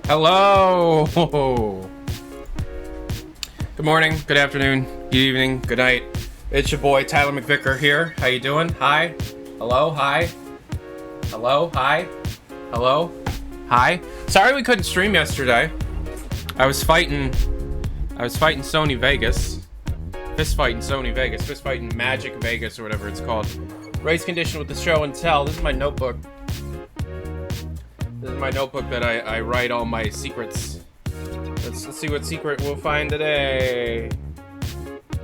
Hello. Good morning, good afternoon, good evening, good night. It's your boy Tyler McVicker here. How you doing? Hi. Hello. Hi. Hello. Hi. Hello. Hi. Sorry we couldn't stream yesterday. I was fighting Sony Vegas. Fist fighting Magic Vegas or whatever it's called. Race condition with the show and tell. This is my notebook. This is my notebook that I write all my secrets. Let's see what secret we'll find today.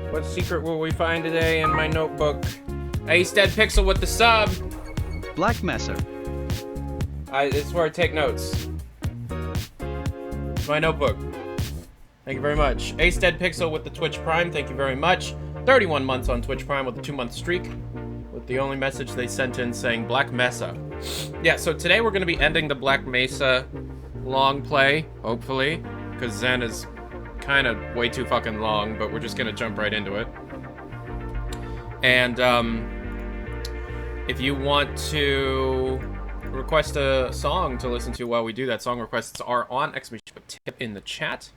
What secret will we find today in my notebook? Ace Dead Pixel with the sub. Black Mesa. It's where I take notes. It's my notebook. Thank you very much. Ace Dead Pixel with the Twitch Prime. Thank you very much. 31 months on Twitch Prime with a 2-month streak. With the only message they sent in saying Black Mesa. Yeah, so today we're going to be ending the Black Mesa long play, hopefully, because Zen is kind of way too fucking long, but we're just going to jump right into it. And if you want to request a song to listen to while we do that, song requests are on ! Tip in the chat.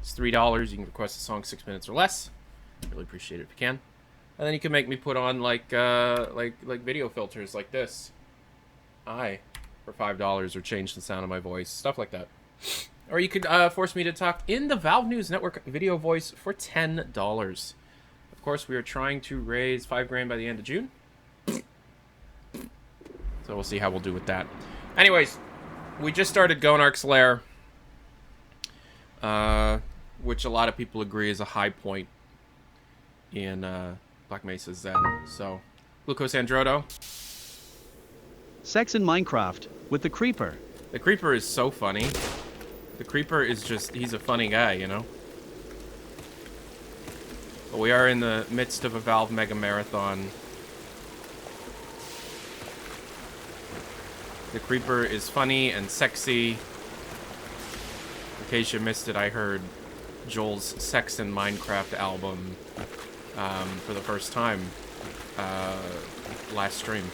It's $3. You can request a song 6 minutes or less. Really appreciate it if you can. And then you can make me put on like video filters like this. For $5 or change the sound of my voice, stuff like that. Or you could force me to talk in the Valve News Network video voice for $10. Of course, we are trying to raise $5,000 by the end of June. So we'll see how we'll do with that. Anyways, we just started Gonarch's Lair, which a lot of people agree is a high point in Black Mesa Zen. So, Glucose Androdo. Sex in Minecraft with the Creeper. The Creeper is so funny. The Creeper is just, he's a funny guy, you know? But we are in the midst of a Valve Mega Marathon. The Creeper is funny and sexy. In case you missed it, I heard Joel's Sex in Minecraft album for the first time last stream.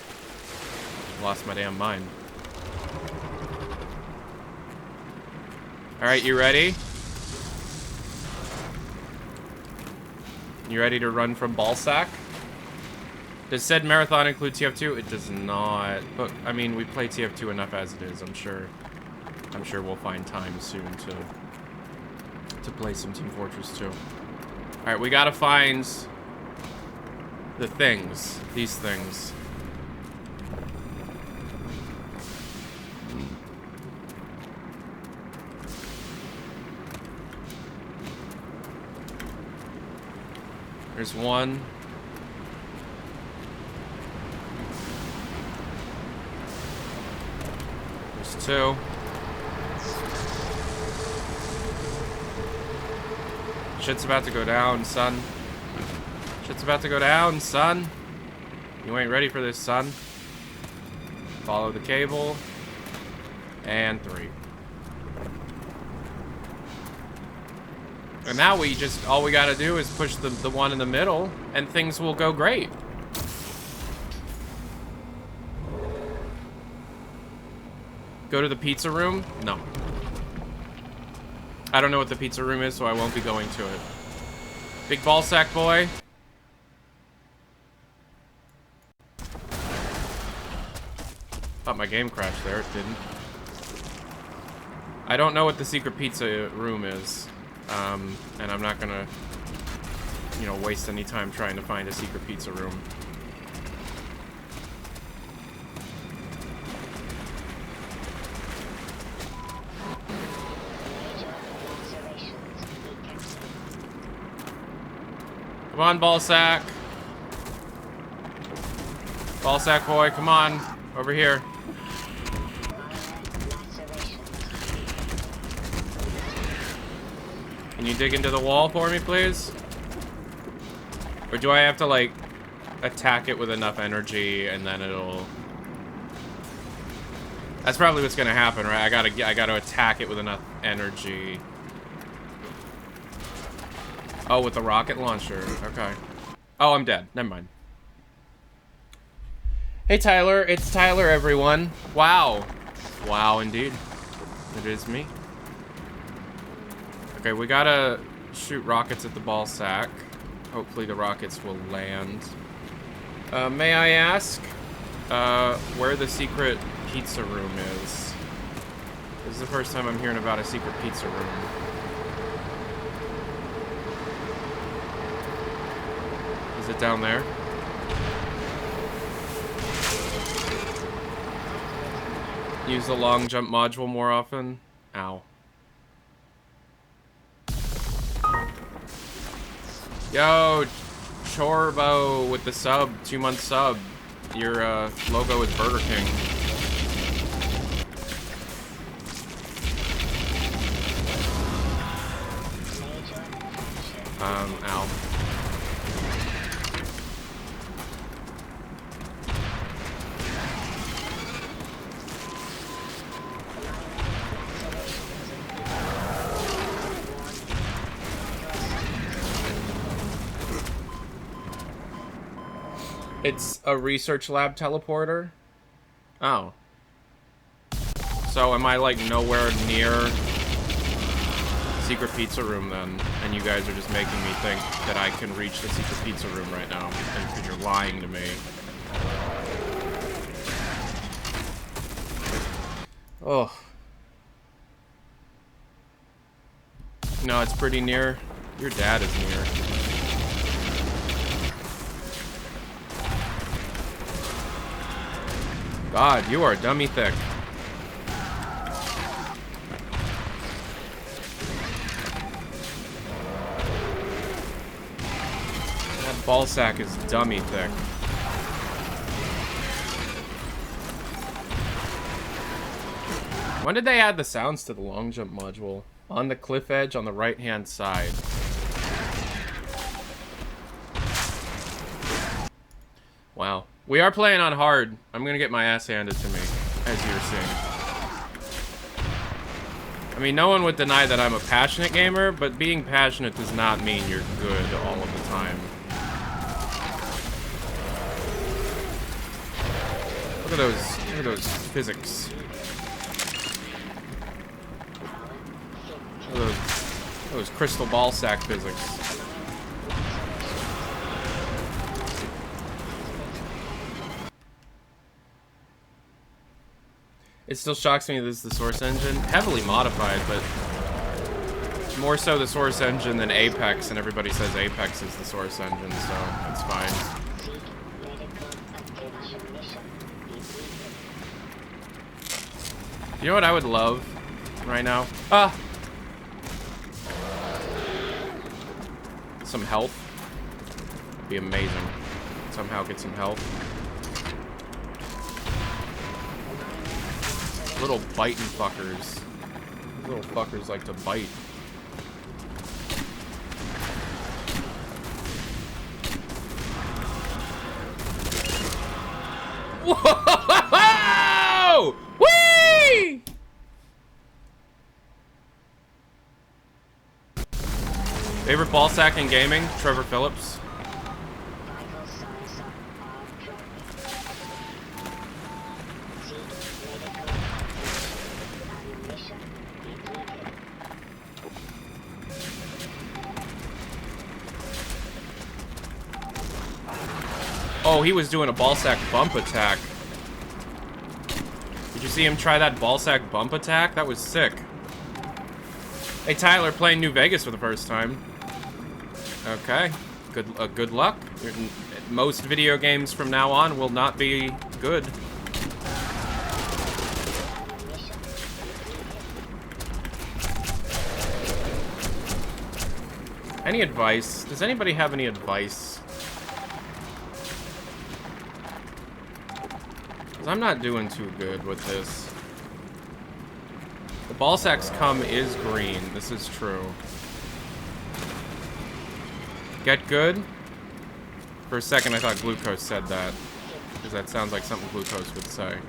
Lost my damn mind. Alright, you ready? You ready to run from Ballsack? Does said marathon include TF2? It does not. But I mean, we play TF2 enough as it is. I'm sure we'll find time soon to play some Team Fortress 2. Alright, we gotta find the things. These things. There's one. There's two. Shit's about to go down, son. Shit's about to go down, son. You ain't ready for this, son. Follow the cable. And 3. And now all we gotta do is push the one in the middle, and things will go great. Go to the pizza room? No. I don't know what the pizza room is, so I won't be going to it. Big ball sack boy. Thought my game crashed there, it didn't. I don't know what the secret pizza room is. And I'm not gonna, you know, waste any time trying to find a secret pizza room. Come on, ball sack. Ball sack boy, come on. Over here. Can you dig into the wall for me, please? Or do I have to, like, attack it with enough energy and then it'll... That's probably what's gonna happen, right? I gotta attack it with enough energy. Oh, with the rocket launcher. Okay. Oh, I'm dead. Never mind. Hey, Tyler. It's Tyler, everyone. Wow. Wow, indeed. It is me. Okay, we gotta shoot rockets at the ball sack. Hopefully the rockets will land. May I ask where the secret pizza room is? This is the first time I'm hearing about a secret pizza room. Is it down there? Use the long jump module more often? Ow. Yo, Chorbo with the sub, 2-month sub. Your logo is Burger King. Ow. It's a research lab teleporter? Oh. So am I, like, nowhere near secret pizza room then? And you guys are just making me think that I can reach the secret pizza room right now because you're lying to me. Oh. No, it's pretty near. Your dad is near. God, you are dummy thick. That ball sack is dummy thick. When did they add the sounds to the long jump module? On the cliff edge on the right-hand side. Wow. We are playing on hard. I'm gonna get my ass handed to me, as you're seeing. I mean, no one would deny that I'm a passionate gamer, but being passionate does not mean you're good all of the time. Look at those physics. Look at those crystal ball sack physics. It still shocks me this is the source engine. Heavily modified, but more so the source engine than Apex, and everybody says Apex is the source engine, so it's fine. You know what I would love right now? Some health. Be amazing. Somehow get some health. Little biting fuckers. Little fuckers like to bite. Whoa! Whee! Favorite ball sack in gaming? Trevor Phillips. Oh, he was doing a ball sack bump attack. Did you see him try that ball sack bump attack? That was sick. Hey, Tyler, playing New Vegas for the first time. Okay. Good luck. Most video games from now on will not be good. Any advice? Does anybody have any advice? I'm not doing too good with this. The ball sack's cum is green. This is true. Get good? For a second, I thought Glucose said that. Because that sounds like something Glucose would say.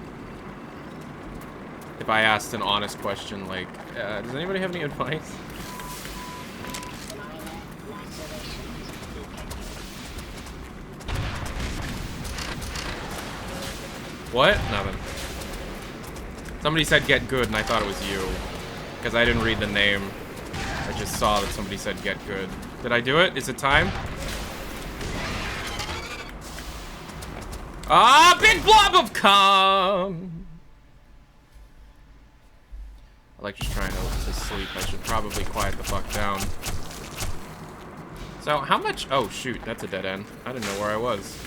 If I asked an honest question like, does anybody have any advice? What? Nothing. Somebody said get good, and I thought it was you. Because I didn't read the name. I just saw that somebody said get good. Did I do it? Is it time? Ah, big blob of cum! I like just trying to sleep. I should probably quiet the fuck down. So, how much... Oh, shoot. That's a dead end. I didn't know where I was.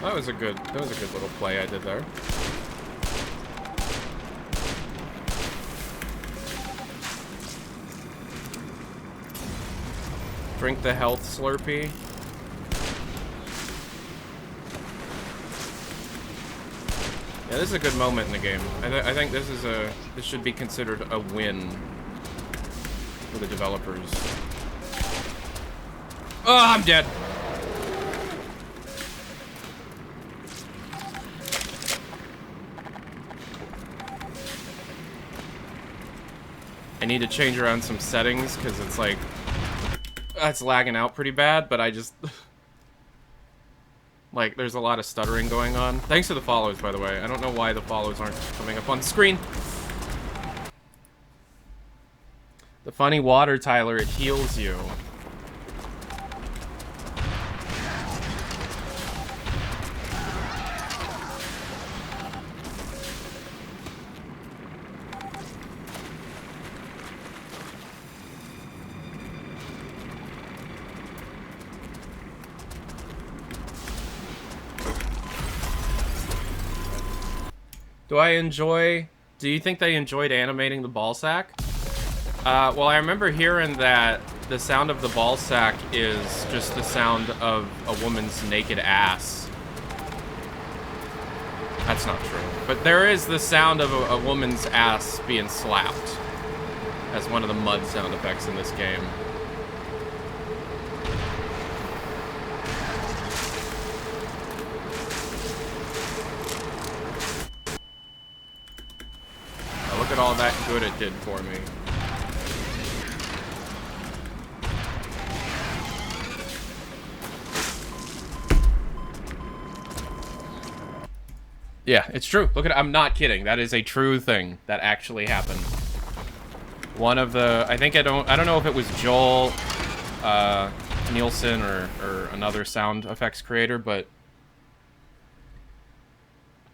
That was a good little play I did there. Drink the health Slurpee. Yeah, this is a good moment in the game. I think this should be considered a win for the developers. Oh, I'm dead. I need to change around some settings because it's like that's lagging out pretty bad, but I just like there's a lot of stuttering going on. Thanks for the follows, by the way. I don't know why the follows aren't coming up on the screen. The funny water, Tyler, it heals you. Do you think they enjoyed animating the ball sack? Well, I remember hearing that the sound of the ball sack is just the sound of a woman's naked ass. That's not true. But there is the sound of a woman's ass being slapped as one of the mud sound effects in this game. Look at all that good it did for me. Yeah, it's true. Look at it. I'm not kidding. That is a true thing that actually happened. One of the, I don't know if it was Joel Nielsen or another sound effects creator, but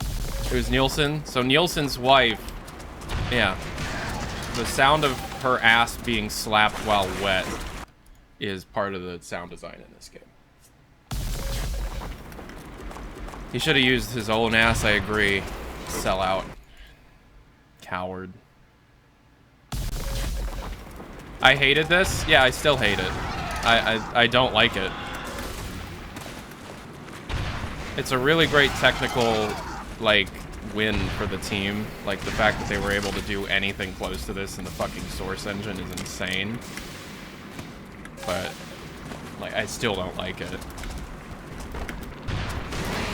it was Nielsen. So Nielsen's wife, yeah, the sound of her ass being slapped while wet is part of the sound design in this game. He should have used his own ass, I agree. Sell out. Coward. I hated this. Yeah, I still hate it. I don't like it. It's a really great technical, like, win for the team. Like, the fact that they were able to do anything close to this in the fucking Source engine is insane. But, like, I still don't like it.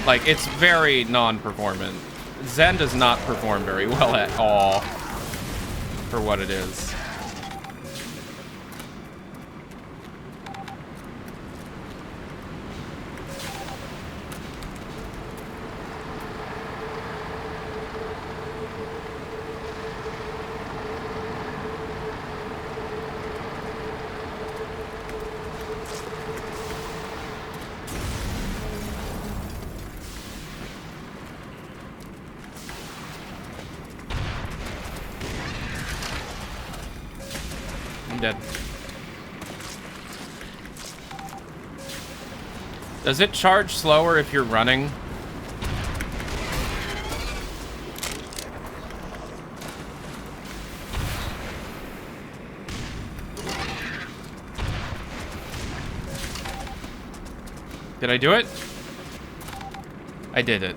Like, it's very non-performant. Zen does not perform very well at all for what it is. I'm dead. Does it charge slower if you're running? Did I do it? I did it.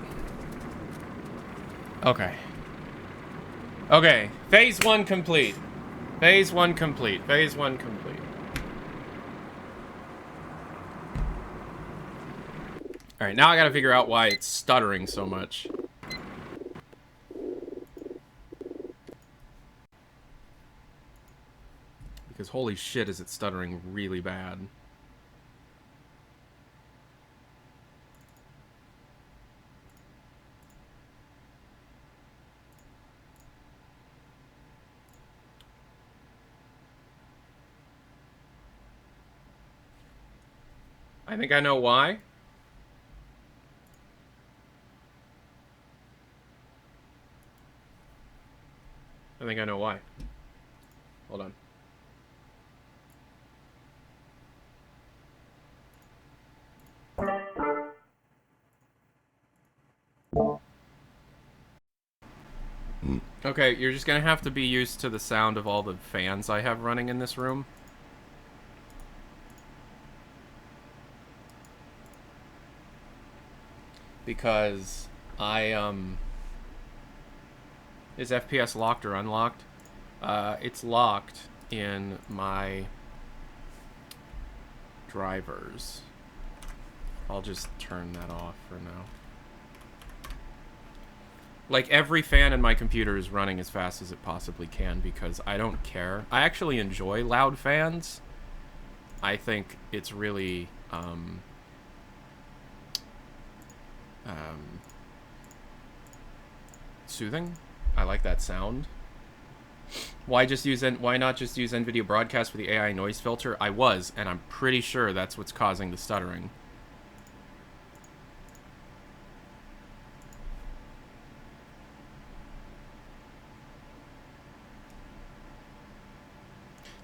Okay. Okay. Phase 1 complete. Phase 1 complete. Phase 1 complete. Alright, now I gotta figure out why it's stuttering so much. Because holy shit is it stuttering really bad. I think I know why. I think I know why. Hold on. Okay, you're just gonna have to be used to the sound of all the fans I have running in this room. Because is FPS locked or unlocked? It's locked in my drivers. I'll just turn that off for now. Like, every fan in my computer is running as fast as it possibly can because I don't care. I actually enjoy loud fans. I think it's really, soothing. I like that sound. Why not just use NVIDIA Broadcast for the AI noise filter? I was, and I'm pretty sure that's what's causing the stuttering.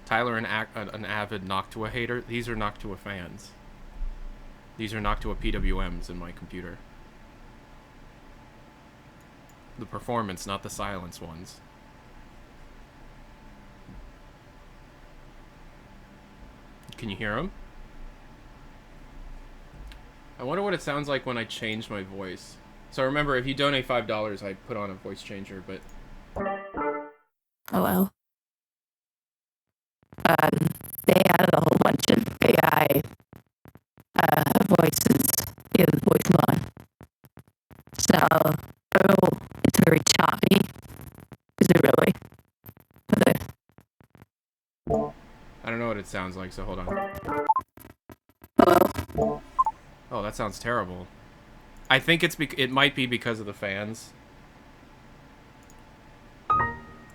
Tyler, an avid Noctua hater. These are Noctua fans. These are Noctua PWMs in my computer. The performance, not the silence ones. Can you hear them? I wonder what it sounds like when I change my voice. So remember, if you donate $5, I put on a voice changer, but... Hello. They added a whole bunch of AI voices in voice mod. So, oh, it's very choppy. Is it really? I don't know what it sounds like, so hold on. Hello? Oh, that sounds terrible. I think it might be because of the fans.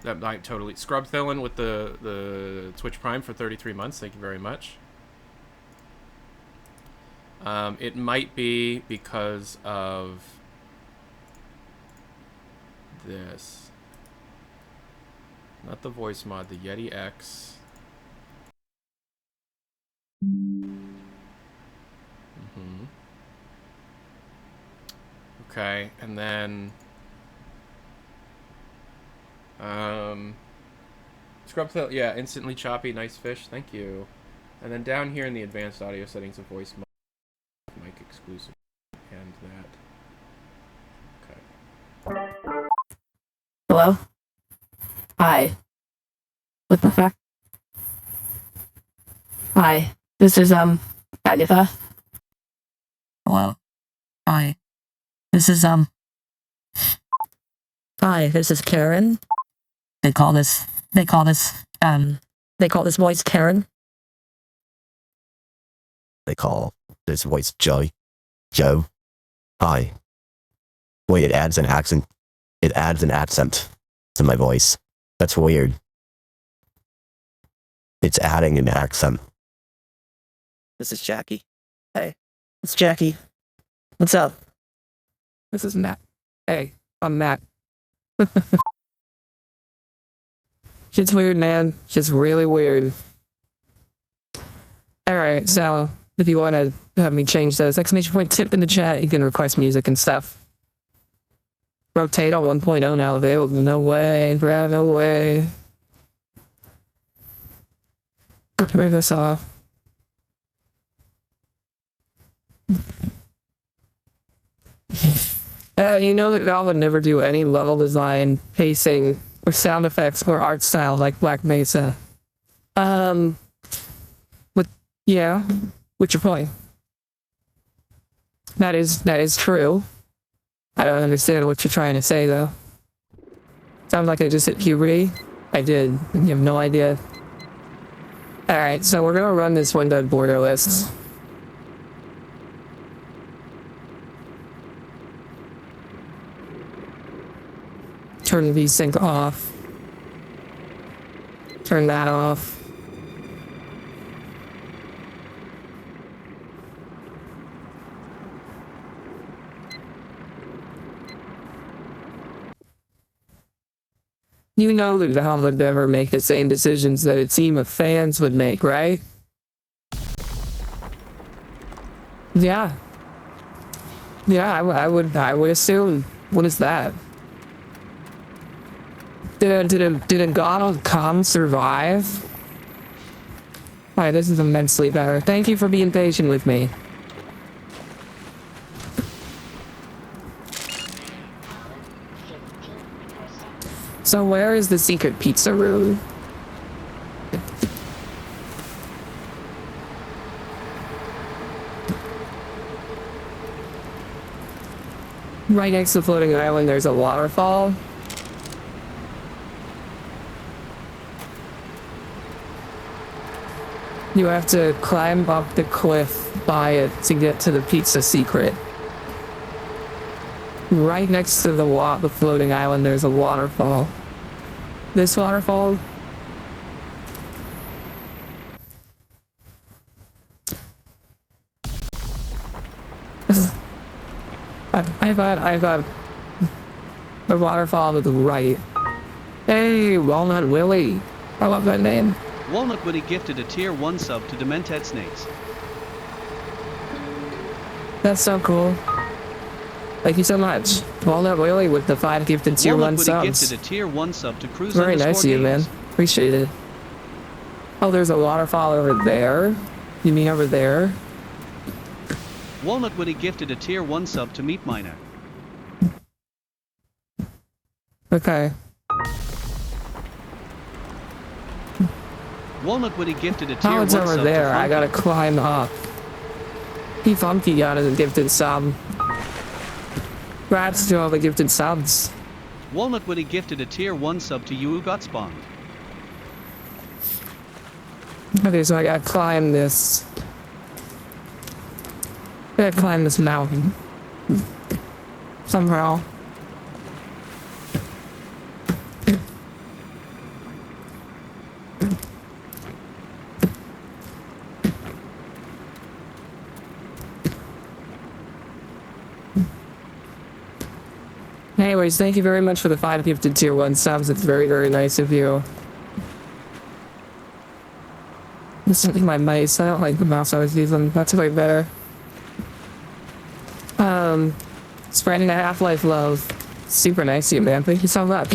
That might totally... Scrub Thillin with the Twitch Prime for 33 months. Thank you very much. It might be because of this. Not the voice mod, the Yeti X. Okay, and then scrub tail, yeah, instantly choppy, nice fish, thank you. And then down here in the advanced audio settings of voice mic exclusive and that. Okay. Hello? Hi. What the fuck? Hi. This is, Agatha. Hello. Hi. This is, Hi, this is Karen. They call this voice Karen. They call this voice Joe. Joe. Hi. Wait, it adds an accent. It adds an accent to my voice. That's weird. It's adding an accent. This is Jackie. Hey, it's Jackie. What's up? This is Matt. Hey, I'm Matt. Shit's weird, man. Shit's really weird. Alright, so if you want to have me change those exclamation point tip in the chat, you can request music and stuff. Rotate on 1.0 now available. No way, bro, no way. Turn this off. You know that Valve would never do any level design, pacing, or sound effects or art style like Black Mesa. Yeah, what's your point? That is true. I don't understand what you're trying to say though. Sounds like I just hit puberty. I did. You have no idea. Alright, so we're gonna run this windowed border list. Turn the VSync off. Turn that off. You know that Valve would never make the same decisions that a team of fans would make, right? Yeah. Yeah, I would assume. What is that? Did a god of calm survive? Alright, this is immensely better. Thank you for being patient with me. So where is the secret pizza room? Right next to the floating island, there's a waterfall. You have to climb up the cliff by it to get to the pizza secret. Right next to the floating island, there's a waterfall. This waterfall. I thought the waterfall to the right. Hey, Walnut Willie. I love that name. Walnut Woody gifted a tier 1 sub to Demented Snakes. That's so cool. Thank you so much. Walnut Willie with the 5 gifted tier 1 Walnut Woody subs. gifted a tier 1 sub to Cruise Very nice of you, man. Games. Appreciate it. Oh, there's a waterfall over there. You mean over there? Walnut Woody gifted a tier 1 sub to Meat Miner. Okay. Walnut Woody gifted a tier 1 Oh, it's sub over to there. I Funky. gotta climb up. He Funky got a gifted sub. Congrats to all the gifted subs. Walnut Woody gifted a tier 1 sub to You Got Spawned. Okay, so I gotta climb this. I gotta climb this mountain. Somehow. Anyways, thank you very much for the 5 gifted tier 1 subs. It's very, very nice of you. This is my mice. I don't like the mouse I was using. That's way better. Spreading a half-life love. Super nice of you, man. Thank you so much.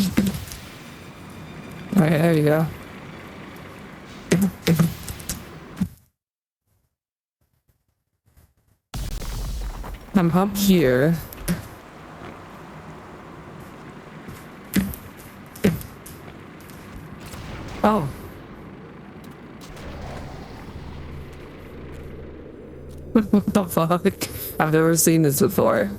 Alright, there you go. I'm up here. Oh. What the fuck? I've never seen this before.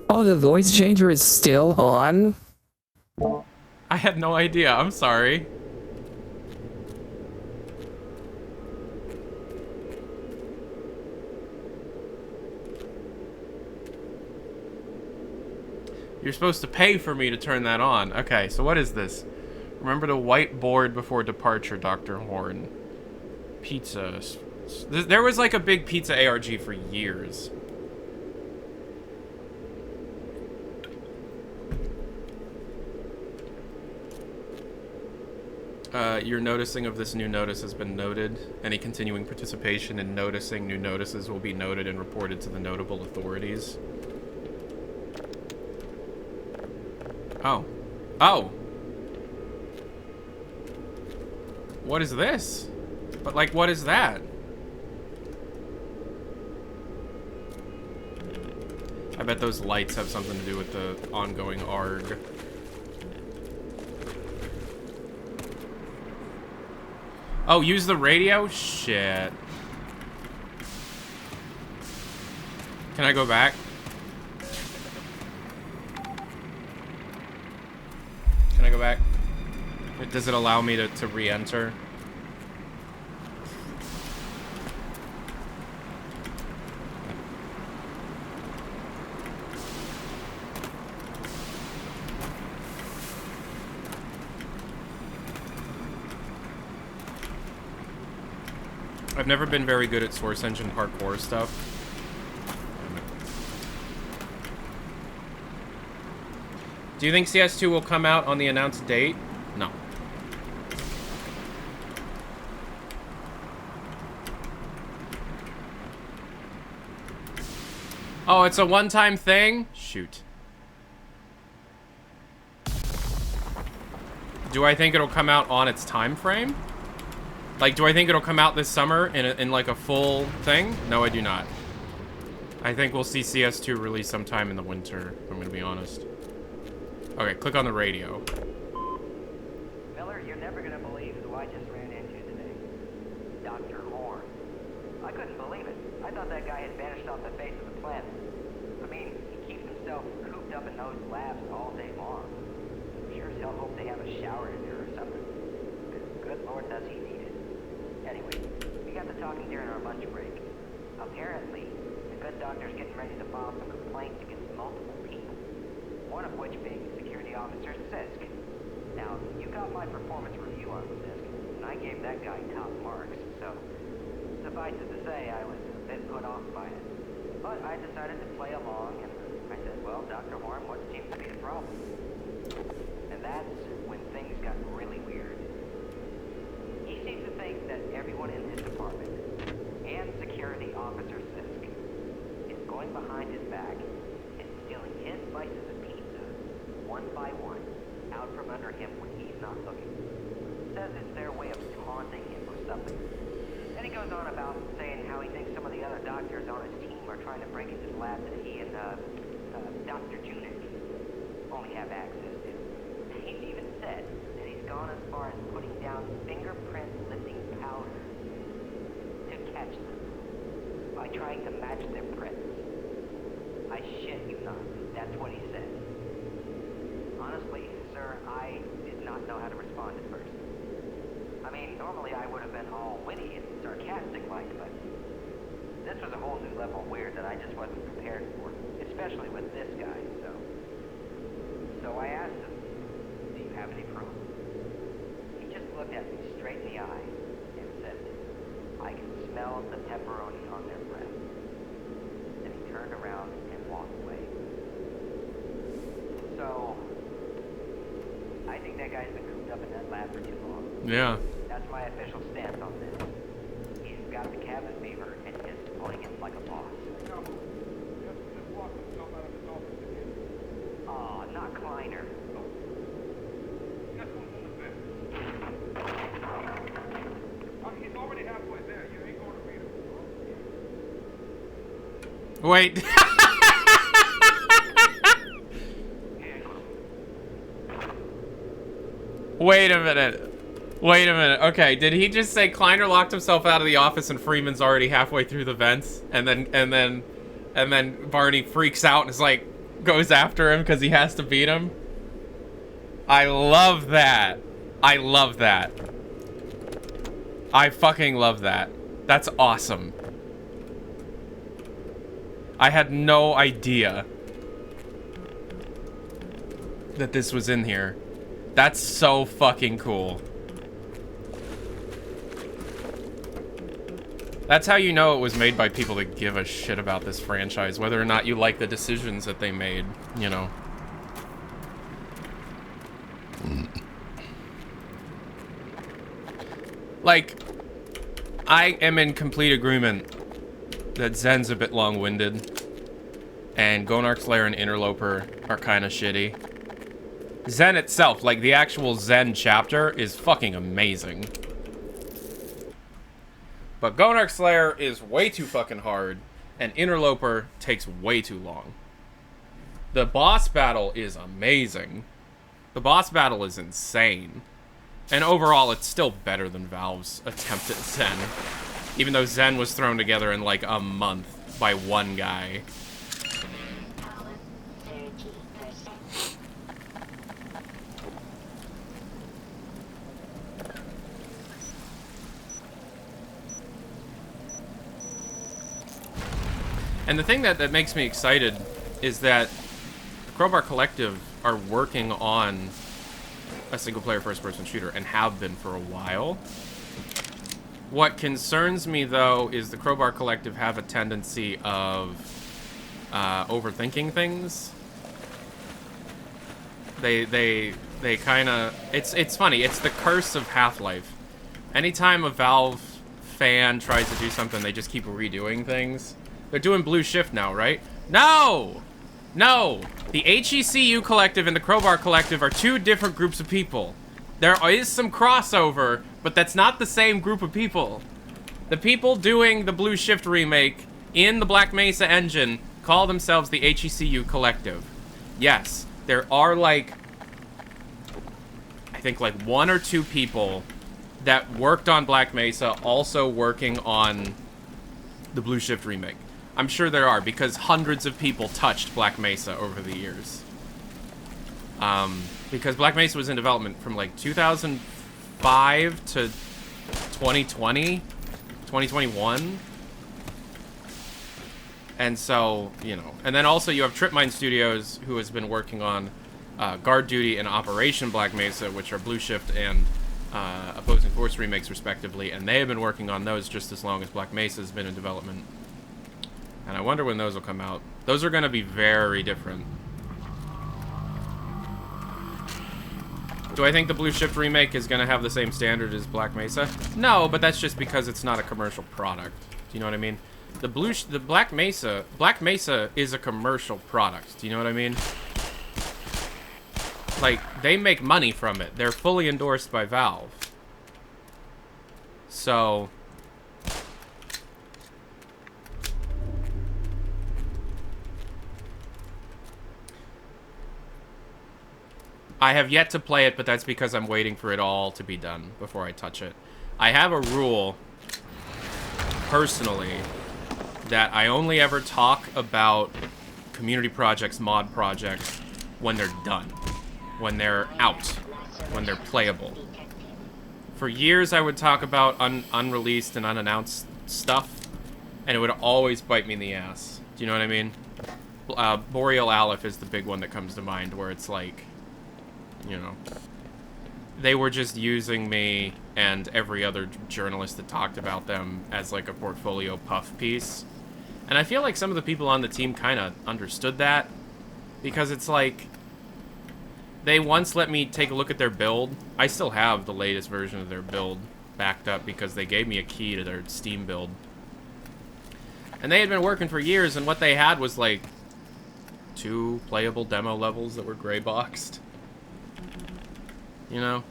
Oh, the voice changer is still on? I had no idea. I'm sorry. You're supposed to pay for me to turn that on. Okay, so what is this? Remember the white board before departure, Dr. Horn. Pizza. There was like a big pizza ARG for years. Your noticing of this new notice has been noted. Any continuing participation in noticing new notices will be noted and reported to the notable authorities. Oh. Oh! What is this? But, like, what is that? I bet those lights have something to do with the ongoing ARG. Oh, use the radio? Shit. Can I go back? Can I go back? Does it allow me to re-enter? I've never been very good at Source Engine parkour stuff. Do you think CS2 will come out on the announced date? No. Oh, it's a one-time thing? Shoot. Do I think it'll come out on its time frame? Like, do I think it'll come out this summer in like a full thing? No, I do not. I think we'll see CS2 release sometime in the winter, if I'm gonna be honest. Okay, click on the radio. Miller, you're never gonna believe who I just ran into today. Dr. Horn. I couldn't believe it. I thought that guy had vanished off the face of the planet. I mean, he keeps himself cooped up in those labs all day long. Sure as hell hope they have a shower in there or something. Good Lord, does he need it. Anyway, we got to talking during our lunch break. Apparently, the good doctor's getting ready to file some complaints against multiple people. One of which being Security Officer Sisk. Now, you got my performance review on Sisk, and I gave that guy top marks, so suffice it to say, I was a bit put off by it. But I decided to play along, and I said, well, Dr. Horn, what seems to be the problem? And that's when things got really weird. He seems to think that everyone in his department, and Security Officer Sisk, is going behind his back and stealing his slices of pizza, one by one, out from under him when he's not looking. Says it's their way of taunting him or something. Then he goes on about saying how he thinks some of the other doctors on his team are trying to break into the lab that he and Dr. Junik only have access to. He's even said that he's gone as far as putting down fingerprint lifting powder to catch them by trying to match their prints. I shit you not, that's what he said. Honestly, sir, I did not know how to respond at first. I mean, normally I would have been all witty and sarcastic like, but this was a whole new level of weird that I just wasn't prepared for, especially with this guy, so I asked him, do you have any proof? He just looked at me straight in the eye and said, I can smell the pepperoni on their breath. Then he turned around and walked away. So, I I think that guy's been cooped up in that lab for too long. Yeah. That's my official stance on this. He's got the cabin fever and is pulling it like a boss. Aw, not Kleiner. He's already halfway there. You ain't going to beat him. Wait. Wait a minute. Wait a minute. Okay, did he just say Kleiner locked himself out of the office and Freeman's already halfway through the vents? And then Barney freaks out and is like, goes after him because he has to beat him? I love that. I love that. I fucking love that. That's awesome. I had no idea that this was in here. That's so fucking cool. That's how you know it was made by people that give a shit about this franchise, whether or not you like the decisions that they made, you know. Like, I am in complete agreement that Zen's a bit long-winded, and Gonarch's Lair and Interloper are kind of shitty. Zen itself, like the actual Zen chapter, is fucking amazing. But Gonarch's Lair is way too fucking hard, and Interloper takes way too long. The boss battle is amazing. The boss battle is insane. And overall, it's still better than Valve's attempt at Zen. Even though Zen was thrown together in like a month by one guy. And the thing that makes me excited is that the Crowbar Collective are working on a single-player first-person shooter and have been for a while. What concerns me, though, is the Crowbar Collective have a tendency of overthinking things. They kind of... It's funny. It's the curse of Half-Life. Anytime a Valve fan tries to do something, they just keep redoing things. They're doing Blue Shift now, right? No! No! The HECU Collective and the Crowbar Collective are two different groups of people. There is some crossover, but that's not the same group of people. The people doing the Blue Shift remake in the Black Mesa engine call themselves the HECU Collective. Yes, there are like... I think like 1 or 2 people that worked on Black Mesa also working on the Blue Shift remake. I'm sure there are, because hundreds of people touched Black Mesa over the years. Because Black Mesa was in development from like 2005 to 2020, 2021. And so, you know. And then also you have Tripmine Studios, who has been working on Guard Duty and Operation Black Mesa, which are Blue Shift and Opposing Force remakes, respectively. And they have been working on those just as long as Black Mesa has been in development. And I wonder when those will come out. Those are going to be very different. Do I think the Blue Shift remake is going to have the same standard as Black Mesa? No, but that's just because it's not a commercial product. Do you know what I mean? The Black Mesa is a commercial product. Do you know what I mean? Like, they make money from it. They're fully endorsed by Valve. So... I have yet to play it, but that's because I'm waiting for it all to be done before I touch it. I have a rule, personally, that I only ever talk about community projects, mod projects, when they're done. When they're out. When they're playable. For years, I would talk about unreleased and unannounced stuff, and it would always bite me in the ass. Do you know what I mean? Boreal Aleph is the big one that comes to mind, where it's like... You know, they were just using me and every other journalist that talked about them as like a portfolio puff piece. And I feel like some of the people on the team kind of understood that, because it's like, They once let me take a look at their build. I still have the latest version of their build backed up because they gave me a key to their Steam build. And they had been working for years, and what they had was like 2 playable demo levels that were gray boxed. You know?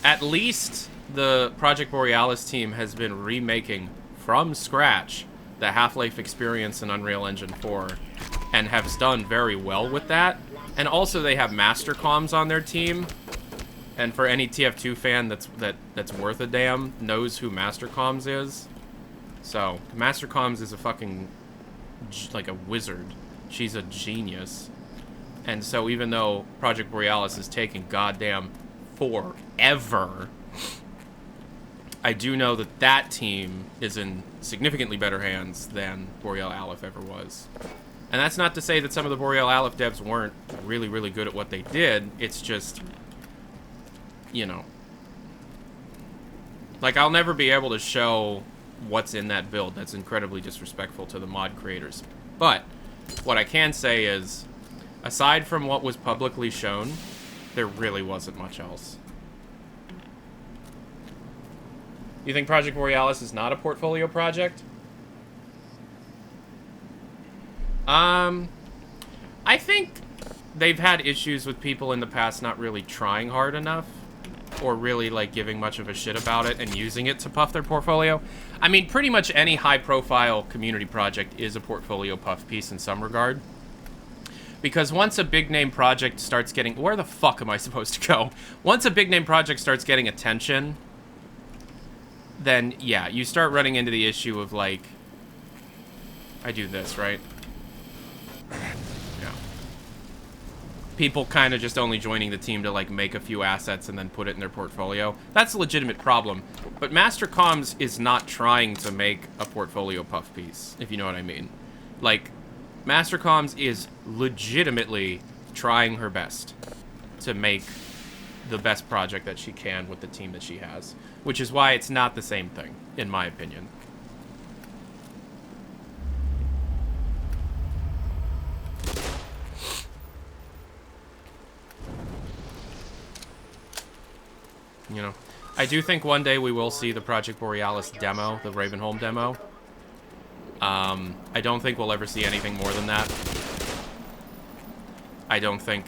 At least the Project Borealis team has been remaking from scratch the Half-Life experience in Unreal Engine 4 and has done very well with that. And also they have Master Comms on their team. And for any TF2 fan that's worth a damn knows who Master Comms is. So, Master Comms is a fucking like a wizard. She's a genius. And so even though Project Borealis is taking goddamn forever, I do know that that team is in significantly better hands than Boreal Aleph ever was. And that's not to say that some of the Boreal Aleph devs weren't really, really good at what they did. It's just, you know, like, I'll never be able to show what's in that build. That's incredibly disrespectful to the mod creators. But what I can say is, aside from what was publicly shown, there really wasn't much else. You think Project Borealis is not a portfolio project? I think they've had issues with people in the past not really trying hard enough, or really, like, giving much of a shit about it and using it to puff their portfolio. I mean, pretty much any high-profile community project is a portfolio puff piece in some regard. Because once a big-name project starts getting... Where the fuck am I supposed to go? Once a big-name project starts getting attention, then, yeah, you start running into the issue of, like... I do this, right? Yeah. People kind of just only joining the team to, like, make a few assets and then put it in their portfolio. That's a legitimate problem. But Master Comms is not trying to make a portfolio puff piece, if you know what I mean. Like, Master Comms is legitimately trying her best to make the best project that she can with the team that she has. Which is why it's not the same thing, in my opinion. You know, I do think one day we will see the Project Borealis demo, the Ravenholm demo. I don't think we'll ever see anything more than that. I don't think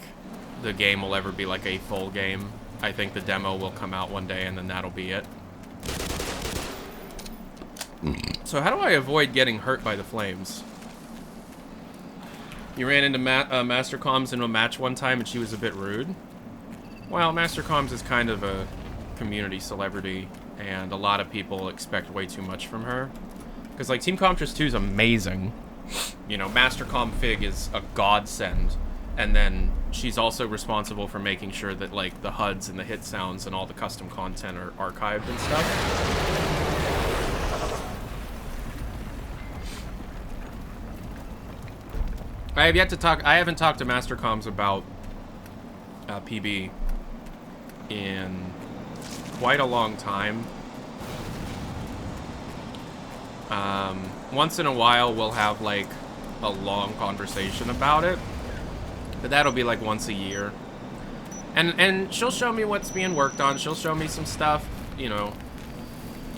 the game will ever be like a full game. I think the demo will come out one day and then that'll be it. So how do I avoid getting hurt by the flames? You ran into Master Comms in a match one time and she was a bit rude? Well, Master Comms is kind of a community celebrity, and a lot of people expect way too much from her. Because, like, Team Comtress 2 is amazing. You know, Master Config is a godsend. And then she's also responsible for making sure that, like, the HUDs and the hit sounds and all the custom content are archived and stuff. I haven't talked to Master Comms about PB in quite a long time. Once in a while we'll have like a long conversation about it, but that'll be like once a year, and she'll show me what's being worked on. She'll show me some stuff, you know,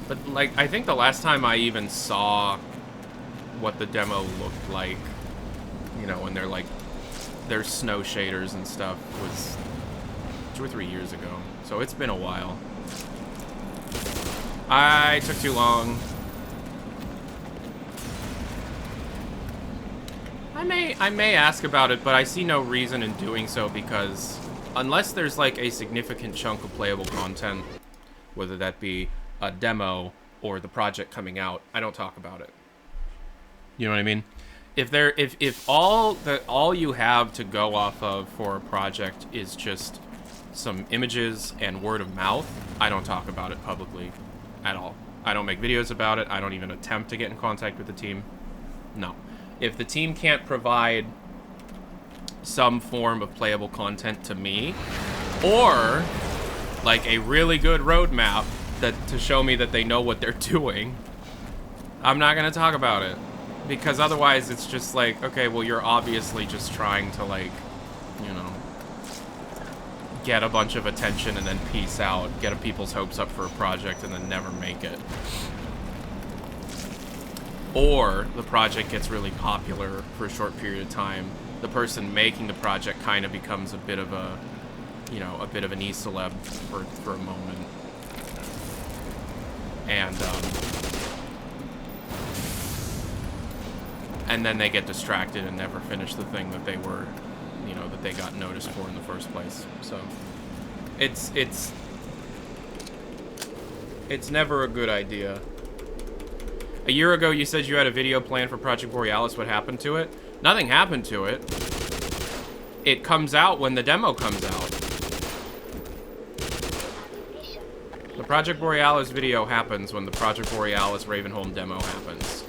but like I think the last time I even saw what the demo looked like, you know, when they're like their snow shaders and stuff, was 2 or 3 years ago. So it's been a while. I took too long. I may ask about it, but I see no reason in doing so, because unless there's like a significant chunk of playable content, whether that be a demo or the project coming out, I don't talk about it. You know what I mean? If all you have to go off of for a project is just some images and word of mouth, I don't talk about it publicly at all. I don't make videos about it. I don't even attempt to get in contact with the team. No. If the team can't provide some form of playable content to me, or like a really good roadmap to show me that they know what they're doing, I'm not gonna talk about it. Because otherwise it's just like, okay, well, you're obviously just trying to, like, you know, get a bunch of attention and then peace out, get people's hopes up for a project and then never make it. Or the project gets really popular for a short period of time. The person making the project kind of becomes a bit of a, you know, a bit of an e-celeb for a moment. And then they get distracted and never finish the thing that they were, you know, that they got noticed for in the first place. So it's never a good idea. A year ago, you said you had a video planned for Project Borealis. What happened to it? Nothing happened to it. It comes out when the demo comes out. The Project Borealis video happens when the Project Borealis Ravenholm demo happens.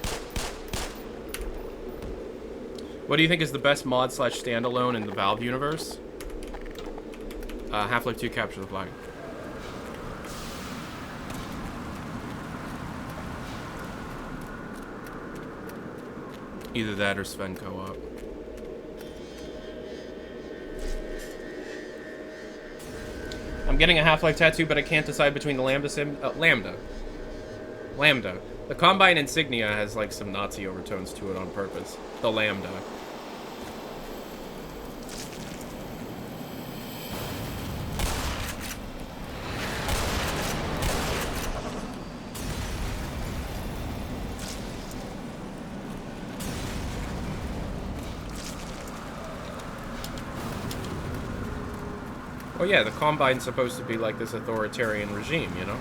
What do you think is the best mod / standalone in the Valve universe? Half-Life 2 Capture the Flag. Either that or Sven co-op. I'm getting a Half-Life tattoo, but I can't decide between the Lambda. The Combine insignia has like some Nazi overtones to it on purpose. The Lambda. Oh yeah, the Combine's supposed to be like this authoritarian regime, you know?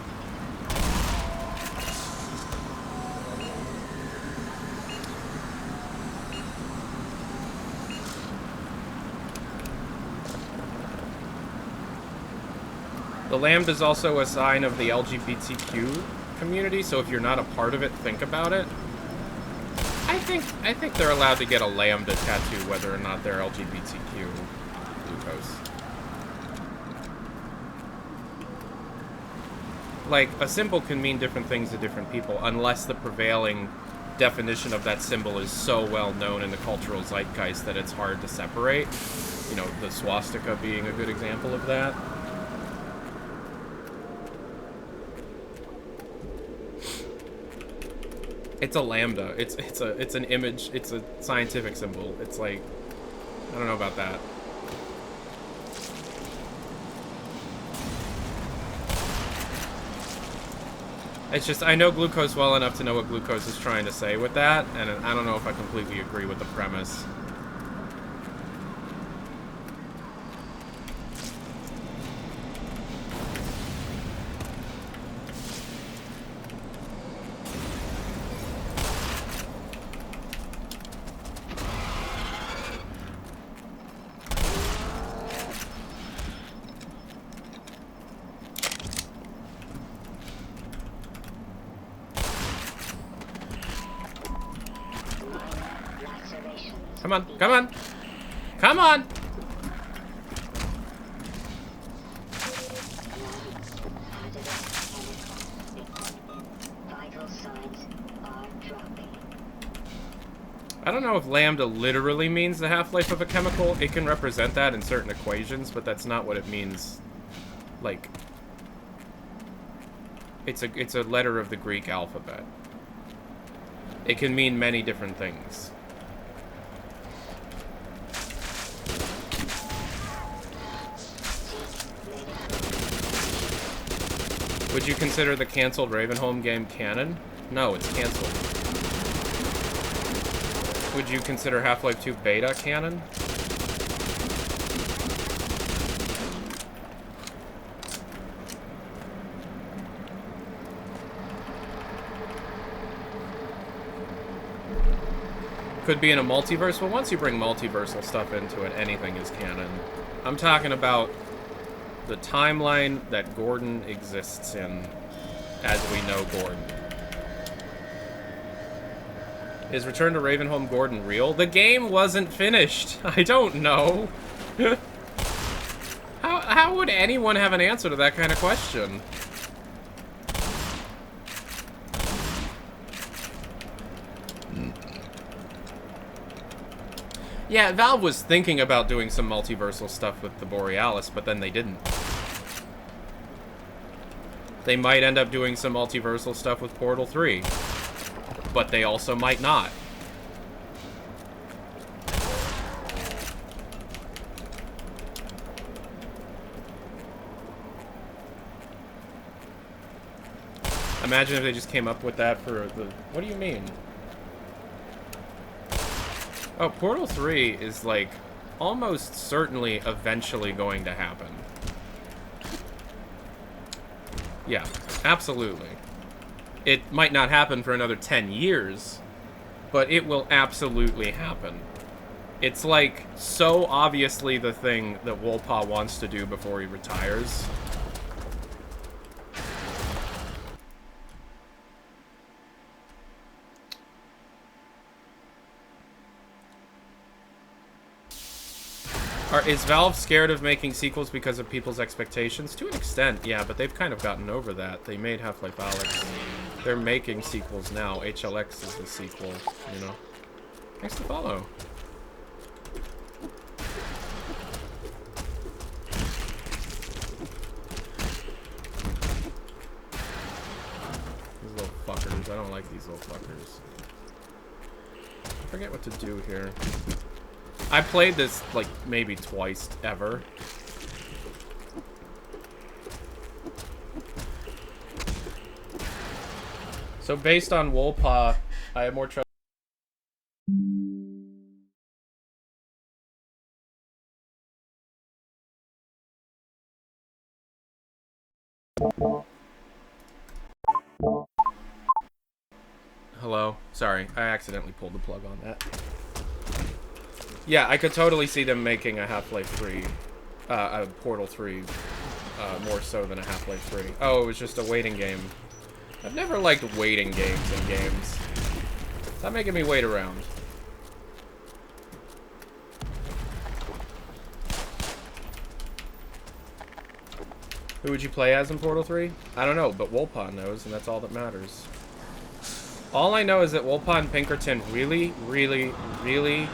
The Lambda is also a sign of the LGBTQ community, so if you're not a part of it, think about it. I think they're allowed to get a Lambda tattoo whether or not they're LGBTQ glucose. Like, a symbol can mean different things to different people, unless the prevailing definition of that symbol is so well known in the cultural zeitgeist that it's hard to separate. You know, the swastika being a good example of that. It's a lambda. It's an image. It's a scientific symbol. It's like, I don't know about that. It's just, I know glucose well enough to know what glucose is trying to say with that, and I don't know if I completely agree with the premise. Come on, come on, come on! I don't know if lambda literally means the half-life of a chemical. It can represent that in certain equations, but that's not what it means. Like, it's a letter of the Greek alphabet. It can mean many different things. Would you consider the cancelled Ravenholm game canon? No, it's cancelled. Would you consider Half-Life 2 beta canon? Could be in a multiverse. Well, once you bring multiversal stuff into it, anything is canon. I'm talking about the timeline that Gordon exists in, as we know Gordon. Is Return to Ravenholm Gordon real? The game wasn't finished. I don't know. How would anyone have an answer to that kind of question? Yeah, Valve was thinking about doing some multiversal stuff with the Borealis, but then they didn't. They might end up doing some multiversal stuff with Portal 3, but they also might not. Imagine if they just came up with that for the... What do you mean? Oh, Portal 3 is, like, almost certainly eventually going to happen. Yeah, absolutely. It might not happen for another 10 years, but it will absolutely happen. It's, like, so obviously the thing that Wolpa wants to do before he retires. Is Valve scared of making sequels because of people's expectations? To an extent, yeah, but they've kind of gotten over that. They made Half-Life Alyx. They're making sequels now. HLX is the sequel, you know. Thanks to follow. These little fuckers. I don't like these little fuckers. I forget what to do here. I played this, like, maybe twice ever. So based on Wolpa, I have more trust. Hello? Sorry, I accidentally pulled the plug on that. Yeah, I could totally see them making a Half-Life 3, a Portal 3, more so than a Half-Life 3. Oh, it was just a waiting game. I've never liked waiting games in games. Stop making me wait around. Who would you play as in Portal 3? I don't know, but Wolpa knows, and that's all that matters. All I know is that Wolpa and Pinkerton really, really, really,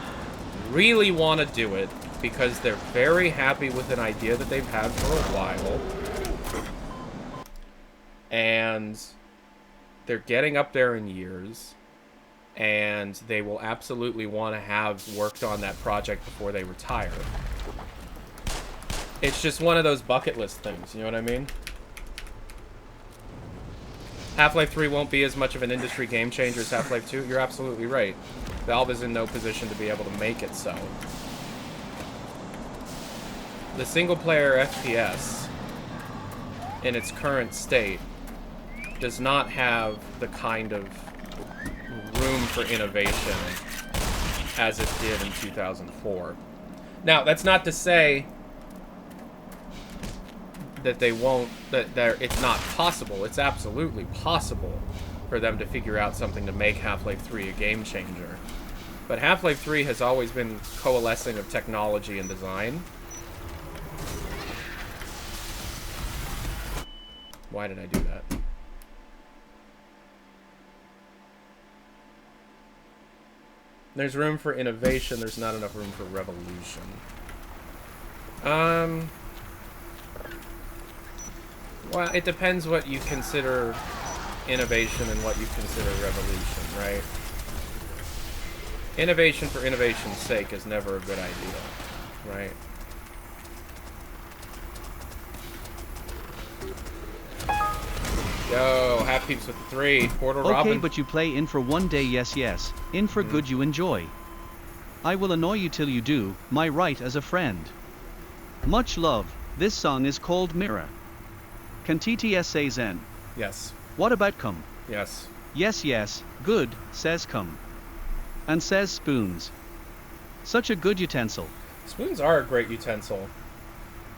really want to do it because they're very happy with an idea that they've had for a while. And they're getting up there in years. And they will absolutely want to have worked on that project before they retire. It's just one of those bucket list things, you know what I mean? Half-Life 3 won't be as much of an industry game changer as Half-Life 2. You're absolutely right. Valve is in no position to be able to make it so. The single-player FPS, in its current state, does not have the kind of room for innovation as it did in 2004. Now, that's not to say that they won't, it's not possible. It's absolutely possible for them to figure out something to make Half-Life 3 a game changer. But Half-Life 3 has always been coalescing of technology and design. Why did I do that? There's room for innovation, there's not enough room for revolution. Well, it depends what you consider innovation and what you consider revolution, right? Innovation for innovation's sake is never a good idea, right? Yo, half peeps with the 3. Portal Okay, Robin. but you play in for one day, yes, yes. In for good you enjoy. I will annoy you till you do, my right as a friend. Much love. This song is called Mirror. Can TTS say Zen? Yes. What about come? Yes. Yes, yes, good, says come. And says spoons. Such a good utensil. Spoons are a great utensil.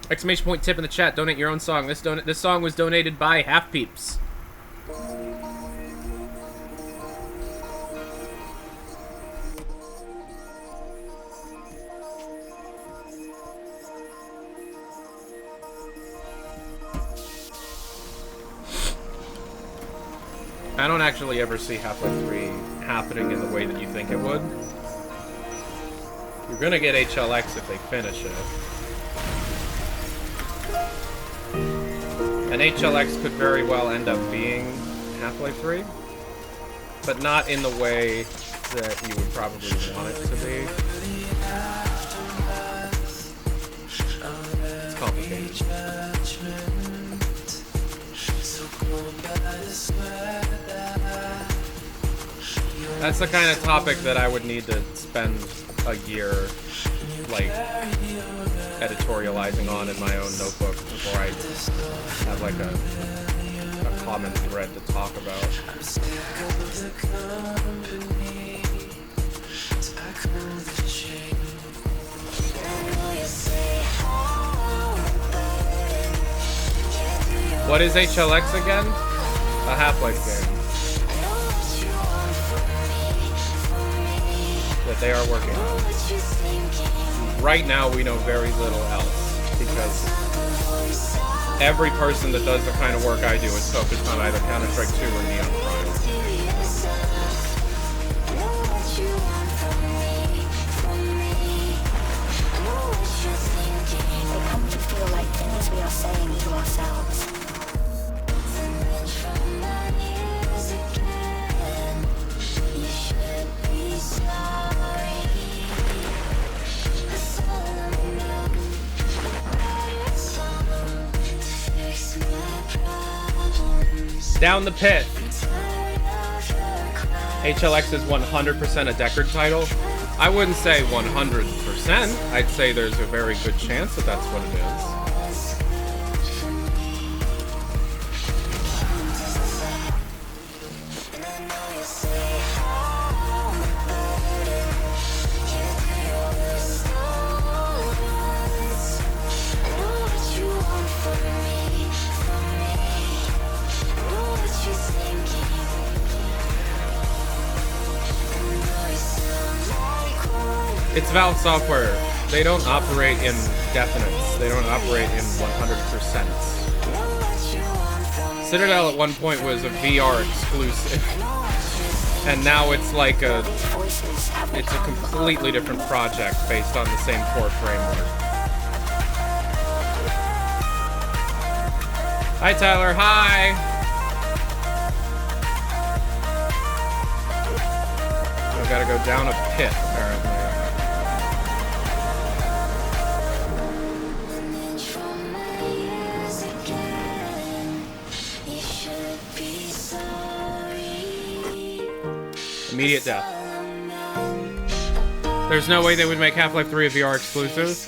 Exclamation point tip in the chat. Donate your own song. This song was donated by Half Peeps. I don't actually ever see Half-Life 3 happening in the way that you think it would. You're gonna get HLX if they finish it. And HLX could very well end up being Half-Life 3, but not in the way that you would probably want it to be. It's complicated. That's the kind of topic that I would need to spend a year, like, editorializing on in my own notebook before I have, like, a common thread to talk about. What is HLX again? A Half-Life game that they are working on. Right now we know very little else because every person that does the kind of work I do is focused on either Counter-Strike 2 or Neon Prime. They come to feel like things we are saying to ourselves. Down the pit. HLX is 100% a Deckard title. I wouldn't say 100%. I'd say there's a very good chance that that's what it is. It's Valve software. They don't operate in definites. They don't operate in 100%. Citadel at one point was a VR exclusive. And now it's like it's a completely different project based on the same core framework. Hi, Tyler. Hi. I've got to go down a pit, apparently. Immediate death. There's no way they would make Half-Life 3 a VR exclusive.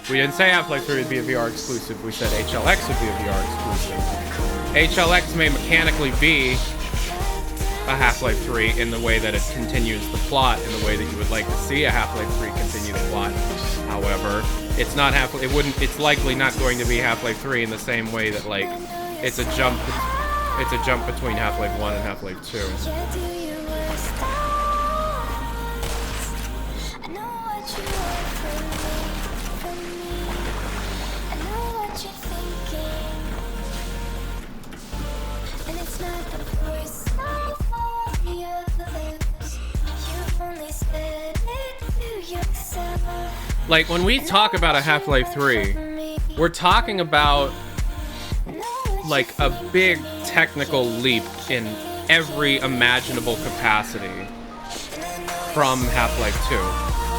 We didn't say Half-Life 3 would be a VR exclusive. We said HLX would be a VR exclusive. HLX may mechanically be a Half-Life 3 in the way that it continues the plot, in the way that you would like to see a Half-Life 3 continue the plot. However, it's not it's likely not going to be Half-Life 3 in the same way that, like, it's a jump between Half-Life 1 and Half-Life 2. Like, when we talk about a Half-Life 3, we're talking about, like, a big technical leap in every imaginable capacity from Half-Life 2.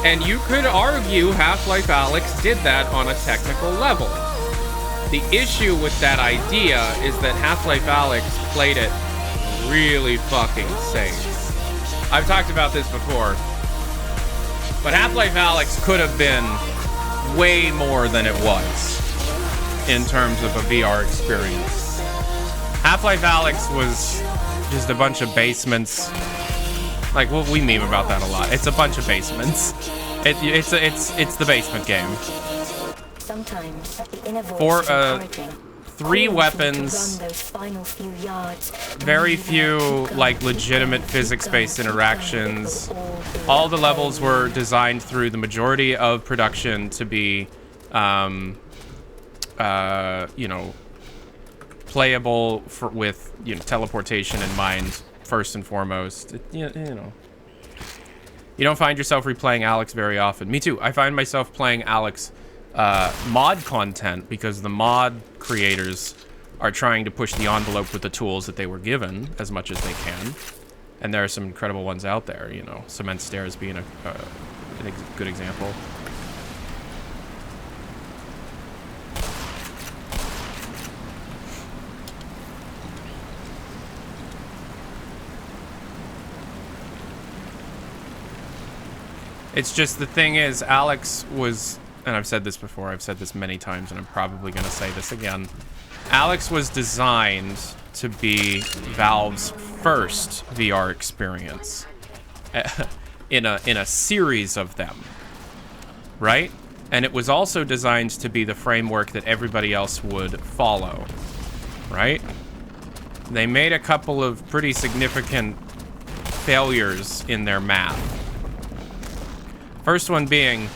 And you could argue Half-Life Alyx did that on a technical level. The issue with that idea is that Half-Life Alyx played it really fucking safe. I've talked about this before. But Half-Life Alyx could have been way more than it was in terms of a VR experience. Half-Life Alyx was just a bunch of basements. Like, well, we meme about that a lot. It's a bunch of basements. It's the basement game. Sometimes the inner voice For is encouraging. 3 weapons, very few, like, legitimate physics-based interactions. All the levels were designed through the majority of production to be, you know, playable with, you know, teleportation in mind, first and foremost. You know. You don't find yourself replaying Alex very often. Me too. I find myself playing Alex mod content because the mod creators are trying to push the envelope with the tools that they were given as much as they can. And there are some incredible ones out there, you know, Cement Stairs being a good example. It's just, the thing is, Alex was, and I've said this before, I've said this many times, and I'm probably going to say this again. Alex was designed to be Valve's first VR experience in a series of them, right? And it was also designed to be the framework that everybody else would follow, right? They made a couple of pretty significant failures in their math. First one being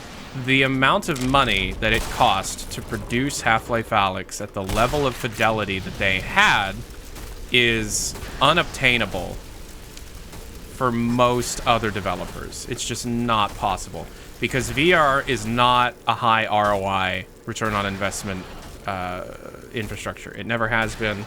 the amount of money that it cost to produce Half-Life Alyx at the level of fidelity that they had is unobtainable for most other developers. It's just not possible because VR is not a high ROI, return on investment infrastructure. It never has been.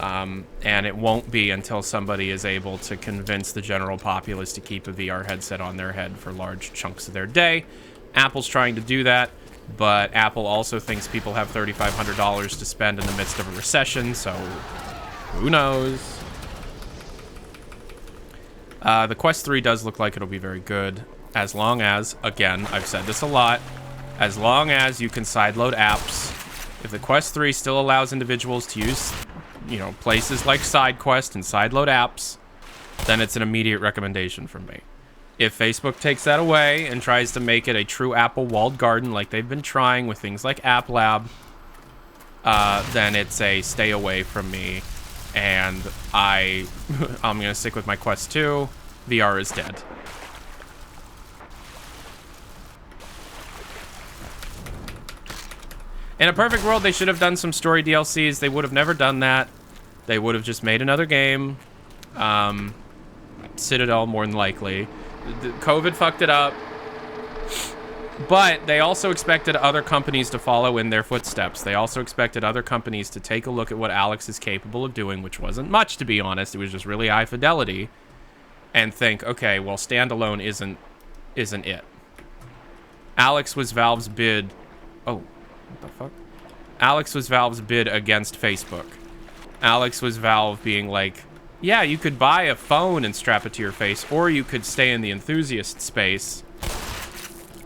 And it won't be until somebody is able to convince the general populace to keep a VR headset on their head for large chunks of their day. Apple's trying to do that, but Apple also thinks people have $3,500 to spend in the midst of a recession, so who knows? The Quest 3 does look like it'll be very good, as long as, again, I've said this a lot, as long as you can sideload apps. If the Quest 3 still allows individuals to use, you know, places like SideQuest and sideload apps, then it's an immediate recommendation from me. If Facebook takes that away and tries to make it a true Apple walled garden like they've been trying with things like App Lab, then it's a stay away from me. And I'm going to stick with my Quest 2. VR is dead. In a perfect world, they should have done some story DLCs. They would have never done that. They would have just made another game. Citadel, more than likely. COVID fucked it up. But they also expected other companies to follow in their footsteps. They also expected other companies to take a look at what Alex is capable of doing, which wasn't much, to be honest. It was just really high fidelity. And think, okay, well, standalone isn't it. Alex was Valve's bid... Oh, what the fuck? Alex was Valve's bid against Facebook. Alex was Valve being like, yeah, you could buy a phone and strap it to your face, or you could stay in the enthusiast space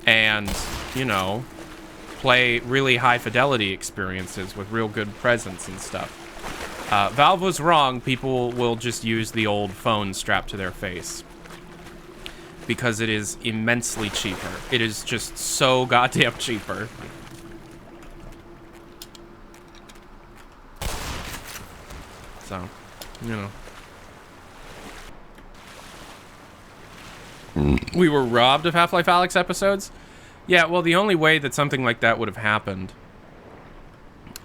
and, you know, play really high fidelity experiences with real good presence and stuff. Valve was wrong. People will just use the old phone strapped to their face because it is immensely cheaper. It is just so goddamn cheaper. So, you know. We were robbed of Half-Life Alyx episodes? Yeah, well, the only way that something like that would have happened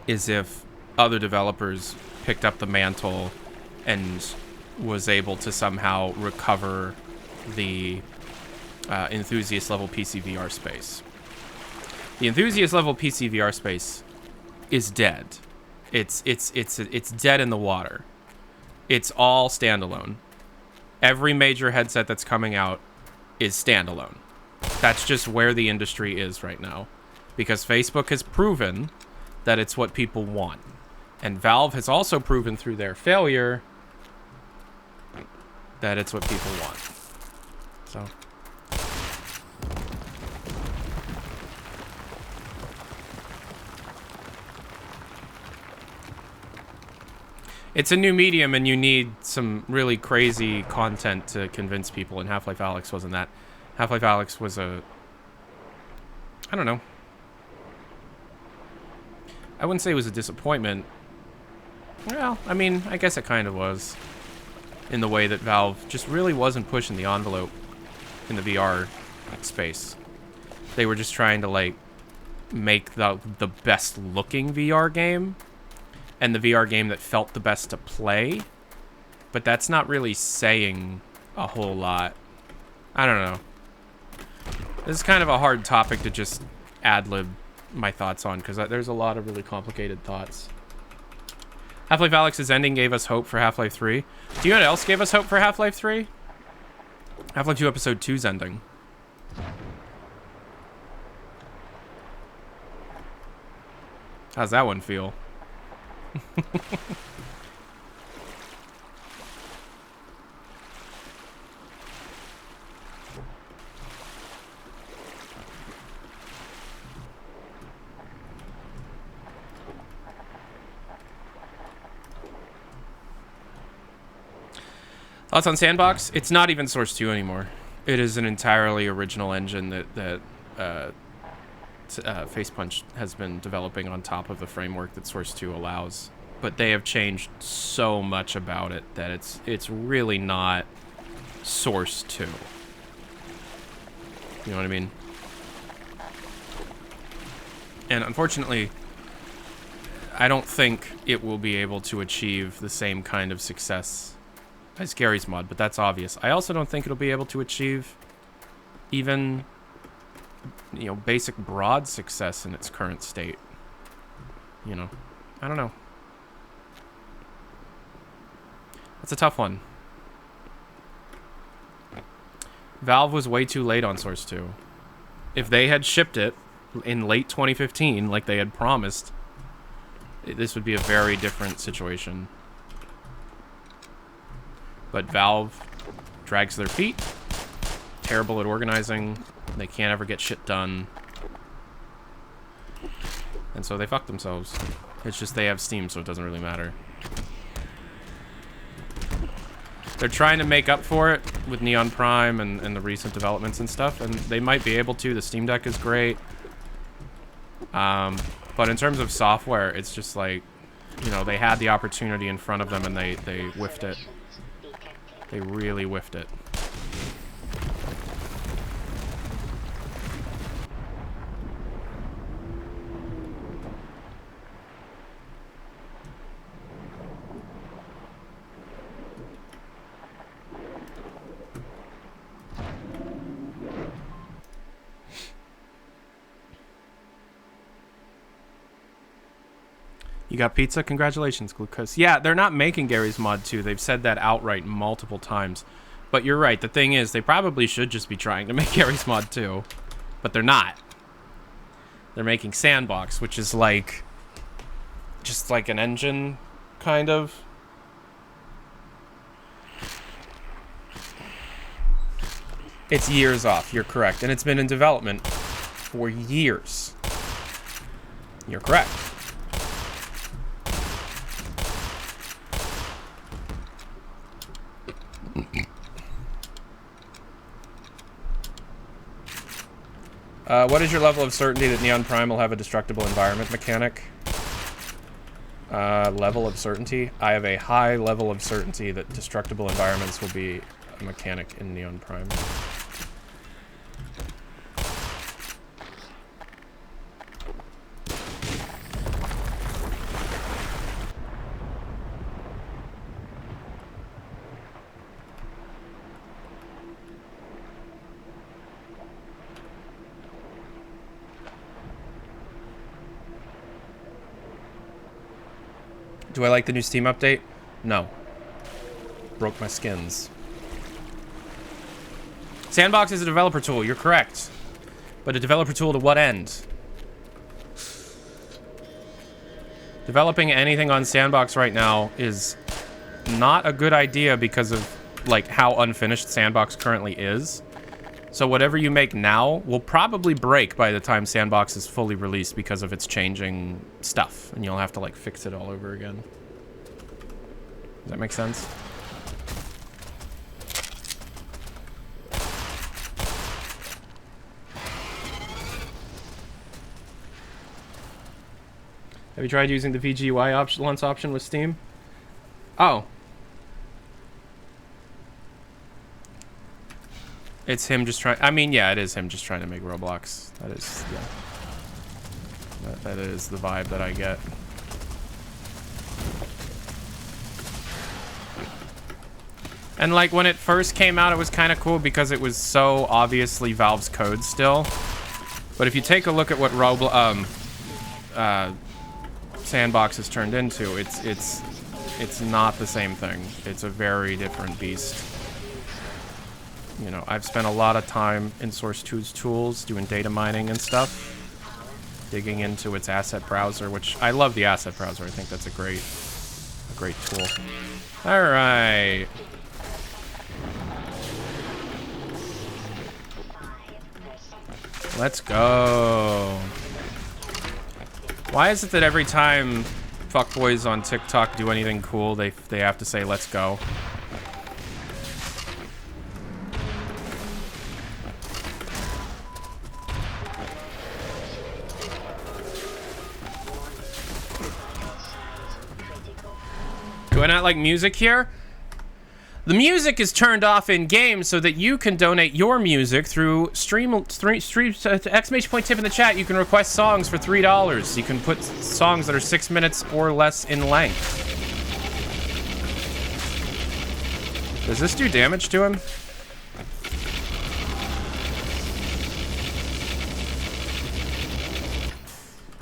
is if other developers picked up the mantle and was able to somehow recover the enthusiast level PC VR space. The enthusiast level PC VR space is dead. It's dead in the water. It's all standalone. Every major headset that's coming out is standalone. That's just where the industry is right now. Because Facebook has proven that it's what people want. And Valve has also proven through their failure that it's what people want. So... it's a new medium, and you need some really crazy content to convince people, and Half-Life Alyx wasn't that. Half-Life Alyx was a... I don't know. I wouldn't say it was a disappointment. Well, I mean, I guess it kind of was. In the way that Valve just really wasn't pushing the envelope in the VR space. They were just trying to, like, make the best-looking VR game. And the VR game that felt the best to play. But that's not really saying a whole lot. I don't know. This is kind of a hard topic to just ad-lib my thoughts on, because there's a lot of really complicated thoughts. Half-Life Alyx's ending gave us hope for Half-Life 3. Do you know what else gave us hope for Half-Life 3? Half-Life 2 Episode 2's ending. How's that one feel? Thoughts on Sandbox? It's not even Source 2 anymore. It is an entirely original engine that Facepunch has been developing on top of the framework that Source 2 allows. But they have changed so much about it that it's really not Source 2. You know what I mean? And unfortunately, I don't think it will be able to achieve the same kind of success as Gary's mod, but that's obvious. I also don't think it'll be able to achieve even, you know, basic broad success in its current state. You know, I don't know. That's a tough one. Valve was way too late on Source 2. If they had shipped it in late 2015, like they had promised, this would be a very different situation. But Valve drags their feet. Terrible at organizing. They can't ever get shit done. And so they fuck themselves. It's just they have Steam, so it doesn't really matter. They're trying to make up for it with Neon Prime and the recent developments and stuff, and they might be able to. The Steam Deck is great. But in terms of software, it's just like, you know, they had the opportunity in front of them and they whiffed it. They really whiffed it. You got pizza? Congratulations, Glucose. Yeah, they're not making Gary's Mod 2. They've said that outright multiple times. But you're right. The thing is, they probably should just be trying to make Gary's Mod 2. But they're not. They're making Sandbox, which is like... just like an engine, kind of. It's years off. You're correct. And it's been in development for years. You're correct. What is your level of certainty that Neon Prime will have a destructible environment mechanic? Level of certainty? I have a high level of certainty that destructible environments will be a mechanic in Neon Prime. Do I like the new Steam update? No. Broke my skins. Sandbox is a developer tool, you're correct. But a developer tool to what end? Developing anything on Sandbox right now is not a good idea because of like how unfinished Sandbox currently is. So whatever you make now will probably break by the time Sandbox is fully released because of its changing stuff. And you'll have to like fix it all over again. Does that make sense? Have you tried using the VGUI launch option with Steam? Oh. It's him just trying... I mean, yeah, it is him just trying to make Roblox. That is, yeah. That is the vibe that I get. And like when it first came out, it was kind of cool because it was so obviously Valve's code still. But if you take a look at what Sandbox has turned into, it's not the same thing. It's a very different beast. You know, I've spent a lot of time in Source 2's tools doing data mining and stuff, digging into its asset browser, which I love the asset browser. I think that's a great tool. All right. Let's go. Why is it that every time fuckboys on TikTok do anything cool, they have to say, let's go? Do I not like music here? The music is turned off in game so that you can donate your music through stream exclamation point tip in the chat. You can request songs for $3. You can put songs that are 6 minutes or less in length. Does this do damage to him?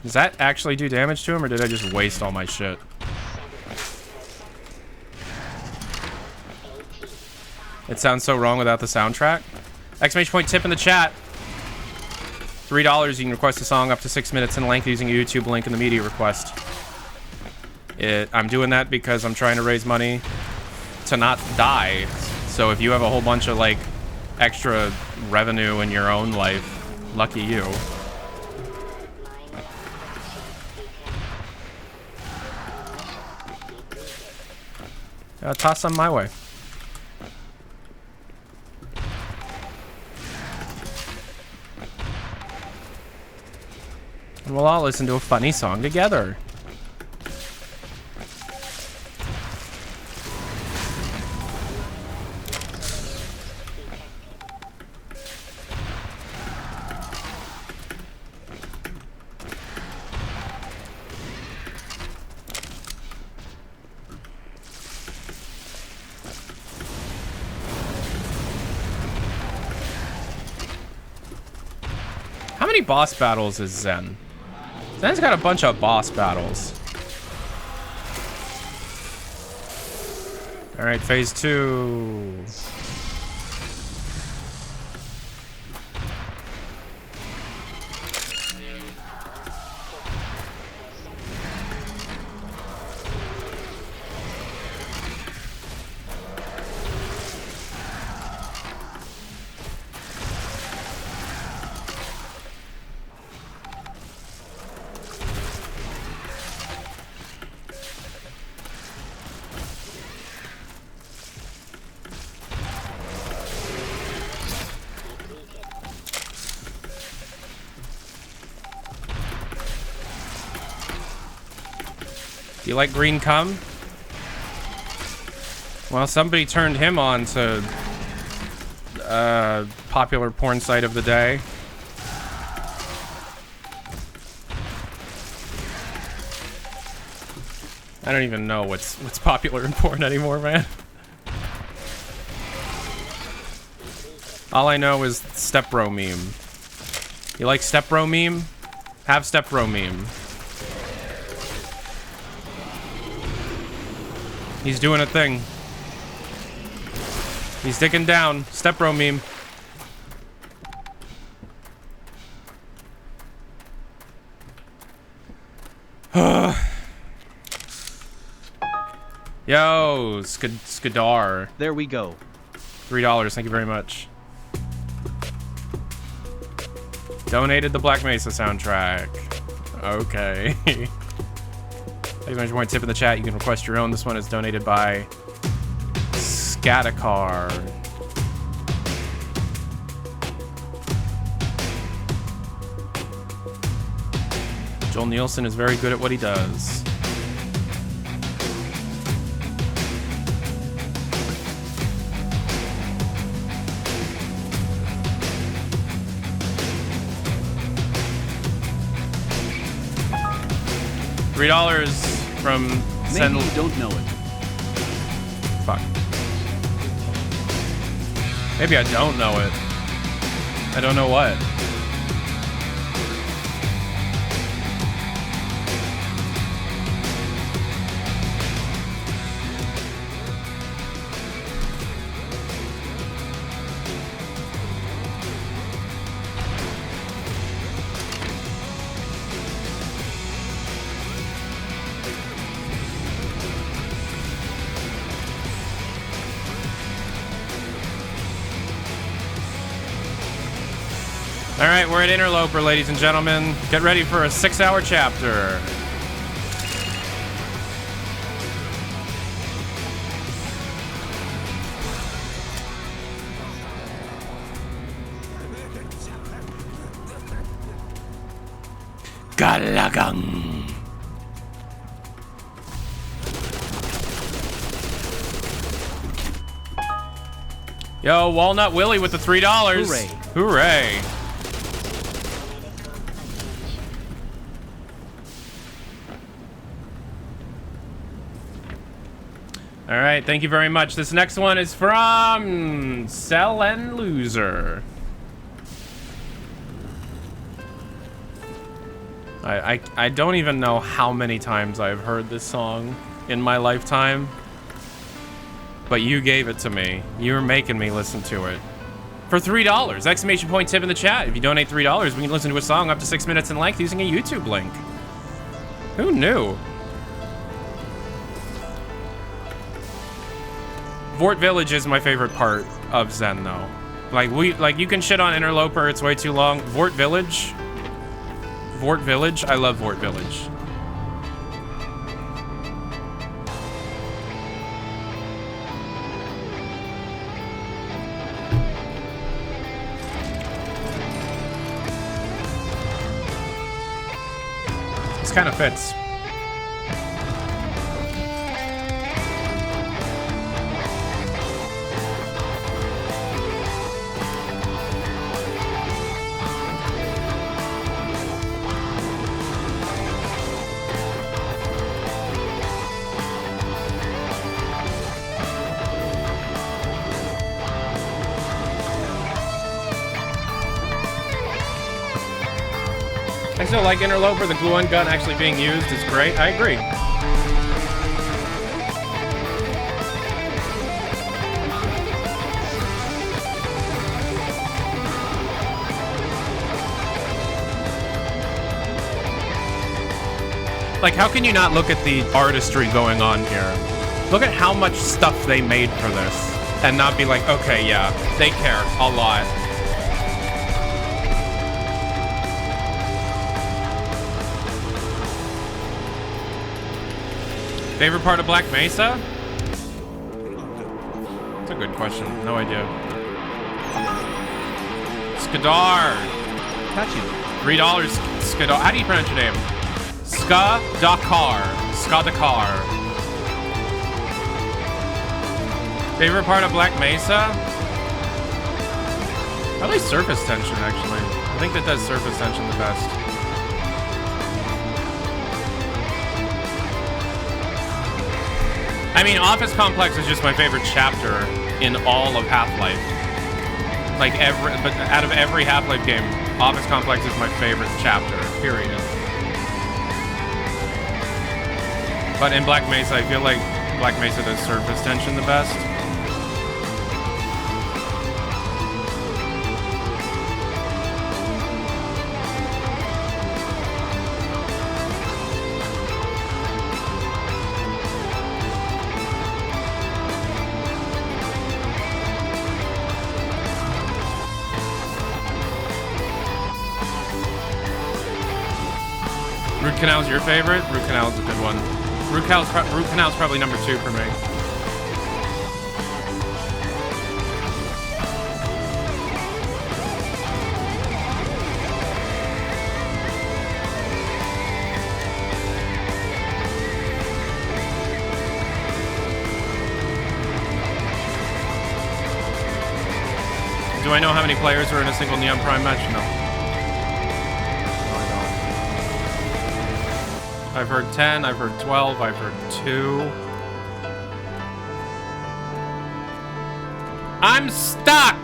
Does that actually do damage to him, or did I just waste all my shit? It sounds so wrong without the soundtrack. Exclamation point tip in the chat. $3, you can request a song up to 6 minutes in length using a YouTube link in the media request. I'm doing that because I'm trying to raise money to not die. So if you have a whole bunch of like extra revenue in your own life, lucky you. Toss some my way. And we'll all listen to a funny song together. How many boss battles is Zen? Zen's got a bunch of boss battles. All right, phase 2. Do you like green cum? Well, somebody turned him on to popular porn site of the day. I don't even know what's popular in porn anymore, man. All I know is Step Bro meme. You like Step Bro meme? Have Step Bro meme. He's doing a thing. He's digging down. Step Bro meme. Yo, Skadar. There we go. $3, thank you very much. Donated the Black Mesa soundtrack. Okay. Thank you very much. Tip in the chat. You can request your own. This one is donated by Scatacar. Joel Nielsen is very good at what he does. $3 from Maybe you don't know it. Fuck. Maybe I don't know it. I don't know what. All right, we're at Interloper, ladies and gentlemen. Get ready for a 6-hour chapter. Galagang. Yo, Walnut Willie with the $3. Hooray. Hooray. All right, thank you very much. This next one is from Sell and Loser. I don't even know how many times I've heard this song in my lifetime, but you gave it to me. You're making me listen to it. For $3, exclamation point tip in the chat. If you donate $3, we can listen to a song up to 6 minutes in length using a YouTube link. Who knew? Vort Village is my favorite part of Zen, though. Like you can shit on Interloper, it's way too long. Vort Village, I love Vort Village. This kind of fits. I still like Interloper. The glue-on gun actually being used is great. I agree. Like, how can you not look at the artistry going on here? Look at how much stuff they made for this and not be like, okay, yeah, they care a lot. Favorite part of Black Mesa? That's a good question. No idea. Skadar. Catch him. $3. Skadar. How do you pronounce your name? Skadakar. Skadakar. Favorite part of Black Mesa? Probably surface tension, actually. I think that does surface tension the best. I mean, Office Complex is just my favorite chapter in all of Half-Life. Like, but out of every Half-Life game, Office Complex is my favorite chapter, period. But in Black Mesa, I feel like Black Mesa does surface tension the best. Root Canal's your favorite? Root Canal's a good one. Root Canal's probably number 2 for me. Do I know how many players are in a single Neon Prime match? No. I've heard 10, I've heard 12, I've heard 2. I'm stuck.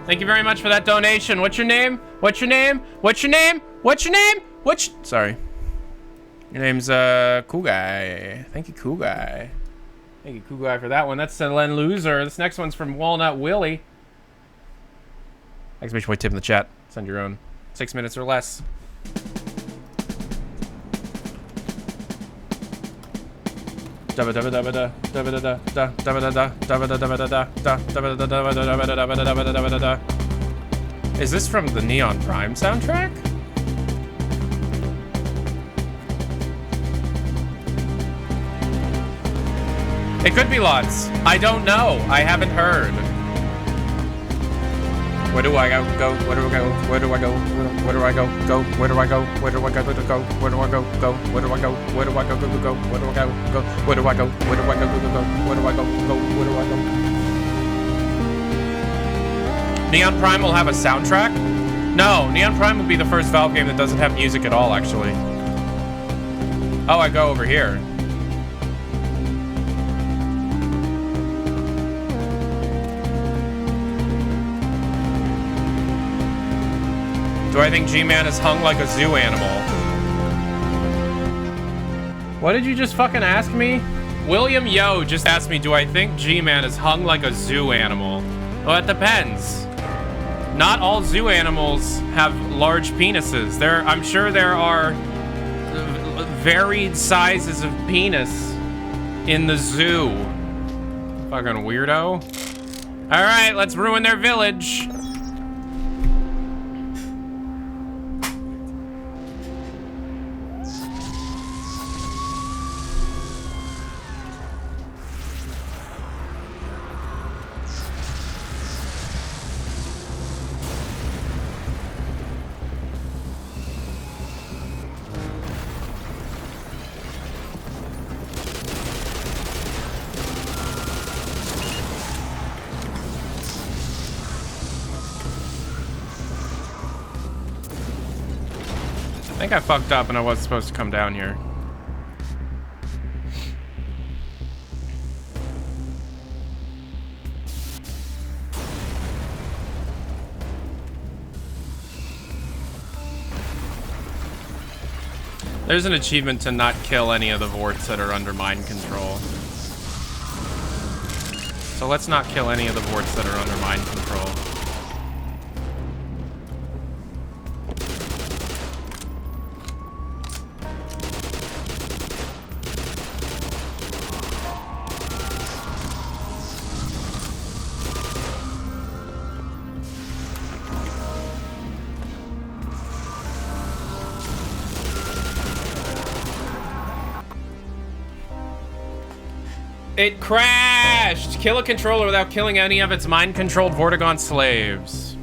Thank you very much for that donation. What's your name? What's your name? What's your name? What's your name? Sorry. Your name's Cool Guy. Thank you, Cool Guy. Thank you, Cool Guy, for that one. That's Len Loser. This next one's from Walnut Willie. Exclamation point tip in the chat. Send your own. 6 minutes or less. Is this from the Neon Prime soundtrack? It could be lots. I don't know. I haven't heard. Where do I go? Where do I go? Where do I go? Where do I go? Go. Where do I go? Where do I go? Go. Where do I go? Go. Where do I go? Where do I go? Go. Where do I go? Go. Where do I go? Where do I go? Go. Where do I go? Go. Where do I go? Neon Prime will have a soundtrack? No, Neon Prime will be the first Valve game that doesn't have music at all, actually. Oh, I go over here. Do I think G-Man is hung like a zoo animal? What did you just fucking ask me? William Yo just asked me, do I think G-Man is hung like a zoo animal? Well, it depends. Not all zoo animals have large penises. I'm sure there are varied sizes of penis in the zoo. Fucking weirdo. All right, let's ruin their village. I think I fucked up and I was supposed to come down here. There's an achievement to not kill any of the Vorts that are under mind control. So let's not kill any of the Vorts that are under mind control. It crashed! Kill a controller without killing any of its mind-controlled Vortigaunt slaves.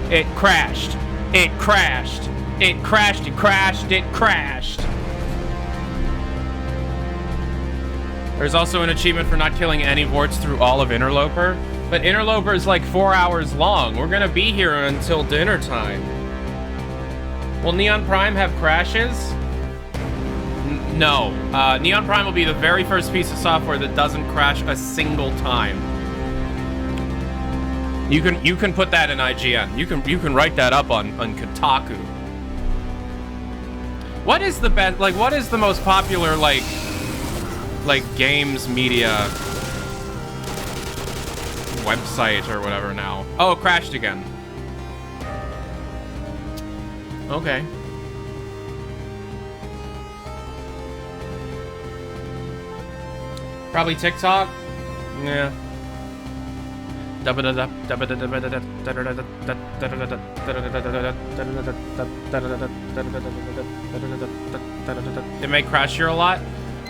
It crashed. It crashed. It crashed. It crashed. It crashed. There's also an achievement for not killing any Vorts through all of Interloper. But Interloper is like 4 hours long. We're gonna be here until dinner time. Will Neon Prime have crashes? No. Neon Prime will be the very first piece of software that doesn't crash a single time. You can put that in IGN. You can write that up on Kotaku. What is the best, like, what is the most popular like games media website or whatever now? Oh, it crashed again. Okay. Probably TikTok? Yeah. It may crash here a lot?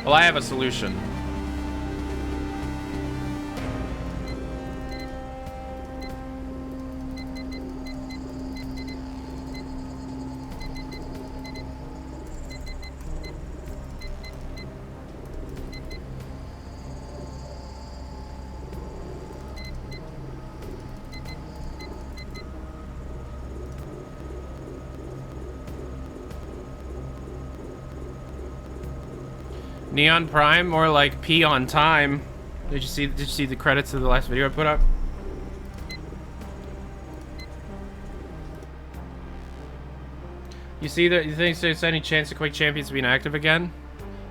Well, I have a solution. Neon Prime, more like pee on time. Did you see the credits of the last video I put up? You think there's any chance of Quake Champions being active again?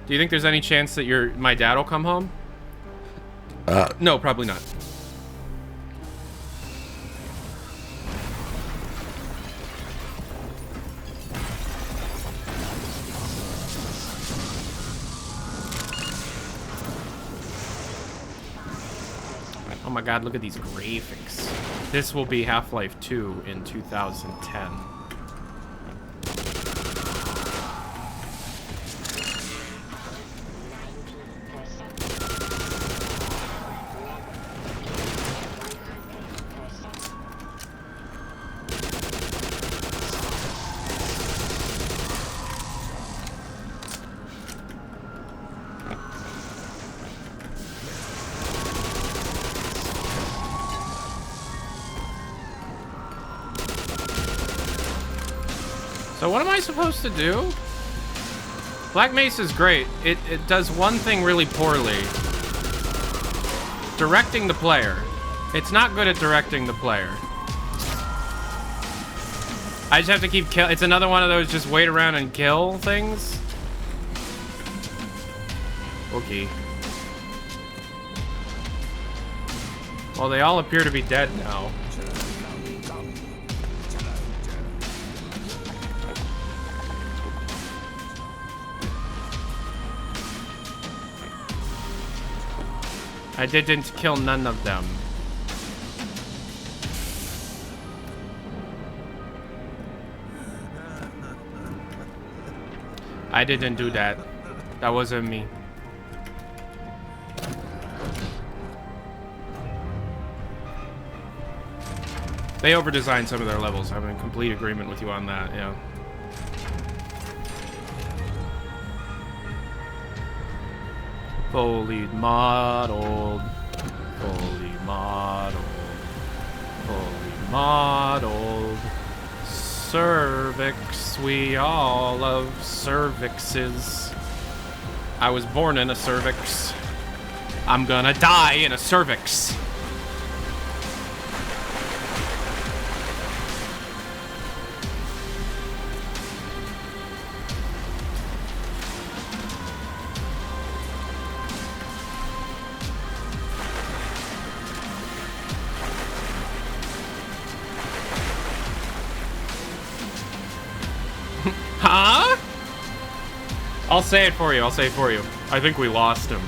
Do you think there's any chance that my dad will come home? No, probably not. Oh my god, look at these graphics. This will be Half-Life 2 in 2010. So what am I supposed to do? Black Mesa is great. It does one thing really poorly. Directing the player. It's not good at directing the player. I just have to keep kill. It's another one of those just wait around and kill things. Okay. Well, they all appear to be dead now. I didn't kill none of them. I didn't do that. That wasn't me. They over-designed some of their levels. I'm in complete agreement with you on that, yeah. Fully modeled, fully modeled, fully modeled. Cervix, we all love cervixes. I was born in a cervix. I'm gonna die in a cervix. Huh? I'll say it for you. I'll say it for you. I think we lost him.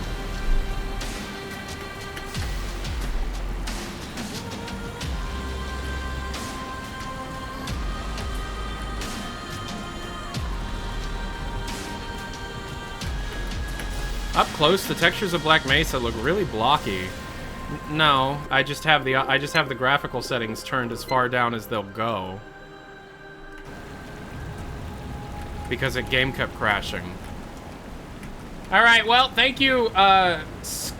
Up close, the textures of Black Mesa look really blocky. No, I just have the graphical settings turned as far down as they'll go. Because the game kept crashing. Alright, well, thank you, Skadadar.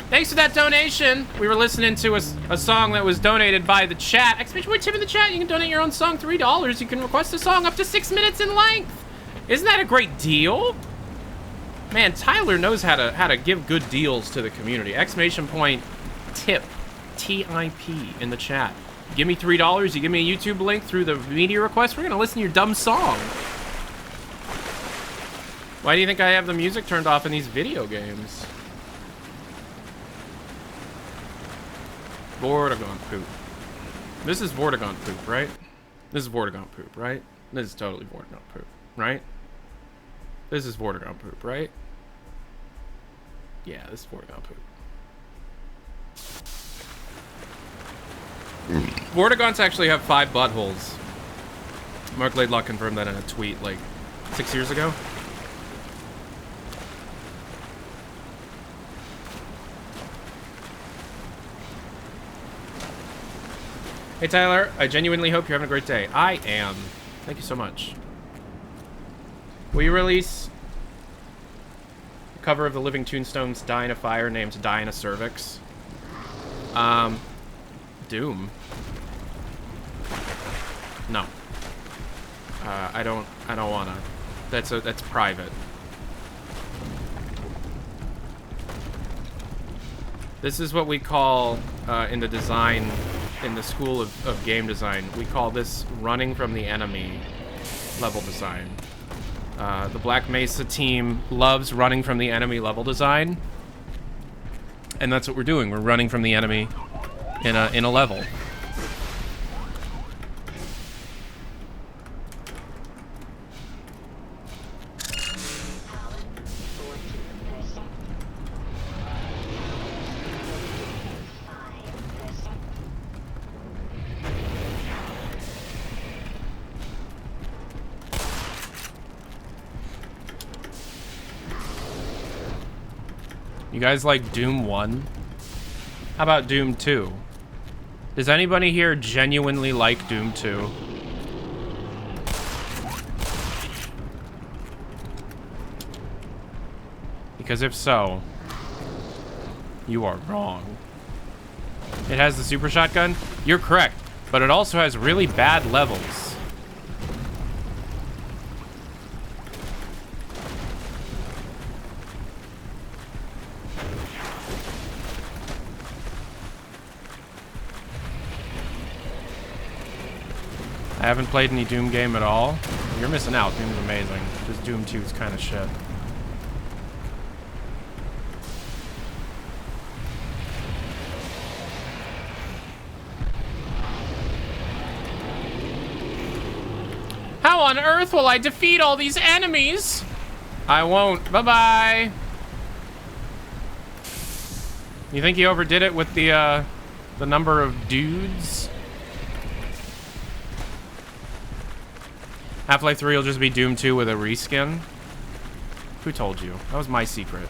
Thanks for that donation. We were listening to a song that was donated by the chat. Exclamation point tip in the chat. You can donate your own song, $3. You can request a song up to 6 minutes in length. Isn't that a great deal? Man, Tyler knows how to give good deals to the community. Exclamation point tip, T-I-P, in the chat. Give me $3, you give me a YouTube link through the media request, we're gonna listen to your dumb song. Why do you think I have the music turned off in these video games? Vortigaunt poop. This is Vortigaunt poop, right? This is Vortigaunt poop, right? This is totally Vortigaunt poop, right? This is Vortigaunt poop, right? Yeah, this is Vortigaunt poop. Vortigaunts actually have 5 buttholes. Mark Laidlaw confirmed that in a tweet like 6 years ago. Hey Tyler, I genuinely hope you're having a great day. I am. Thank you so much. Will you release a cover of the Living Tombstones Die in a Fire named Die in a Cervix? Doom. No. I don't wanna. That's private. This is what we call, in the design, in the school of game design, we call this running from the enemy level design. The Black Mesa team loves running from the enemy level design. And that's what we're doing. We're running from the enemy in a level. You guys like Doom 1? How about Doom 2? Does anybody here genuinely like Doom 2? Because if so, you are wrong. It has the super shotgun? You're correct, but it also has really bad levels. I haven't played any Doom game at all. You're missing out. Doom's amazing. Just Doom 2 is kind of shit. How on earth will I defeat all these enemies? I won't. Bye-bye. You think you overdid it with the number of dudes? Half-Life 3 will just be Doom 2 with a reskin? Who told you? That was my secret.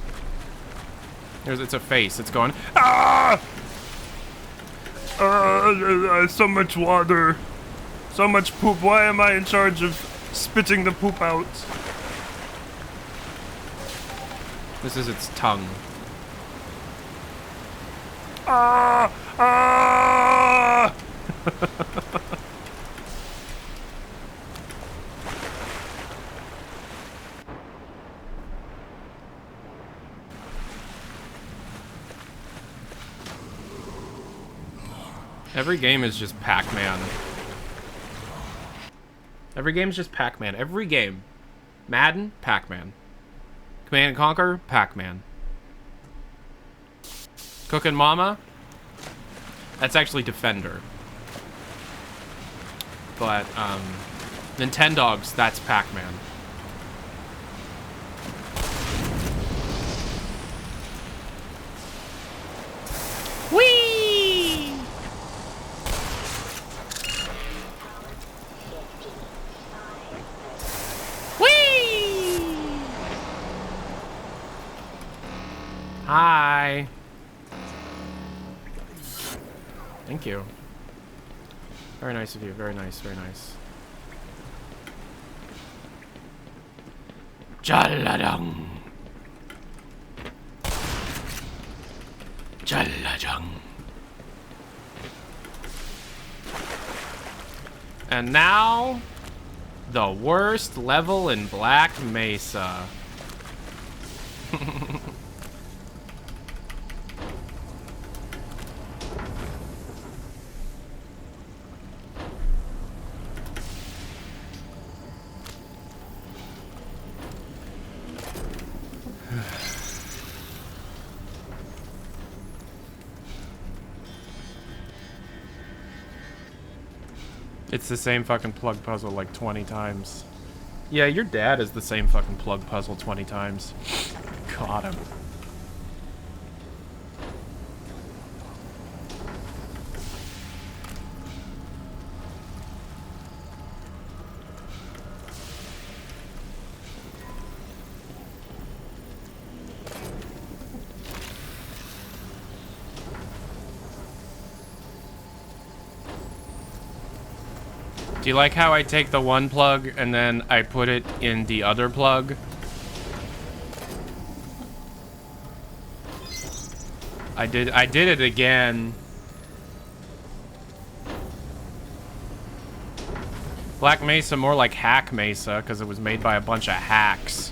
It's a face. It's going, ah! So much water. So much poop. Why am I in charge of spitting the poop out? This is its tongue. Ah! Ah! Every game is just Pac-Man. Every game is just Pac-Man. Every game. Madden, Pac-Man. Command & Conquer, Pac-Man. Cookin' Mama? That's actually Defender. But, Nintendogs, that's Pac-Man. Whee! Hi. Thank you. Very nice of you. Very nice. Very nice. Jaladung. Jaladung. And now, the worst level in Black Mesa. It's the same fucking plug puzzle like 20 times. Yeah, your dad is the same fucking plug puzzle 20 times. Got him. Do you like how I take the one plug and then I put it in the other plug? I did it again. Black Mesa, more like Hack Mesa, because it was made by a bunch of hacks.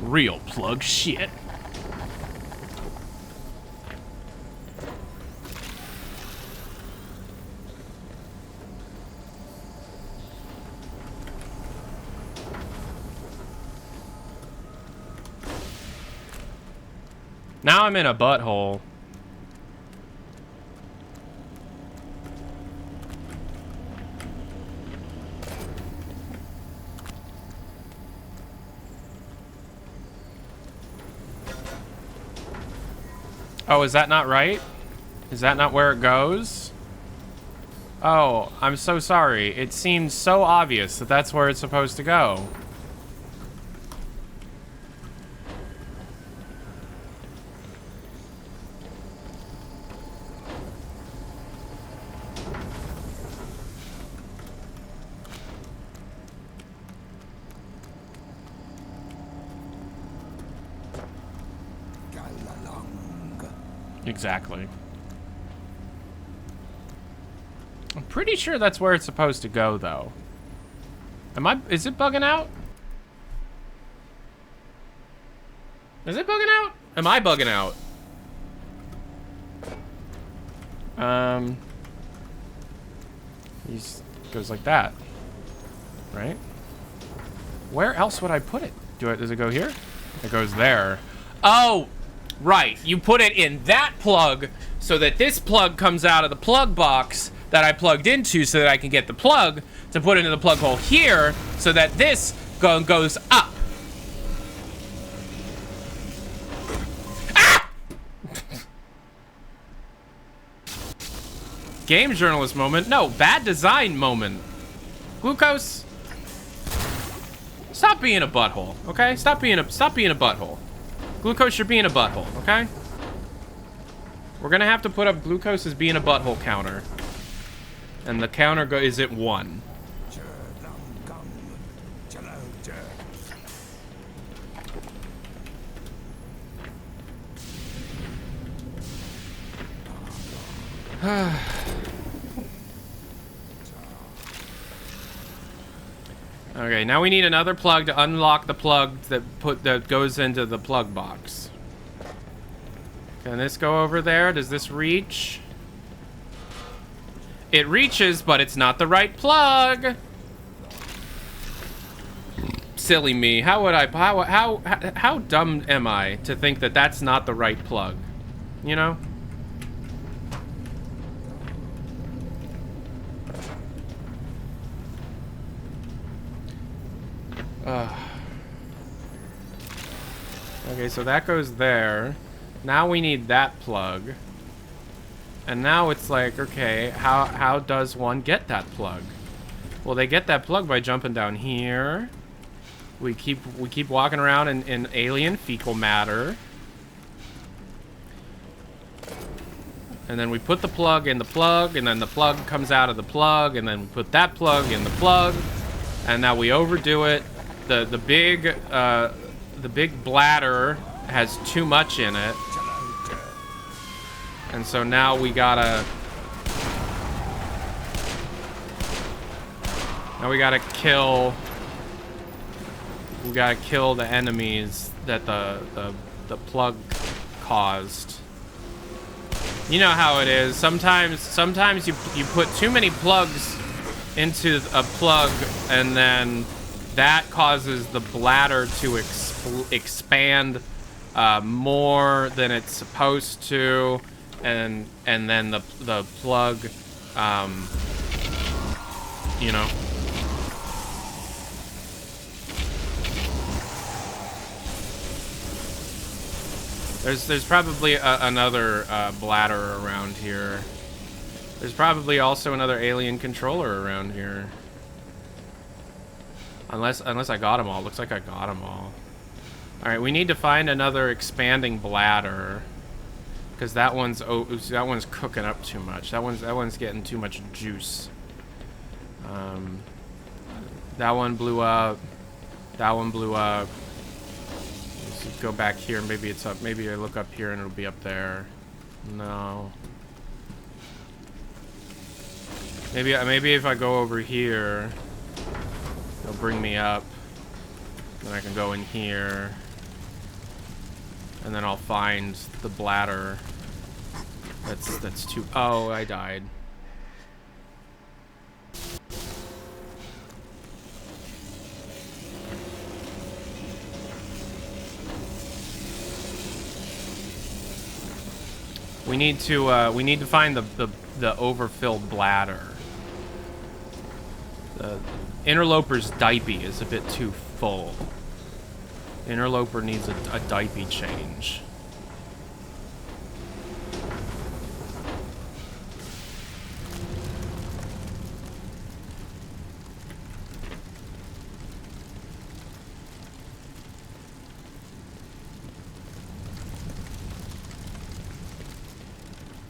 Real plug shit. Now I'm in a butthole. Oh, is that not right? Is that not where it goes? Oh, I'm so sorry. It seems so obvious that that's where it's supposed to go. Exactly. I'm pretty sure that's where it's supposed to go, though. Is it bugging out? Is it bugging out? Am I bugging out? He goes like that, right? Where else would I put it? Does it go here? It goes there. Oh! Right, you put it in that plug so that this plug comes out of the plug box that I plugged into so that I can get the plug to put into the plug hole here so that this goes up. Ah! Game journalist moment. No, bad design moment. Glucose. Stop being a butthole, okay? Stop being a butthole. Glucose, you're being a butthole, okay? We're gonna have to put up Glucose as being a butthole counter. And the counter is at 1. Okay, now we need another plug to unlock the plug that goes into the plug box. Can this go over there? Does this reach? It reaches, but it's not the right plug. Silly me. How dumb am I to think that that's not the right plug? You know? Okay, so that goes there. Now we need that plug. And now it's like, okay, how does one get that plug? Well, they get that plug by jumping down here. We keep walking around in alien fecal matter. And then we put the plug in the plug, and then the plug comes out of the plug, and then we put that plug in the plug. And now we overdo it. The big bladder has too much in it. And so now we gotta kill the enemies that the plug caused. You know how it is. Sometimes you put too many plugs into a plug, and then that causes the bladder to expand more than it's supposed to, and then the plug, you know. There's probably another bladder around here. There's probably also another alien controller around here. Unless I got them all. Looks like I got them all. All right, we need to find another expanding bladder, because that one's cooking up too much. That one's getting too much juice. That one blew up. That one blew up. Let's go back here. Maybe it's up. Maybe I look up here and it'll be up there. No. Maybe if I go over here, it'll bring me up. Then I can go in here. And then I'll find the bladder. That's too... Oh, I died. We need to find the overfilled bladder. The Interloper's diaper is a bit too full. Interloper needs a diaper change.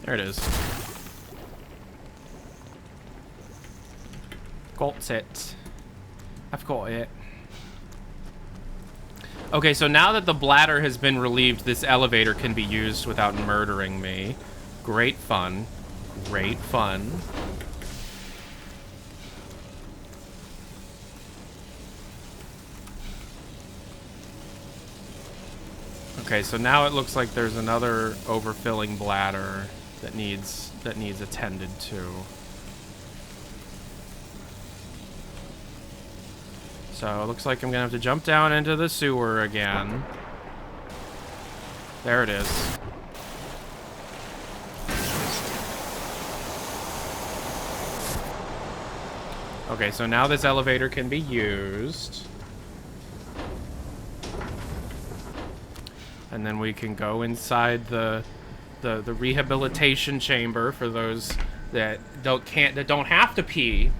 There it is. Got it. I've got it. Okay, so now that the bladder has been relieved, this elevator can be used without murdering me. Great fun. Great fun. Okay, so now it looks like there's another overfilling bladder that needs attended to. So it looks like I'm gonna have to jump down into the sewer again. There it is. Okay, so now this elevator can be used. And then we can go inside the rehabilitation chamber for those that don't have to pee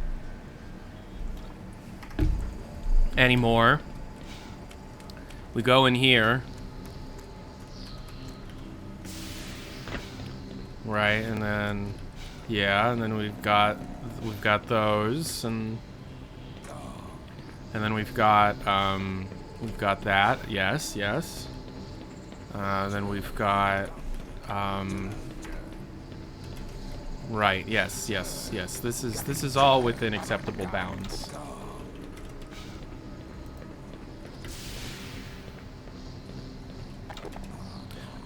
anymore. We go in here. Right, and then yeah, and then we've got those, and then we've got that. Yes. Then we've got right, yes. This is all within acceptable bounds.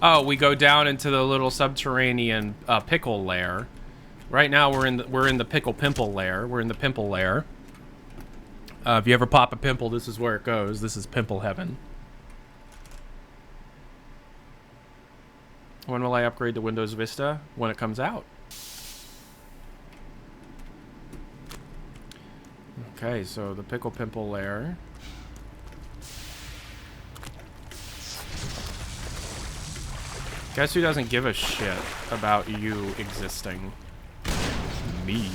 Oh, we go down into the little subterranean pickle lair. Right now we're in the pickle pimple lair. We're in the pimple lair. If you ever pop a pimple, this is where it goes. This is pimple heaven. When will I upgrade to Windows Vista? When it comes out. Okay, so the pickle pimple lair. Guess who doesn't give a shit about you existing? Me.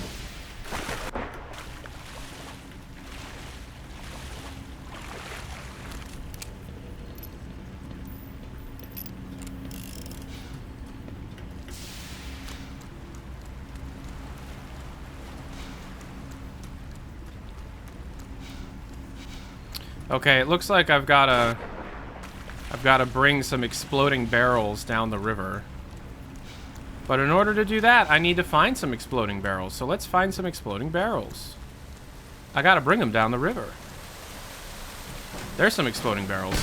Okay, it looks like I've gotta bring some exploding barrels down the river. But in order to do that, I need to find some exploding barrels. So let's find some exploding barrels. I gotta bring them down the river. There's some exploding barrels.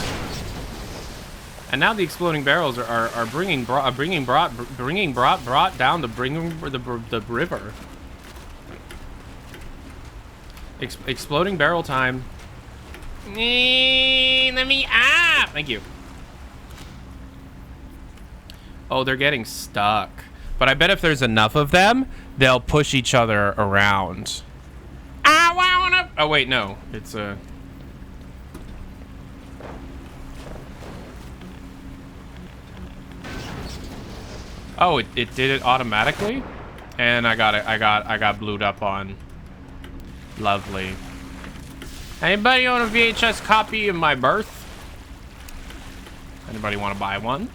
And now the exploding barrels are brought down the river. Exploding barrel time. Let me up. Thank you. Oh, they're getting stuck. But I bet if there's enough of them, they'll push each other around. I wanna... Oh, wait, no. It's a... Oh, it did it automatically? And I got blued up on. Lovely. Anybody own a VHS copy of My Birth? Anybody want to buy one?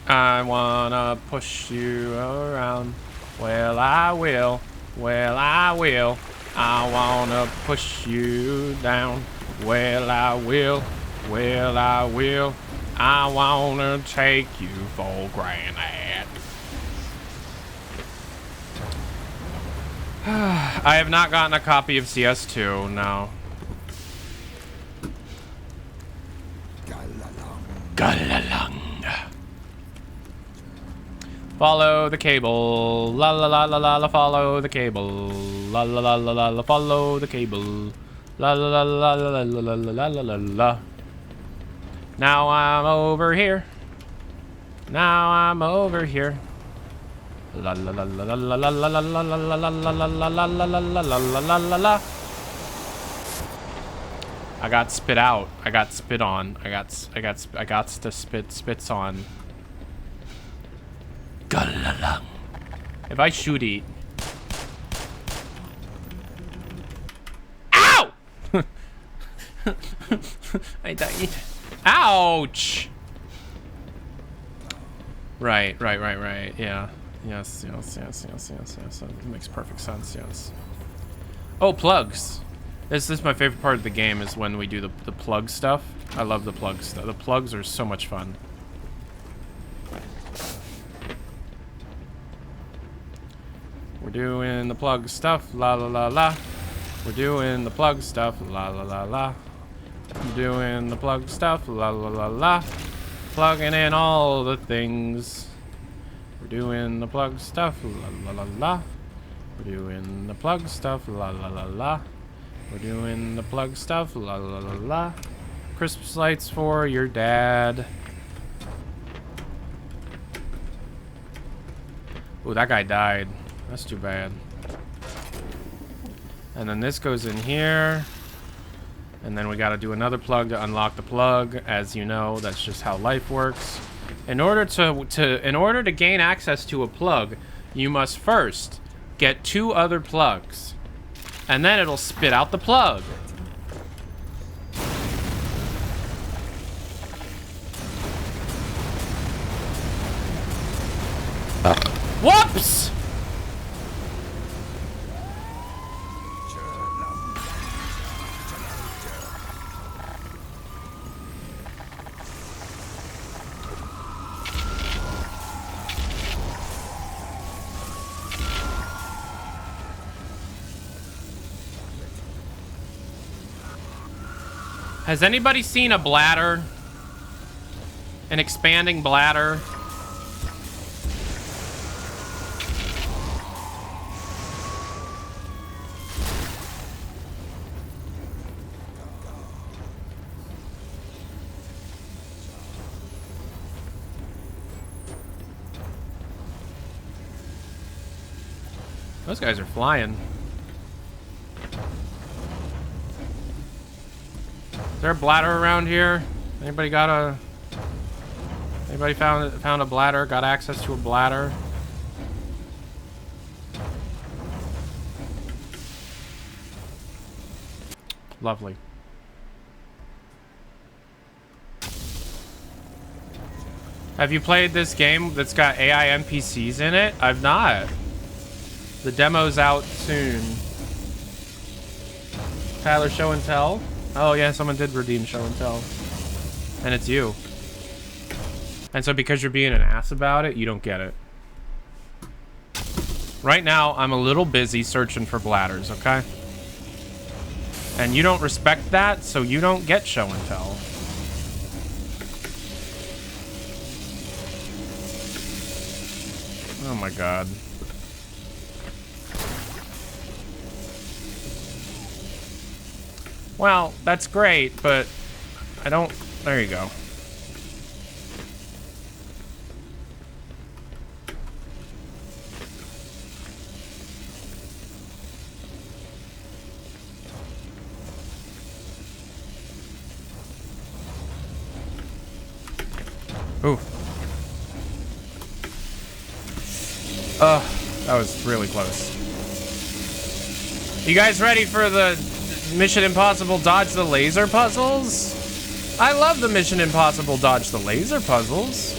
I wanna push you around. Well, I will. Well, I will. I wanna push you down. Well, I will. Well, I will. I wanna take you for granted. I have not gotten a copy of CS2, no. Galalong. Follow the cable. La la la la la la. Follow the cable. La la la la la la. Follow the cable. La la la la la la la la la la la. Now I'm over here. Now I'm over here. La la la la la la la la la la la la la la la la la la la la. I got spit out. I got spit on. I got to spits on. Galalong. If I shoot eat. Ow! I died. Ouch! Right. Yeah. Yes. It makes perfect sense, yes. Oh, plugs. This is my favorite part of the game is when we do the plug stuff. I love the plug stuff. The plugs are so much fun. We're doing the plug stuff, la la la la. We're doing the plug stuff, la la la la. We're doing the plug stuff, la la la la. Plugging in all the things. We're doing the plug stuff, la la la la. We're doing the plug stuff, la la la la. We're doing the plug stuff, la la la la. Christmas lights for your dad. Ooh, that guy died. That's too bad. And then this goes in here. And then we gotta do another plug to unlock the plug. As you know, that's just how life works. In order to gain access to a plug, you must first get 2 other plugs. And then it'll spit out the plug. Whoops! Has anybody seen a bladder? An expanding bladder? Those guys are flying. Is there a bladder around here? Anybody got a... Anybody found a bladder? Got access to a bladder? Lovely. Have you played this game that's got AI NPCs in it? I've not. The demo's out soon. Tyler, show and tell? Oh yeah, someone did redeem show and tell. And it's you. And so because you're being an ass about it, you don't get it. Right now, I'm a little busy searching for bladders, okay? And you don't respect that, so you don't get show and tell. Oh my god. Well, that's great, but I don't... There you go. Ooh. That was really close. You guys ready for the Mission Impossible Dodge the Laser puzzles? I love the Mission Impossible Dodge the Laser puzzles.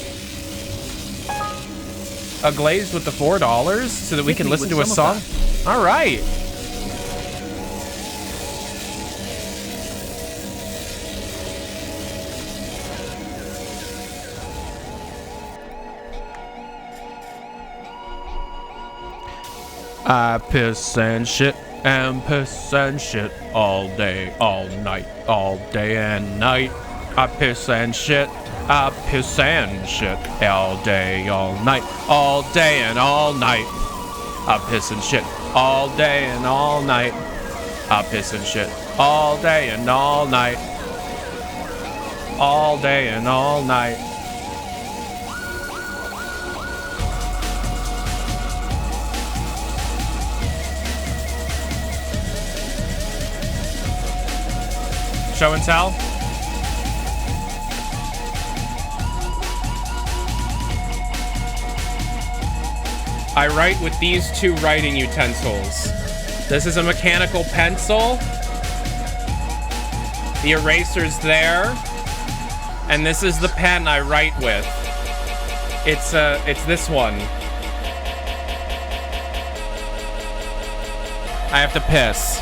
A glaze with the $4 so that we can listen to a song? All right. I piss and shit all day, all night, all day and night. I piss and shit all day, all night, all day and all night. I piss and shit all day and all night. I piss and shit all day and all night. All day and all night. Show and tell. I write with these two writing utensils. This is a mechanical pencil. The eraser's there. And this is the pen I write with. It's this one. I have to piss.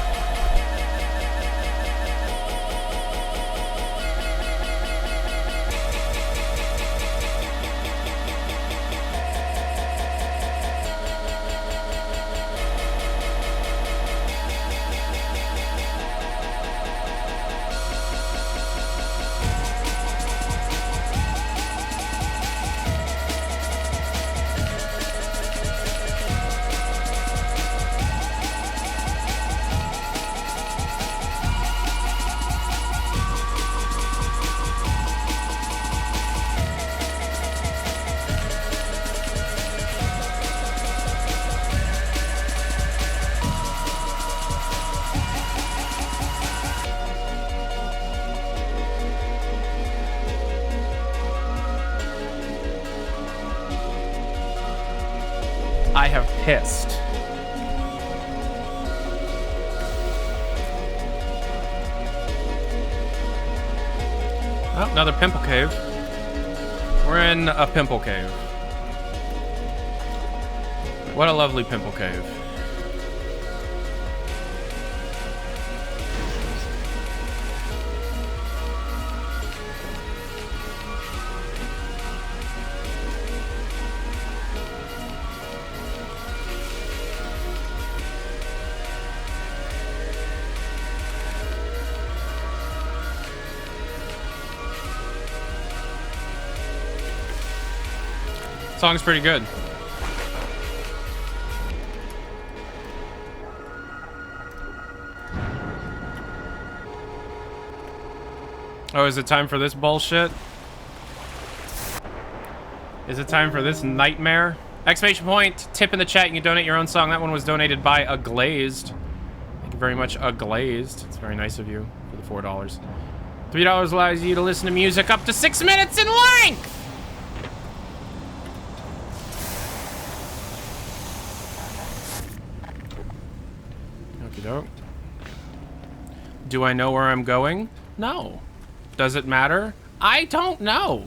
I have pissed. Oh, another pimple cave. We're in a pimple cave. What a lovely pimple cave. Song's pretty good. Oh, is it time for this bullshit? Is it time for this nightmare? Exclamation point, tip in the chat, you can donate your own song. That one was donated by A Glazed. Thank you very much, A Glazed. It's very nice of you for the $4. $3 allows you to listen to music up to 6 minutes in length! Okey-doke. Do I know where I'm going? No. Does it matter? I don't know.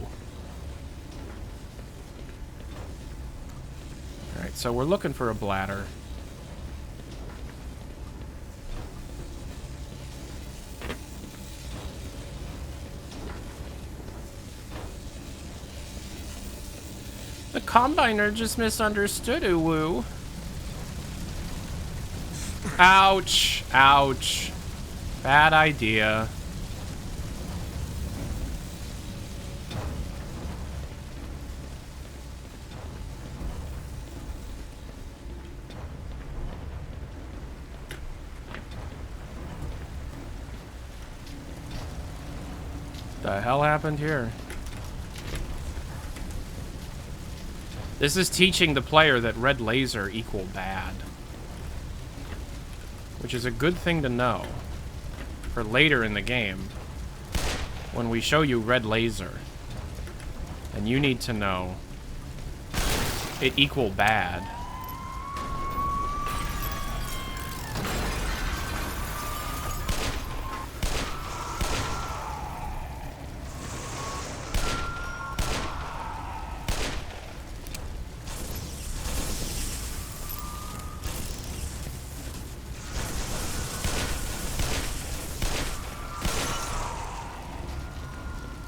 Alright, so we're looking for a bladder. The Combiner just misunderstood Uwu. Ouch. Ouch. Bad idea. The hell happened here? This is teaching the player that red laser equal bad. Which is a good thing to know for later in the game when we show you red laser. And you need to know it equal bad.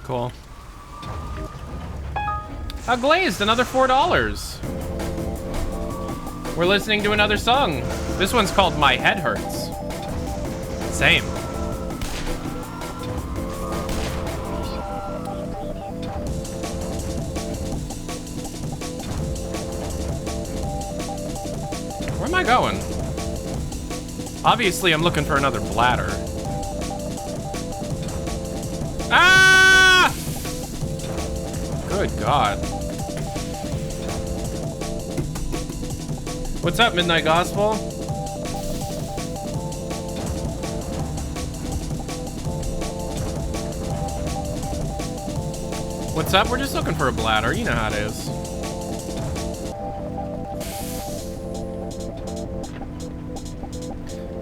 Cool. Glazed, another $4. We're listening to another song. This one's called My Head Hurts. Same. Where am I going? Obviously, I'm looking for another bladder. Ah! Good God. What's up, Midnight Gospel? What's up? We're just looking for a bladder. You know how it is.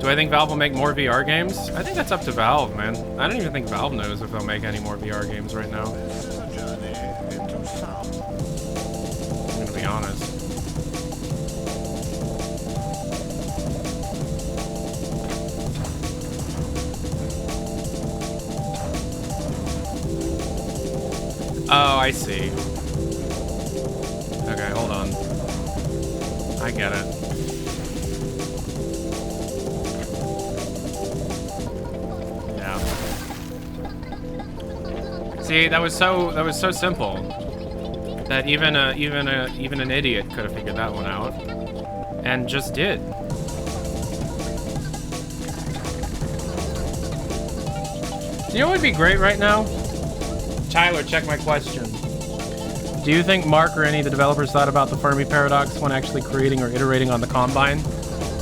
Do I think Valve will make more VR games? I think that's up to Valve, man. I don't even think Valve knows if they'll make any more VR games right now. I'm gonna be honest. Oh, I see. Okay, hold on. I get it. Yeah. See, that was so simple that even an idiot could have figured that one out, and just did. You know what would be great right now? Tyler, check my question. Do you think Mark or any of the developers thought about the Fermi paradox when actually creating or iterating on the Combine?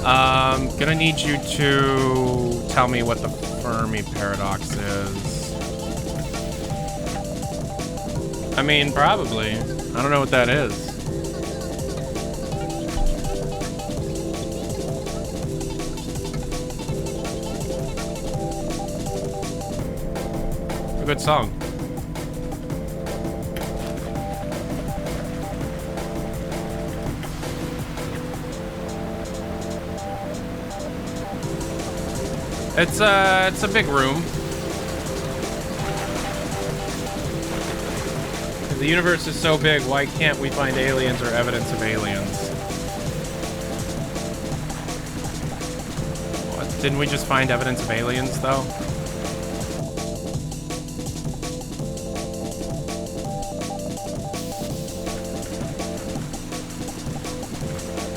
Gonna need you to tell me what the Fermi paradox is. I mean, probably. I don't know what that is. A good song. It's a big room. The universe is so big, why can't we find aliens or evidence of aliens? What? Didn't we just find evidence of aliens, though?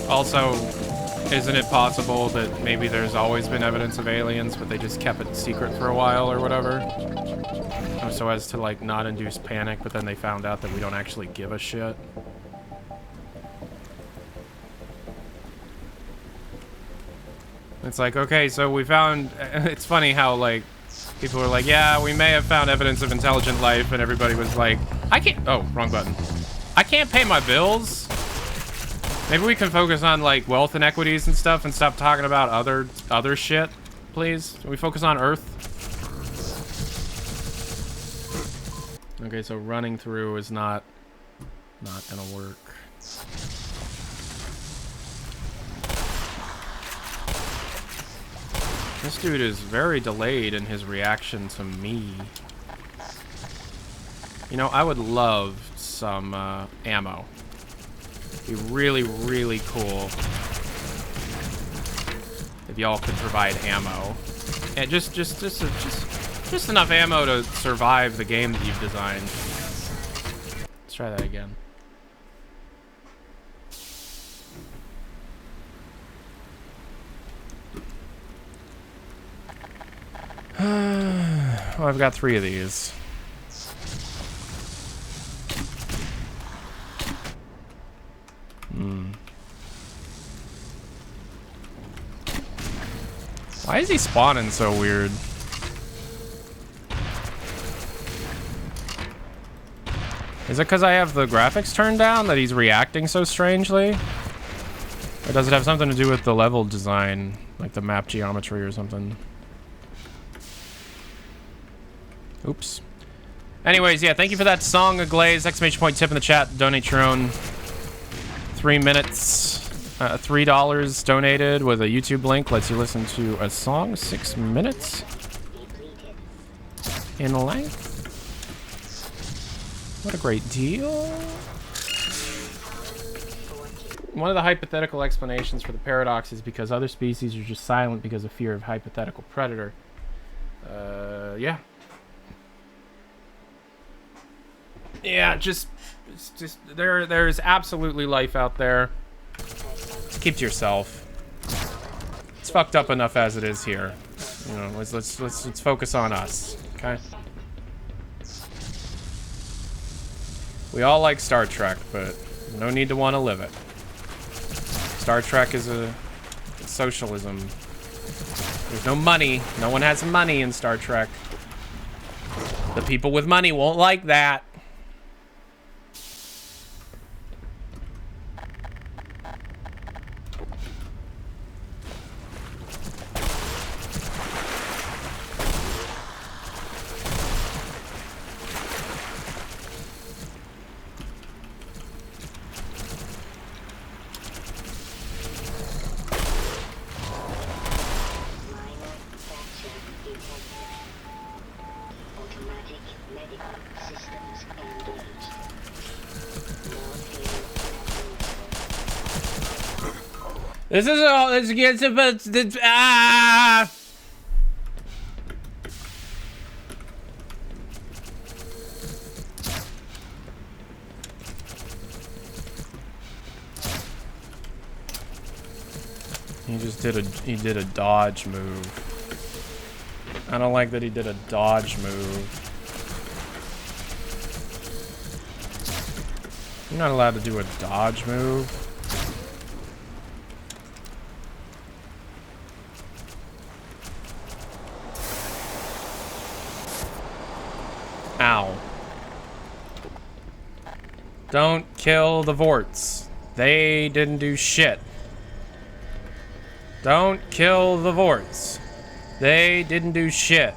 Also, isn't it possible that maybe there's always been evidence of aliens, but they just kept it secret for a while or whatever? So as to, like, not induce panic, but then they found out that we don't actually give a shit. It's like, okay, so we found... It's funny how, like, people were like, yeah, we may have found evidence of intelligent life, and everybody was like, I can't... Oh, wrong button. I can't pay my bills? Maybe we can focus on, like, wealth inequities and stuff and stop talking about other shit, please? Can we focus on Earth? Okay, so running through is not gonna work. This dude is very delayed in his reaction to me. You know, I would love some ammo. Be really, really cool if y'all could provide ammo, and just enough ammo to survive the game that you've designed. Let's try that again. Well, I've got 3 of these. Why is he spawning so weird? Is it because I have the graphics turned down that he's reacting so strangely? Or does it have something to do with the level design, like the map geometry or something? Oops. Anyways, yeah, thank you for that song, Glaze. Exclamation point tip in the chat. Donate your own 3 minutes. $3 donated with a YouTube link lets you listen to a song 6 minutes in length. What a great deal. one of the hypothetical explanations for the paradox is because other species are just silent because of fear of hypothetical predator. Yeah. Yeah, just there's absolutely life out there. Just keep to yourself. It's fucked up enough as it is here. You know, let's focus on us, okay? We all like Star Trek, but no need to want to live it. Star Trek is a socialism. There's no money. No one has money in Star Trek. The people with money won't like that. This is all. This gets about. Ah! He did a dodge move. I don't like that he did a dodge move. You're not allowed to do a dodge move. Ow. Don't kill the Vorts. They didn't do shit. Don't kill the Vorts. They didn't do shit.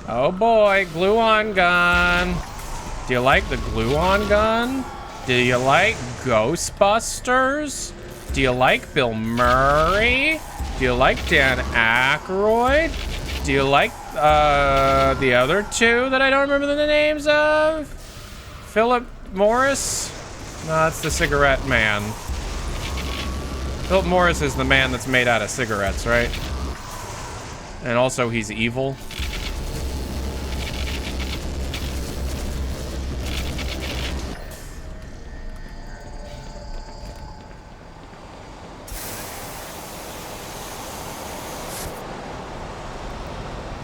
Oh boy, glue-on gun. Do you like the glue-on gun? Do you like Ghostbusters? Do you like Bill Murray? Do you like Dan Aykroyd? Do you like the other two that I don't remember the names of? Philip Morris? No, that's the cigarette man. Philip Morris is the man that's made out of cigarettes, right? And also he's evil.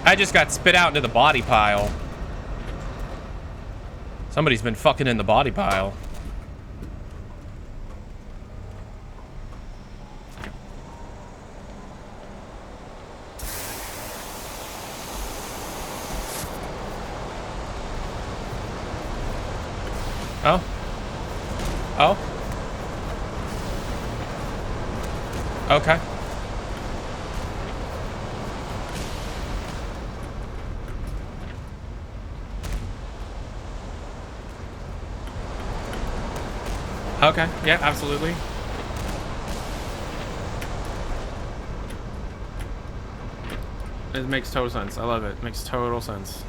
I just got spit out into the body pile. Somebody's been fucking in the body pile. Oh. Oh. Okay. Okay, yeah, absolutely. It makes total sense. I love it. It makes total sense.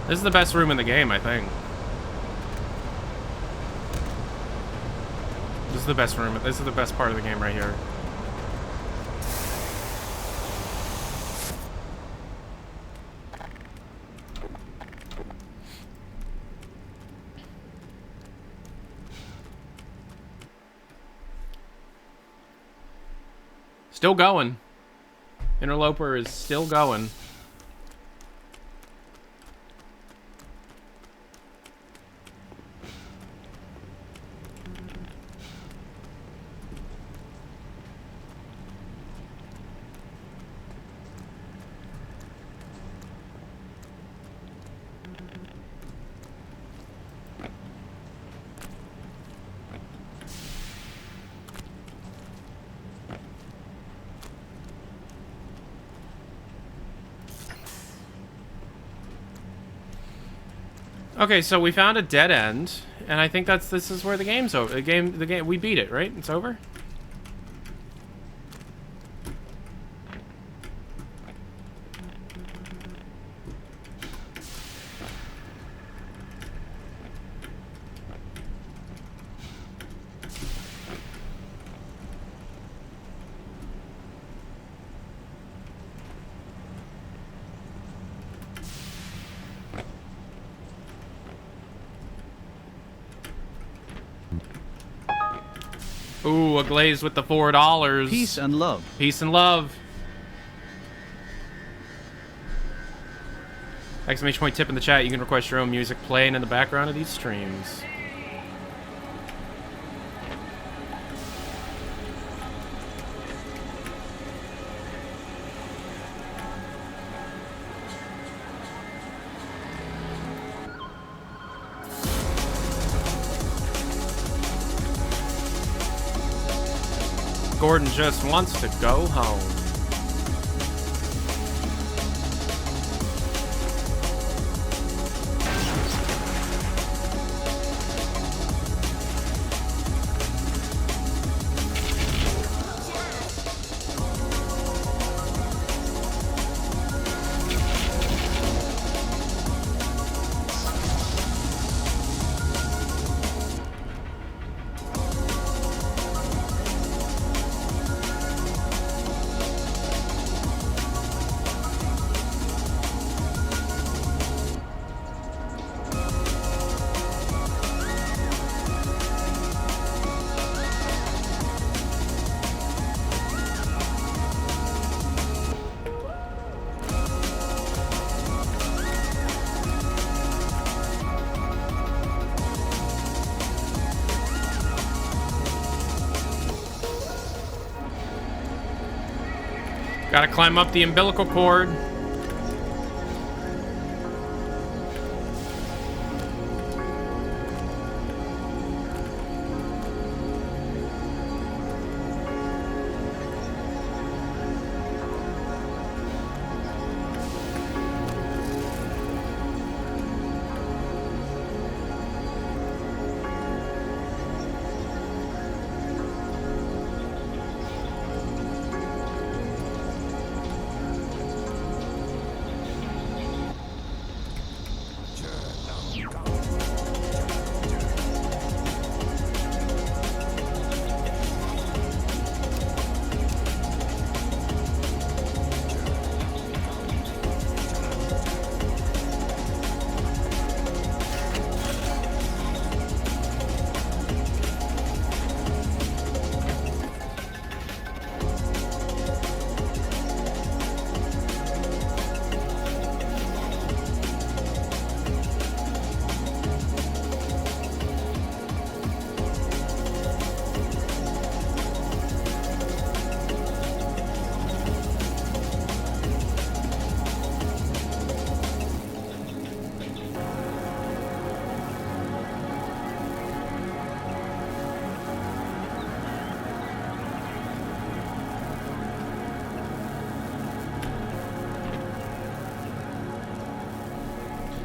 This is the best room in the game, I think. This is the best room. This is the best part of the game right here. Still going. Interloper is still going. Okay, so we found a dead end, and I think this is where the game's over. The game we beat it, right? It's over. Ooh, a glaze with the $4. Peace and love. Peace and love. Exclamation point tip in the chat. You can request your own music playing in the background of these streams. Gordon just wants to go home. Gotta climb up the umbilical cord.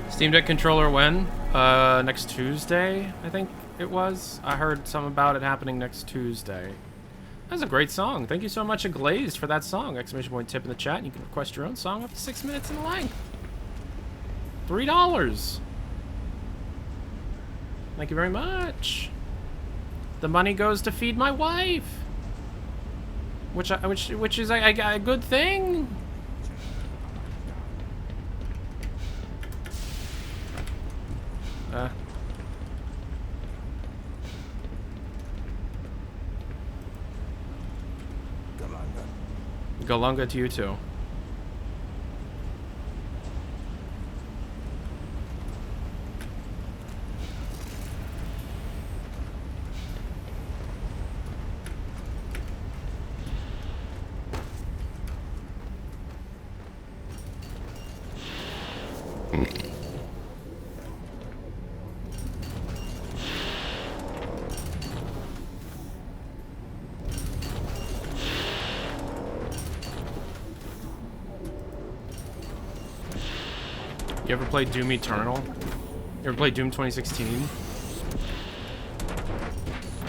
Steam Deck controller when? Next Tuesday, I think it was. I heard something about it happening next Tuesday. That's a great song. Thank you so much, Glazed, for that song. Exclamation point tip in the chat, and you can request your own song up to 6 minutes in length. $3. Thank you very much. The money goes to feed my wife, which is a good thing. Galunga to you too. You ever played Doom Eternal? You ever played Doom 2016? You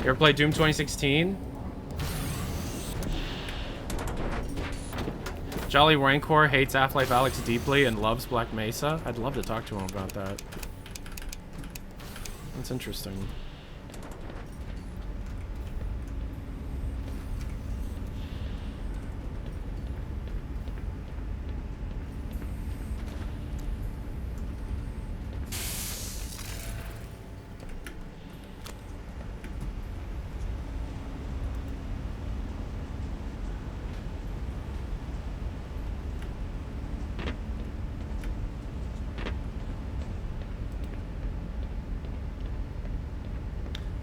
ever played Doom 2016? Jolly Rancor hates Half-Life Alyx deeply and loves Black Mesa. I'd love to talk to him about that. That's interesting.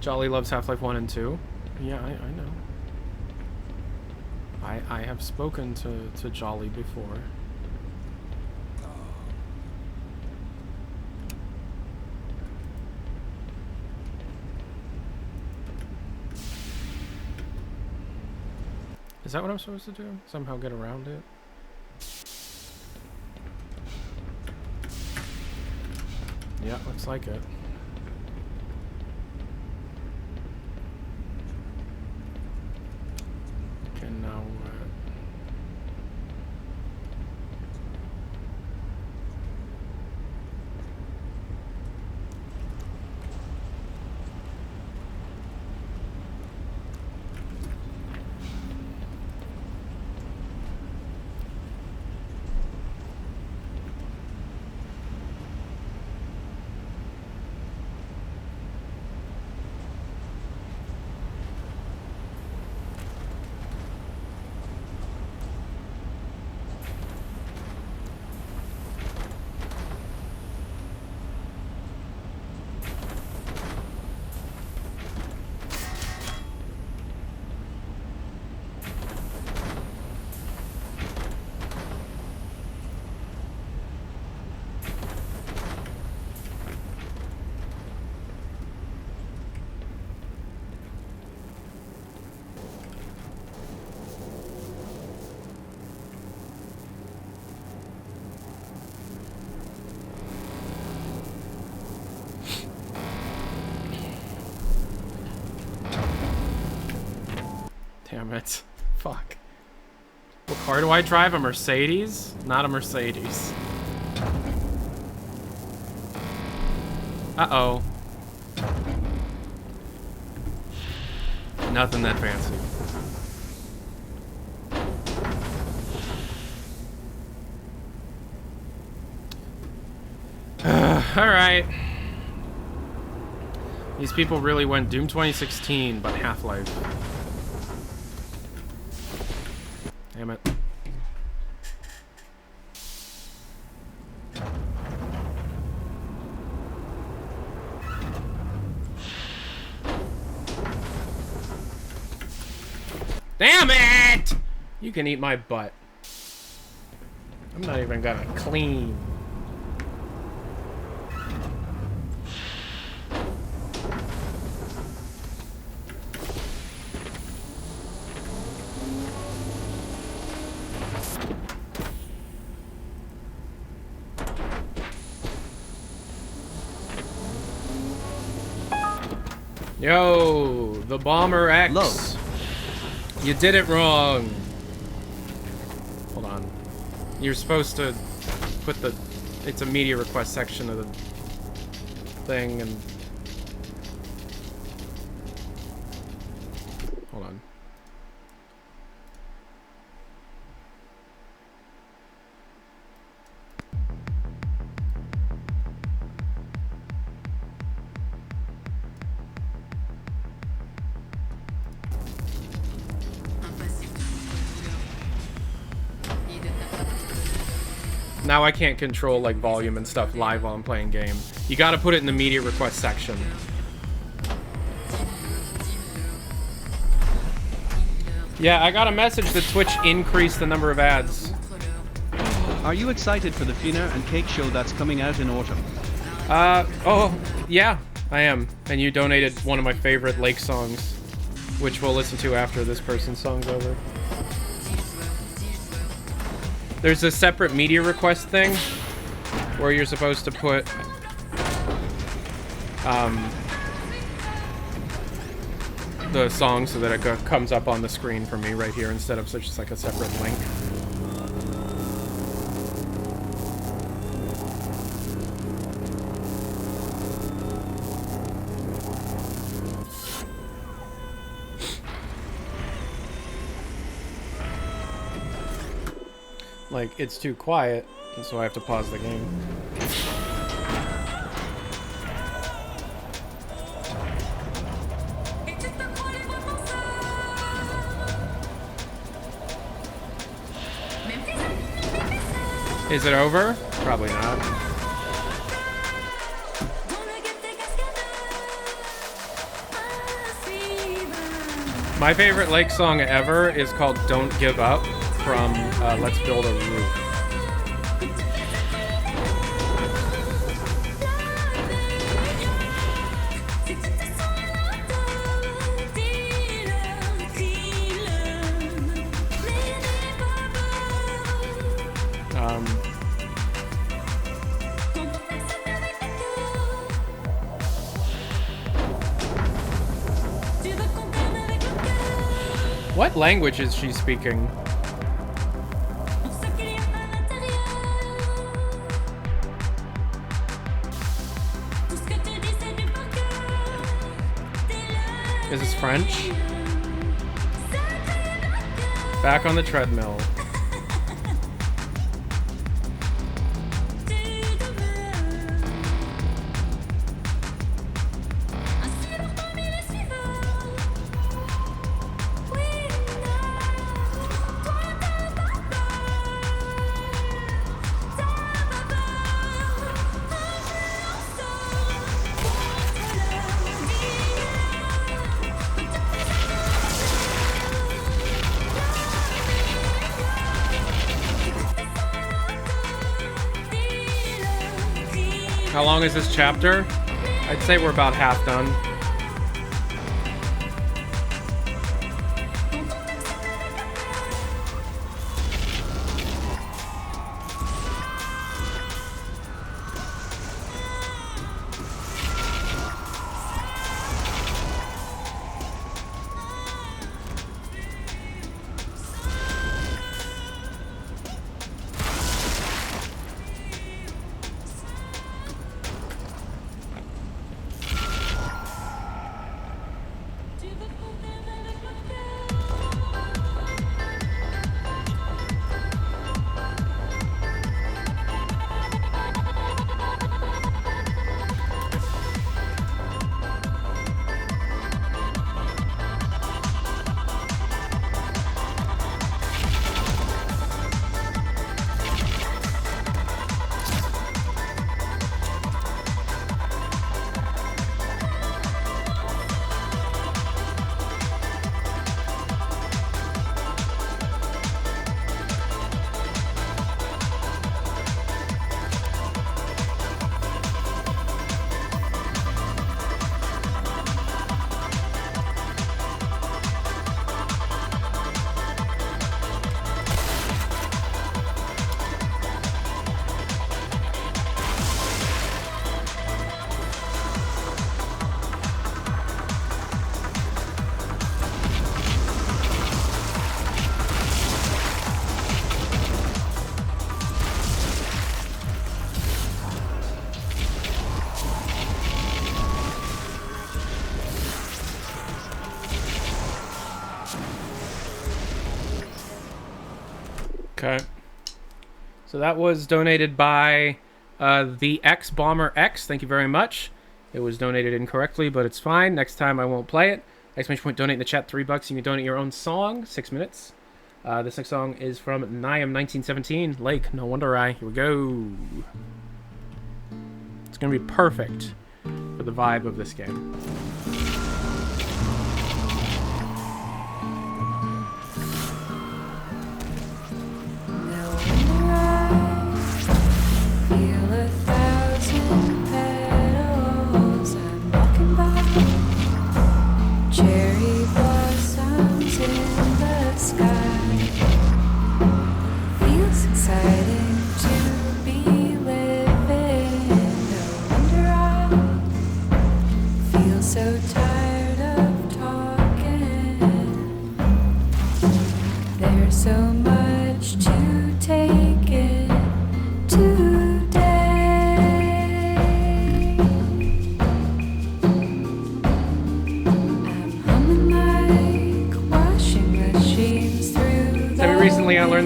Jolly loves Half-Life 1 and 2. Yeah, I know. I have spoken to Jolly before. Is that what I'm supposed to do? Somehow get around it? Yeah, looks like it. And now damn it. Fuck. What car do I drive? A Mercedes? Not a Mercedes. Uh-oh. Nothing that fancy. Alright. These people really went Doom 2016, but Half-Life. Damn it. Damn it! You can eat my butt. I'm not even gonna clean. Yo, the Bomber X. Low. You did it wrong. Hold on. You're supposed to put the... It's a media request section of the thing and... Hold on. Now I can't control like volume and stuff live while I'm playing game. You gotta put it in the media request section. Yeah, I got a message that Twitch increased the number of ads. Are you excited for the Fina and Cake show that's coming out in autumn? Oh, yeah, I am. And you donated one of my favorite Lake songs, which we'll listen to after this person's song's over. There's a separate media request thing where you're supposed to put the song so that it comes up on the screen for me right here instead of just like a separate link. Like, it's too quiet, and so I have to pause the game. Is it over? Probably not. My favorite Lake song ever is called Don't Give Up from Let's Build a Roof. What language is she speaking? Is this French? Back on the treadmill. How long is this chapter? I'd say we're about half done. Okay. So that was donated by the X Bomber X. Thank you very much. It was donated incorrectly, but it's fine. Next time I won't play it. Exclamation point donate in the chat, $3. You can donate your own song, 6 minutes. This next song is from Niam 1917. Lake, No Wonder I. Here we go. It's gonna be perfect for the vibe of this game.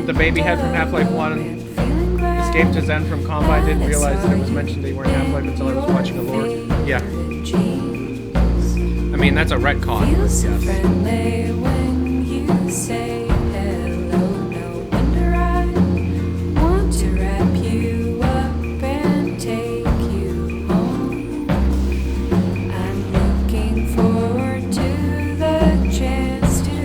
The baby head from Half-Life 1 escaped to Zen from Combine. Didn't realize that it was mentioned they weren't Half-Life until I was watching a lore. Yeah. I mean, that's a retcon. Yes. I'm looking forward to the chance to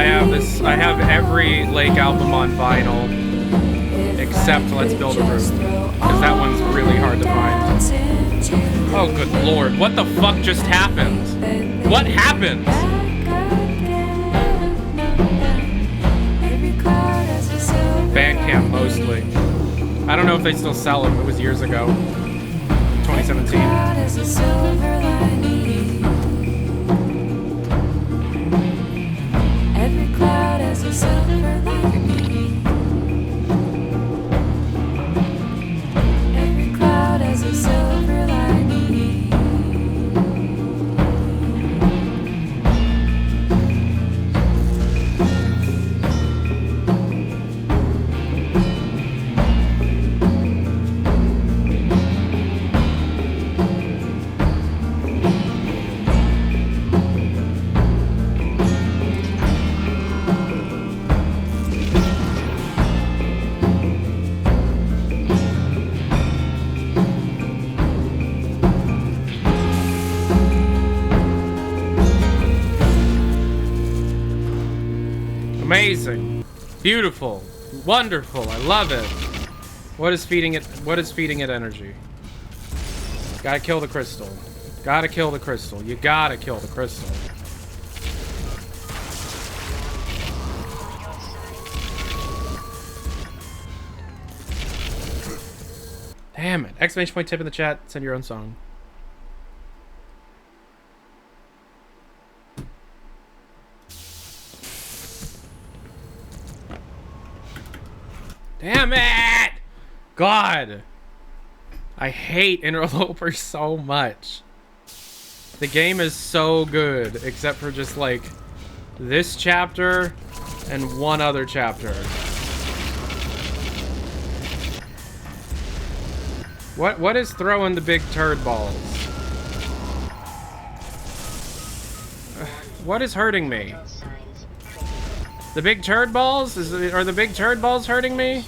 I have every Lake album on vinyl except Let's Build a Roof, because that one's really hard to find. Oh, good lord. What the fuck just happened? What happened? Bandcamp, mostly. I don't know if they still sell them. It was years ago. 2017. Every cloud has a silver lining. Every cloud has a silver lining. Amazing. Beautiful. Wonderful. I love it. What is feeding it? What is feeding it energy? Gotta kill the crystal. Gotta kill the crystal. You gotta kill the crystal. Damn it. Exclamation point tip in the chat. Send your own song. Damn it! God! I hate Interloper so much. The game is so good, except for just like this chapter and one other chapter. What is throwing the big turd balls? What is hurting me? The big turd balls? Are the big turd balls hurting me?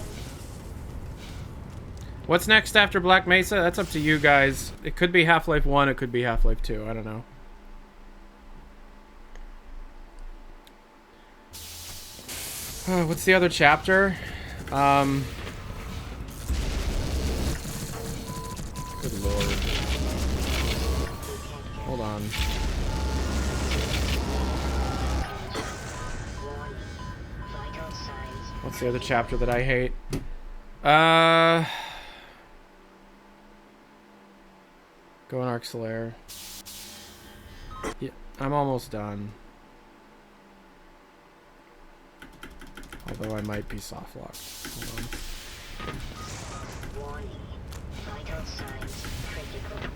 What's next after Black Mesa? That's up to you guys. It could be Half-Life 1, it could be Half-Life 2. I don't know. What's the other chapter? Good lord. Hold on. What's the other chapter that I hate? Go in Arxelair. Yeah, I'm almost done. Although I might be soft locked. Hold on. Warning. Vital signs critical.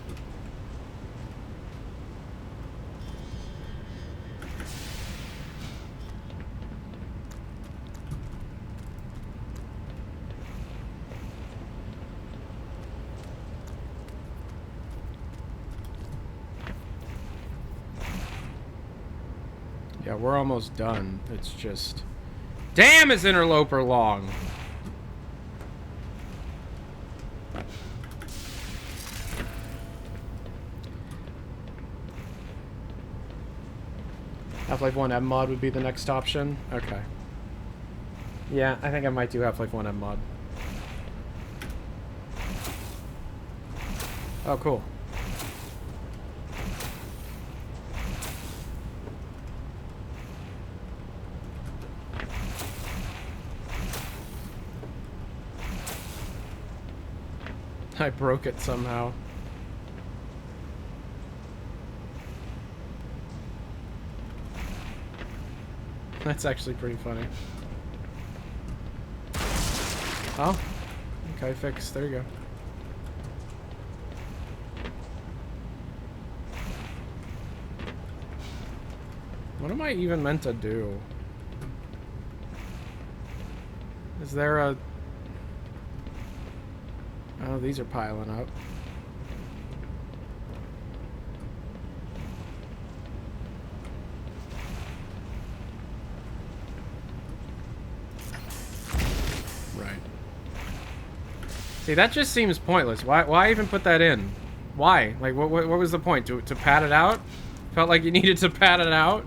Yeah, we're almost done. It's just... Damn, is Interloper long! Half-Life 1 M mod would be the next option? Okay. Yeah, I think I might do Half-Life 1 M mod. Oh, cool. I broke it somehow. That's actually pretty funny. Oh. Okay, fixed. There you go. What am I even meant to do? Is there a... Oh, these are piling up. Right. See, that just seems pointless. Why even put that in? Why? Like, what was the point? To pad it out? Felt like you needed to pad it out?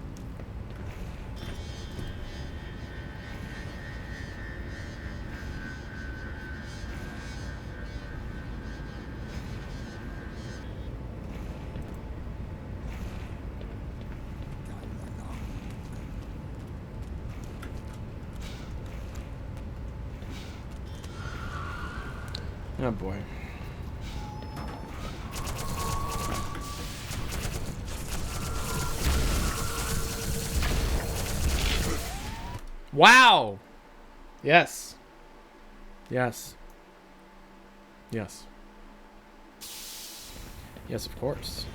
Oh boy. Wow! Yes. Yes. Yes. Yes, of course.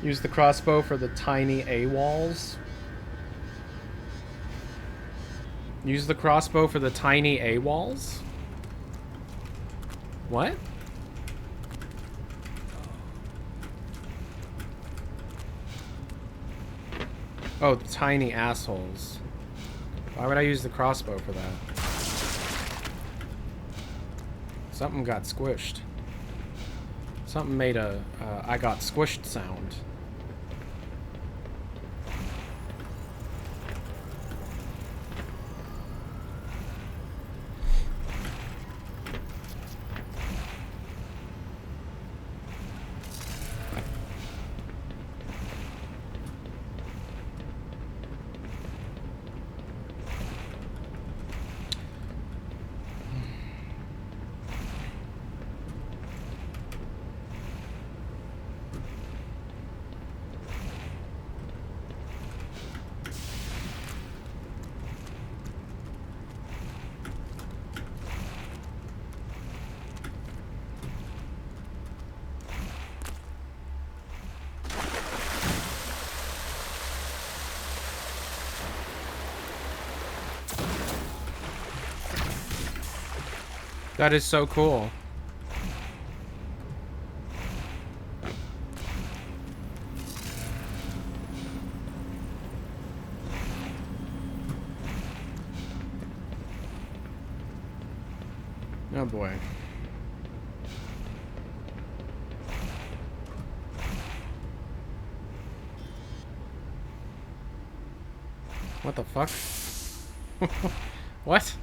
Use the crossbow for the tiny AWOLs. Use the crossbow for the tiny AWOLs? What? Oh, the tiny assholes. Why would I use the crossbow for that? Something got squished. Something made a I got squished sound. That is so cool. Oh boy. What the fuck? What?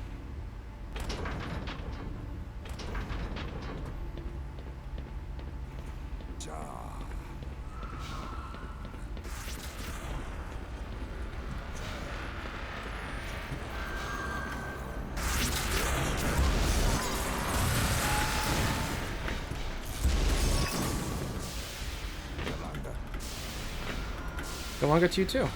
Galunga to you too.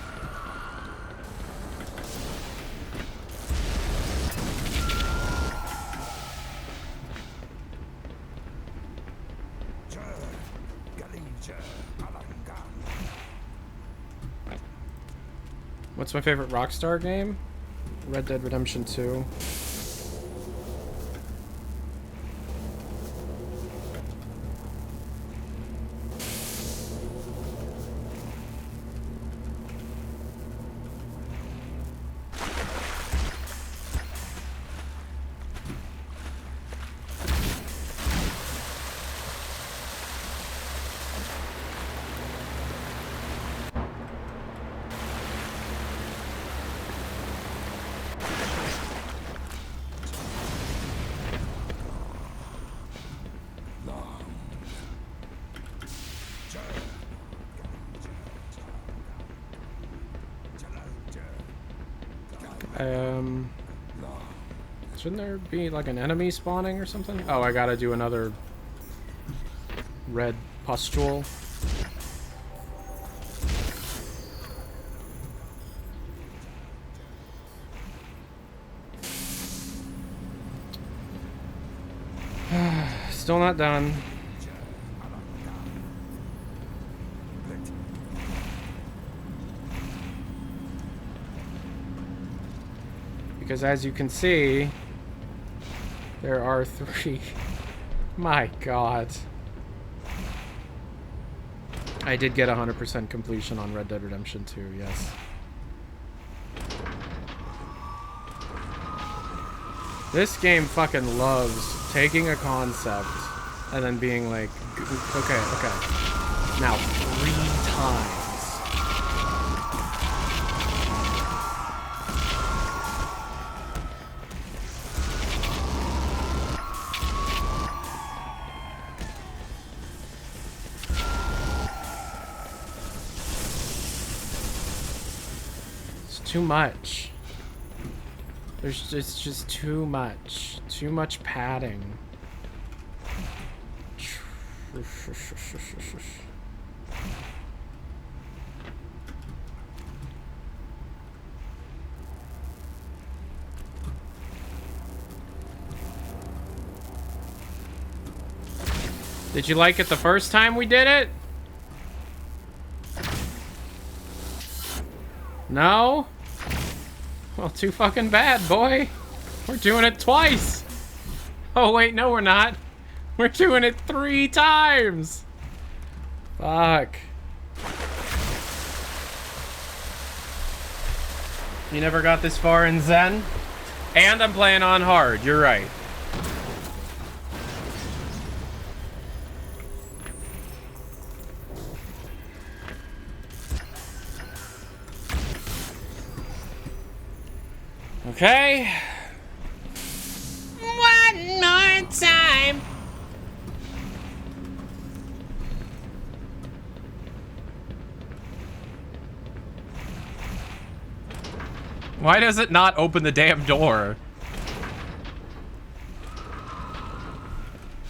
What's my favorite Rockstar game? Red Dead Redemption 2. Shouldn't there be like an enemy spawning or something? Oh, I gotta do another red pustule. Still not done. Because as you can see, there are 3. My God. I did get 100% completion on Red Dead Redemption 2, yes. This game fucking loves taking a concept and then being like, okay, now 3 times. It's too much. It's just too much. Too much padding. Did you like it the first time we did it? No? Well, too fucking bad, boy. We're doing it twice. Oh, wait, no, we're not. We're doing it 3 times. Fuck. You never got this far in Zen? And I'm playing on hard, you're right. Okay. One more time. Why does it not open the damn door?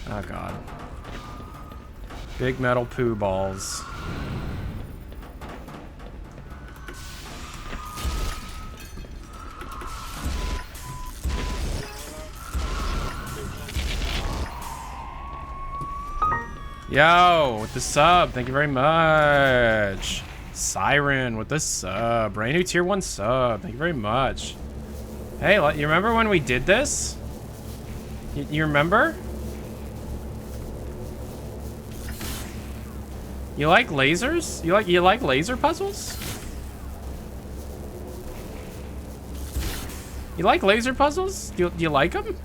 Oh God. Big metal poo balls. Yo, with the sub, thank you very much. Siren with the sub, brand new tier 1 sub, thank you very much. Hey, you remember when we did this? You remember? You like lasers? You like laser puzzles? You like laser puzzles? Do you like them?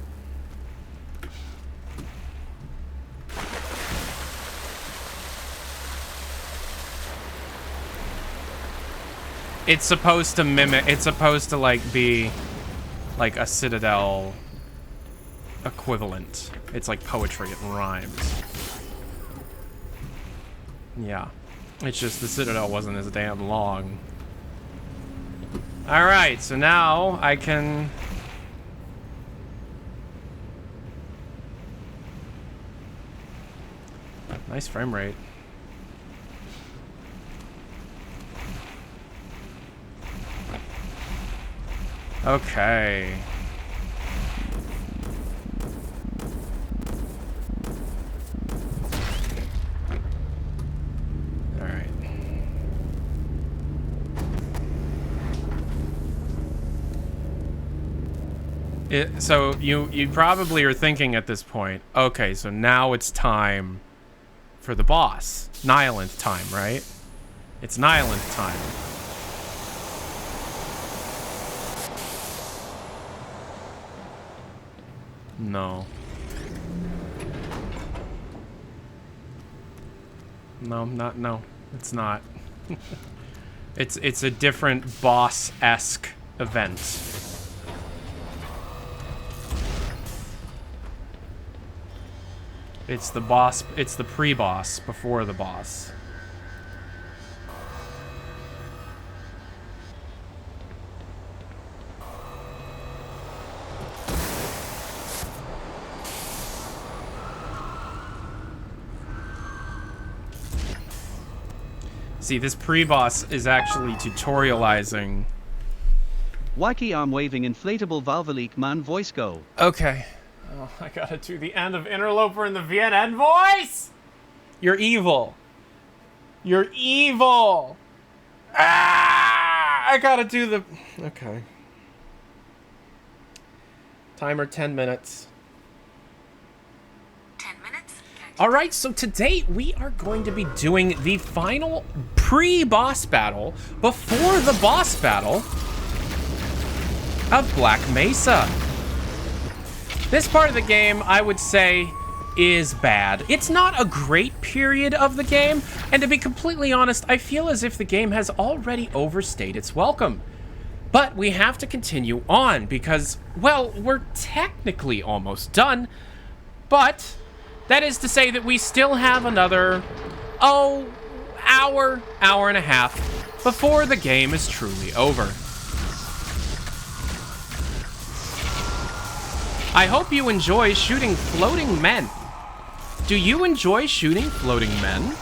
It's supposed to mimic, it's supposed to like be like a Citadel equivalent. It's like poetry, it rhymes. Yeah. It's just the Citadel wasn't as damn long. Alright, so now I can... Nice frame rate. Okay. All right. So you probably are thinking at this point, okay, so now it's time for the boss. Nihilanth time, right? It's Nihilanth time. No. No, it's not. It's a different boss-esque event. It's the boss, it's the pre-boss before the boss. See, this pre-boss is actually tutorializing. Wacky arm waving inflatable Valvalique man voice go. Okay. Oh, I gotta do the end of Interloper in the VNN voice! You're evil. You're evil! Ah! I gotta do the... Okay. Timer 10 minutes. 10 minutes? Alright, so today we are going to be doing the final pre-boss battle before the boss battle of Black Mesa. This part of the game, I would say, is bad. It's not a great period of the game, and to be completely honest, I feel as if the game has already overstayed its welcome. But we have to continue on because, well, we're technically almost done, but that is to say that we still have another, hour and a half before the game is truly over. I hope you enjoy shooting floating men. Do you enjoy shooting floating men?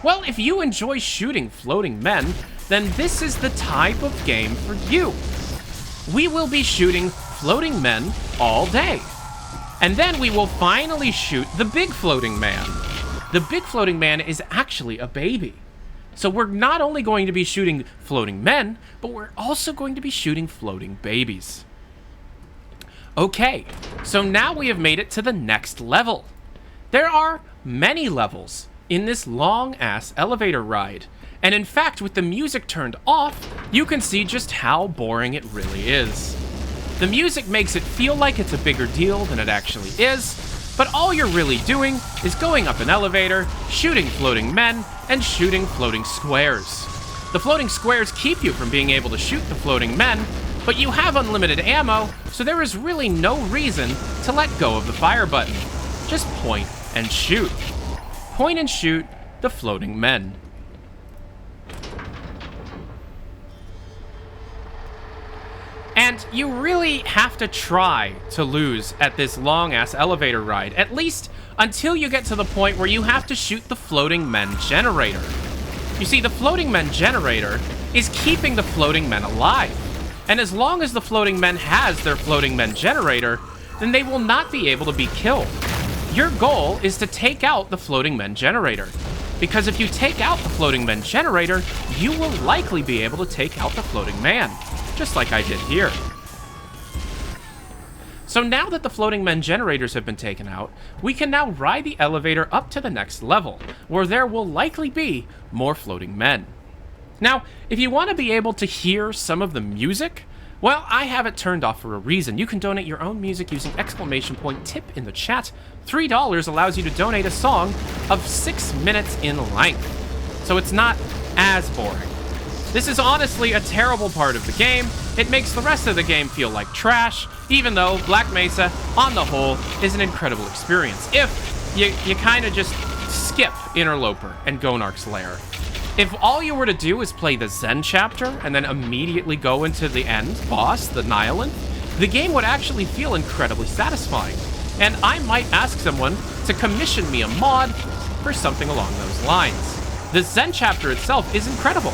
Well, if you enjoy shooting floating men, then this is the type of game for you. We will be shooting floating men all day. And then we will finally shoot the big floating man. The big floating man is actually a baby. So we're not only going to be shooting floating men, but we're also going to be shooting floating babies. Okay, so now we have made it to the next level. There are many levels in this long-ass elevator ride. And in fact, with the music turned off, you can see just how boring it really is. The music makes it feel like it's a bigger deal than it actually is, but all you're really doing is going up an elevator, shooting floating men, and shooting floating squares. The floating squares keep you from being able to shoot the floating men, but you have unlimited ammo, so there is really no reason to let go of the fire button. Just point and shoot. Point and shoot the floating men. And you really have to try to lose at this long-ass elevator ride, at least until you get to the point where you have to shoot the floating men generator. You see, the floating men generator is keeping the floating men alive. And as long as the floating men has their floating men generator, then they will not be able to be killed. Your goal is to take out the floating men generator, because if you take out the floating men generator, you will likely be able to take out the floating man, just like I did here. So now that the floating men generators have been taken out, we can now ride the elevator up to the next level, where there will likely be more floating men. Now, if you want to be able to hear some of the music, well, I have it turned off for a reason. You can donate your own music using !tip in the chat. $3 allows you to donate a song of 6 minutes in length, so it's not as boring. This is honestly a terrible part of the game. It makes the rest of the game feel like trash, even though Black Mesa, on the whole, is an incredible experience. If you kind of just skip Interloper and Gonarch's Lair. If all you were to do is play the Zen chapter and then immediately go into the end boss, the Nihilanth, the game would actually feel incredibly satisfying. And I might ask someone to commission me a mod for something along those lines. The Zen chapter itself is incredible.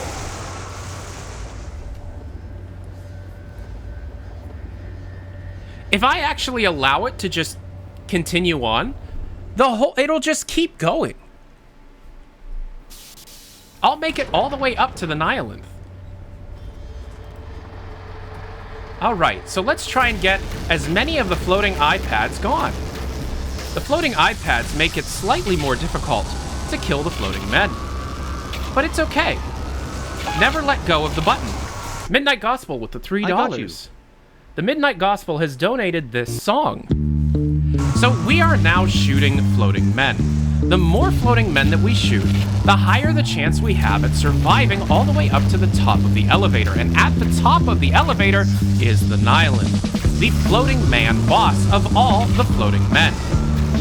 If I actually allow it to just continue on, it'll just keep going. I'll make it all the way up to the Nihilanth. Alright, so let's try and get as many of the floating iPads gone. The floating iPads make it slightly more difficult to kill the floating men. But it's okay. Never let go of the button. Midnight Gospel with the $3. The Midnight Gospel has donated this song. So we are now shooting floating men. The more floating men that we shoot, the higher the chance we have at surviving all the way up to the top of the elevator. And at the top of the elevator is the Nihilanth, the floating man boss of all the floating men.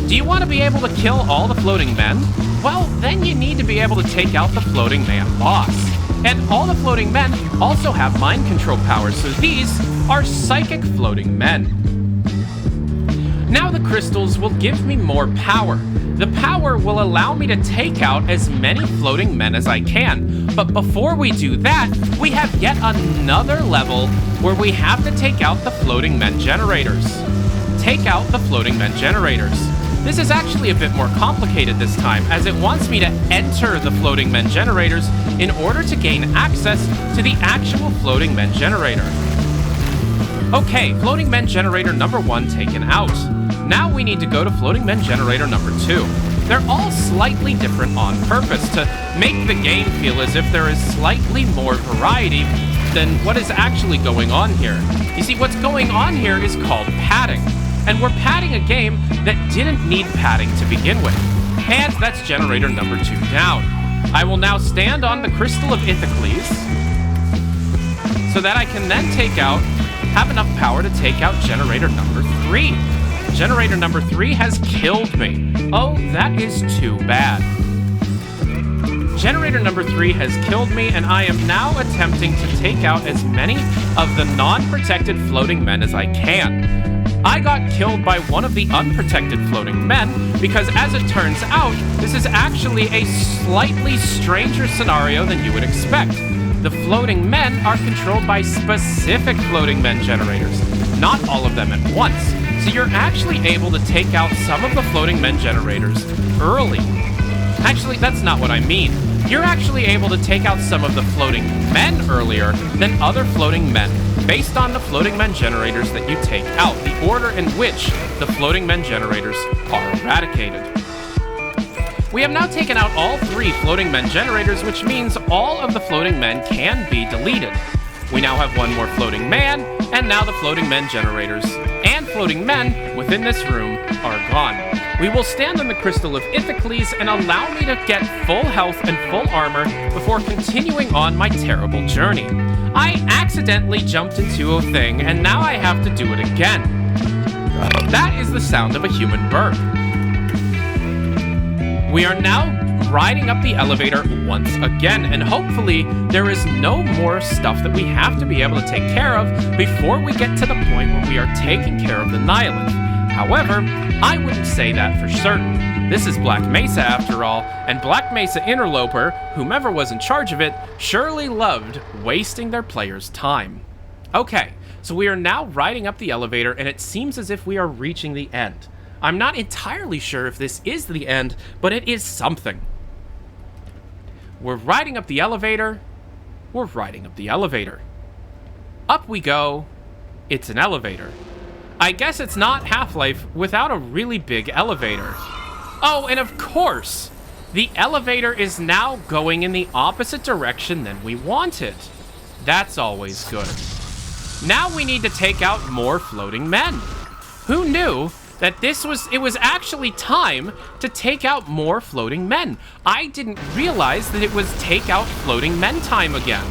Do you want to be able to kill all the floating men? Well, then you need to be able to take out the floating man boss. And all the floating men also have mind control powers, so these are psychic floating men. Now the crystals will give me more power. The power will allow me to take out as many floating men as I can. But before we do that, we have yet another level where we have to take out the floating men generators. Take out the floating men generators. This is actually a bit more complicated this time, as it wants me to enter the floating men generators in order to gain access to the actual floating men generator. Okay, floating men generator number 1 taken out. Now we need to go to floating men generator number 2. They're all slightly different on purpose to make the game feel as if there is slightly more variety than what is actually going on here. You see, what's going on here is called padding. And we're padding a game that didn't need padding to begin with. And that's generator number 2 down. I will now stand on the Crystal of Ithacles so that I can then have enough power to take out generator number 3. Generator number 3 has killed me. Oh, that is too bad. Generator number 3 has killed me, and I am now attempting to take out as many of the non-protected floating men as I can. I got killed by one of the unprotected floating men because, as it turns out, this is actually a slightly stranger scenario than you would expect. The floating men are controlled by specific floating men generators, not all of them at once. So you're actually able to take out some of the floating men generators early. Actually, that's not what I mean. You're actually able to take out some of the floating men earlier than other floating men, based on the floating men generators that you take out, the order in which the floating men generators are eradicated. We have now taken out all 3 floating men generators, which means all of the floating men can be deleted. We now have 1 more floating man, and now the floating men generators and floating men within this room are gone. We will stand on the Crystal of Ithacles and allow me to get full health and full armor before continuing on my terrible journey. I accidentally jumped into a thing, and now I have to do it again. That is the sound of a human bird. We are now riding up the elevator once again, and hopefully there is no more stuff that we have to be able to take care of before we get to the point where we are taking care of the Nihilanth. However, I wouldn't say that for certain. This is Black Mesa after all, and Black Mesa Interloper, whomever was in charge of it, surely loved wasting their players' time. Okay, so we are now riding up the elevator, and it seems as if we are reaching the end. I'm not entirely sure if this is the end, but it is something. We're riding up the elevator. We're riding up the elevator. Up we go. It's an elevator. I guess it's not Half-Life without a really big elevator. Oh, and of course, the elevator is now going in the opposite direction than we wanted. That's always good. Now we need to take out more floating men. Who knew that it was actually time to take out more floating men? I didn't realize that it was take out floating men time again.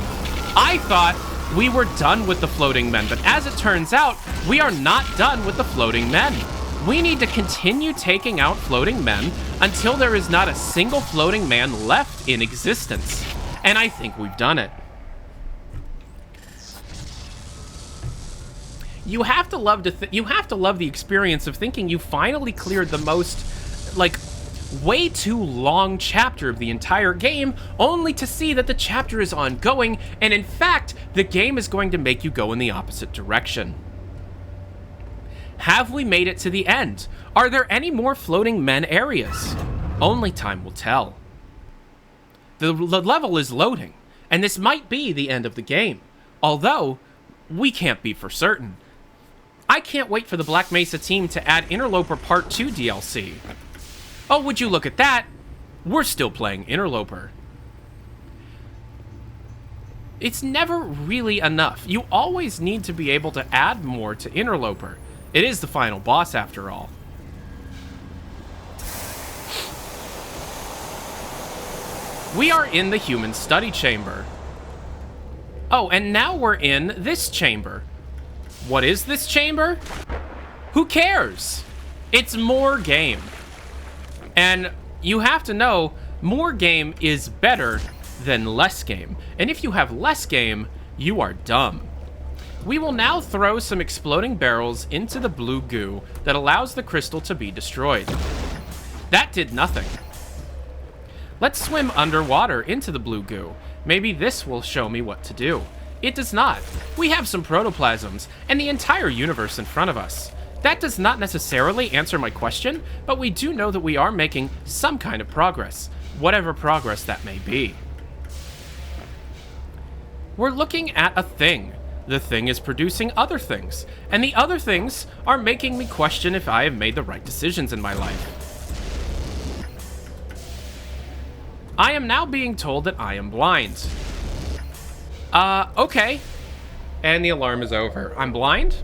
I thought we were done with the floating men, but as it turns out, we are not done with the floating men. We need to continue taking out floating men until there is not a single floating man left in existence. And I think we've done it. You have to love the experience of thinking you finally cleared the most, like, way too long chapter of the entire game, only to see that the chapter is ongoing, and in fact, the game is going to make you go in the opposite direction. Have we made it to the end? Are there any more floating men areas? Only time will tell. The level is loading, and this might be the end of the game, although we can't be for certain. I can't wait for the Black Mesa team to add Interloper Part 2 DLC. Oh, would you look at that? We're still playing Interloper. It's never really enough. You always need to be able to add more to Interloper. It is the final boss after all. We are in the human study chamber. Oh, and now we're in this chamber. What is this chamber? Who cares? It's more game. And you have to know, more game is better than less game. And if you have less game, you are dumb. We will now throw some exploding barrels into the blue goo that allows the crystal to be destroyed. That did nothing. Let's swim underwater into the blue goo. Maybe this will show me what to do. It does not. We have some protoplasms and the entire universe in front of us. That does not necessarily answer my question, but we do know that we are making some kind of progress, whatever progress that may be. We're looking at a thing. The thing is producing other things, and the other things are making me question if I have made the right decisions in my life. I am now being told that I am blind. Okay. And the alarm is over. I'm blind?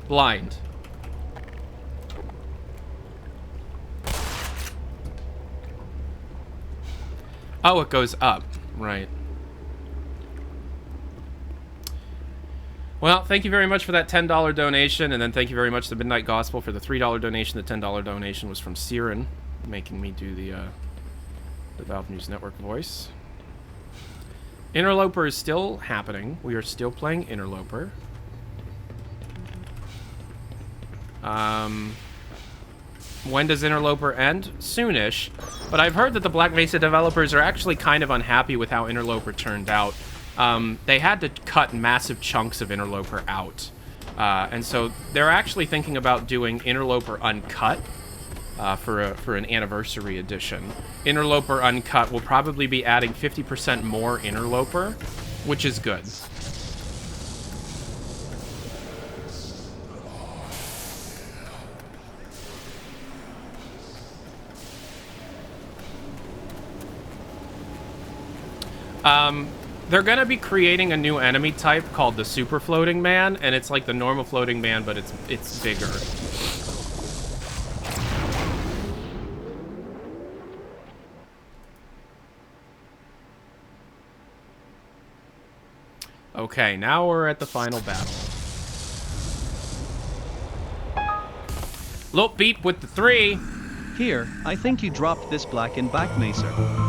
Blind. Oh, it goes up. Right. Well, thank you very much for that $10 donation, and then thank you very much to Midnight Gospel for the $3 donation. The $10 donation was from Siren, making me do the Valve News Network voice. Interloper is still happening. We are still playing Interloper. When does Interloper end? Soonish. But I've heard that the Black Mesa developers are actually kind of unhappy with how Interloper turned out. They had to cut massive chunks of Interloper out. And so they're actually thinking about doing Interloper Uncut for an anniversary edition. Interloper Uncut will probably be adding 50% more Interloper, which is good. They're gonna be creating a new enemy type called the Super Floating Man, and it's like the normal Floating Man, but it's bigger. Okay, now we're at the final battle. Loop beep with the 3. Here, I think you dropped this black and back Mesa.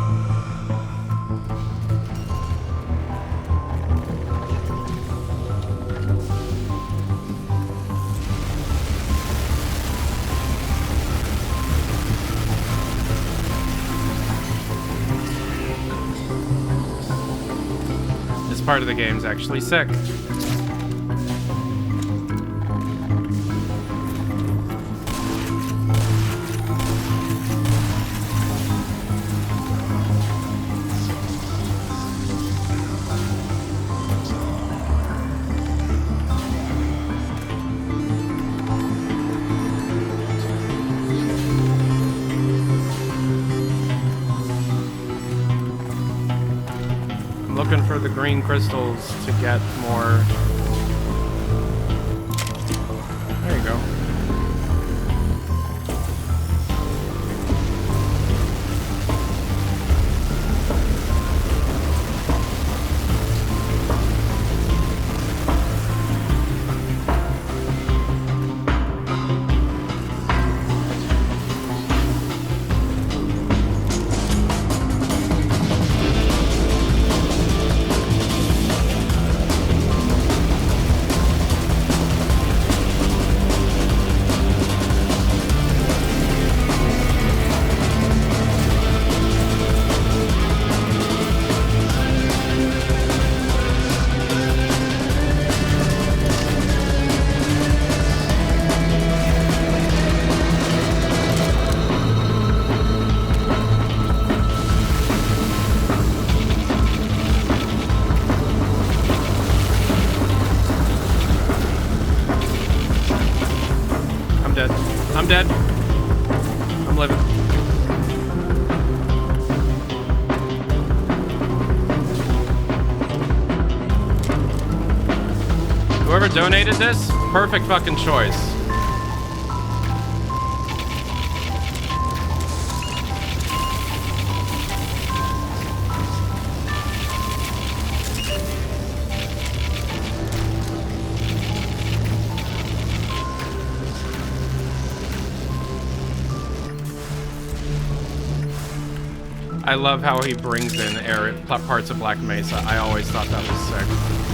Part of the game's actually sick. Looking for the green crystals to get more. There you go. I'm dead. I'm living. Whoever donated this, perfect fucking choice. I love how he brings in parts of Black Mesa. I always thought that was sick.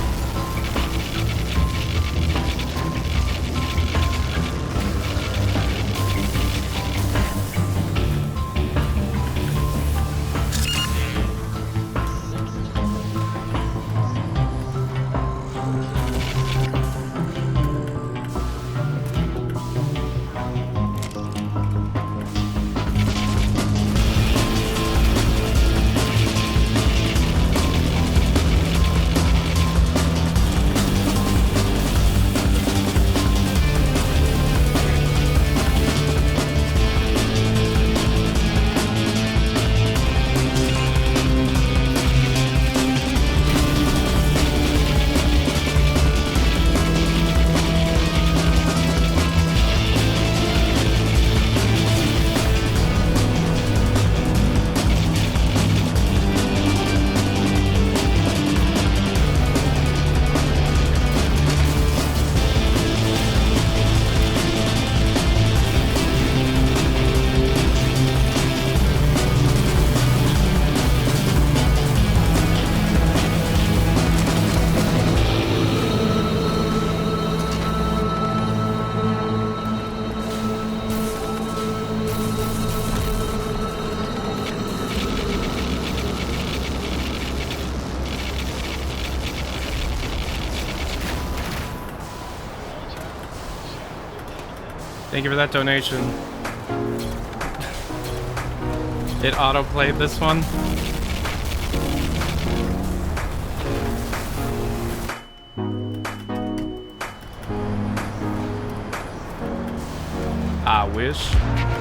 Thank you for that donation. It auto-played this one. I wish.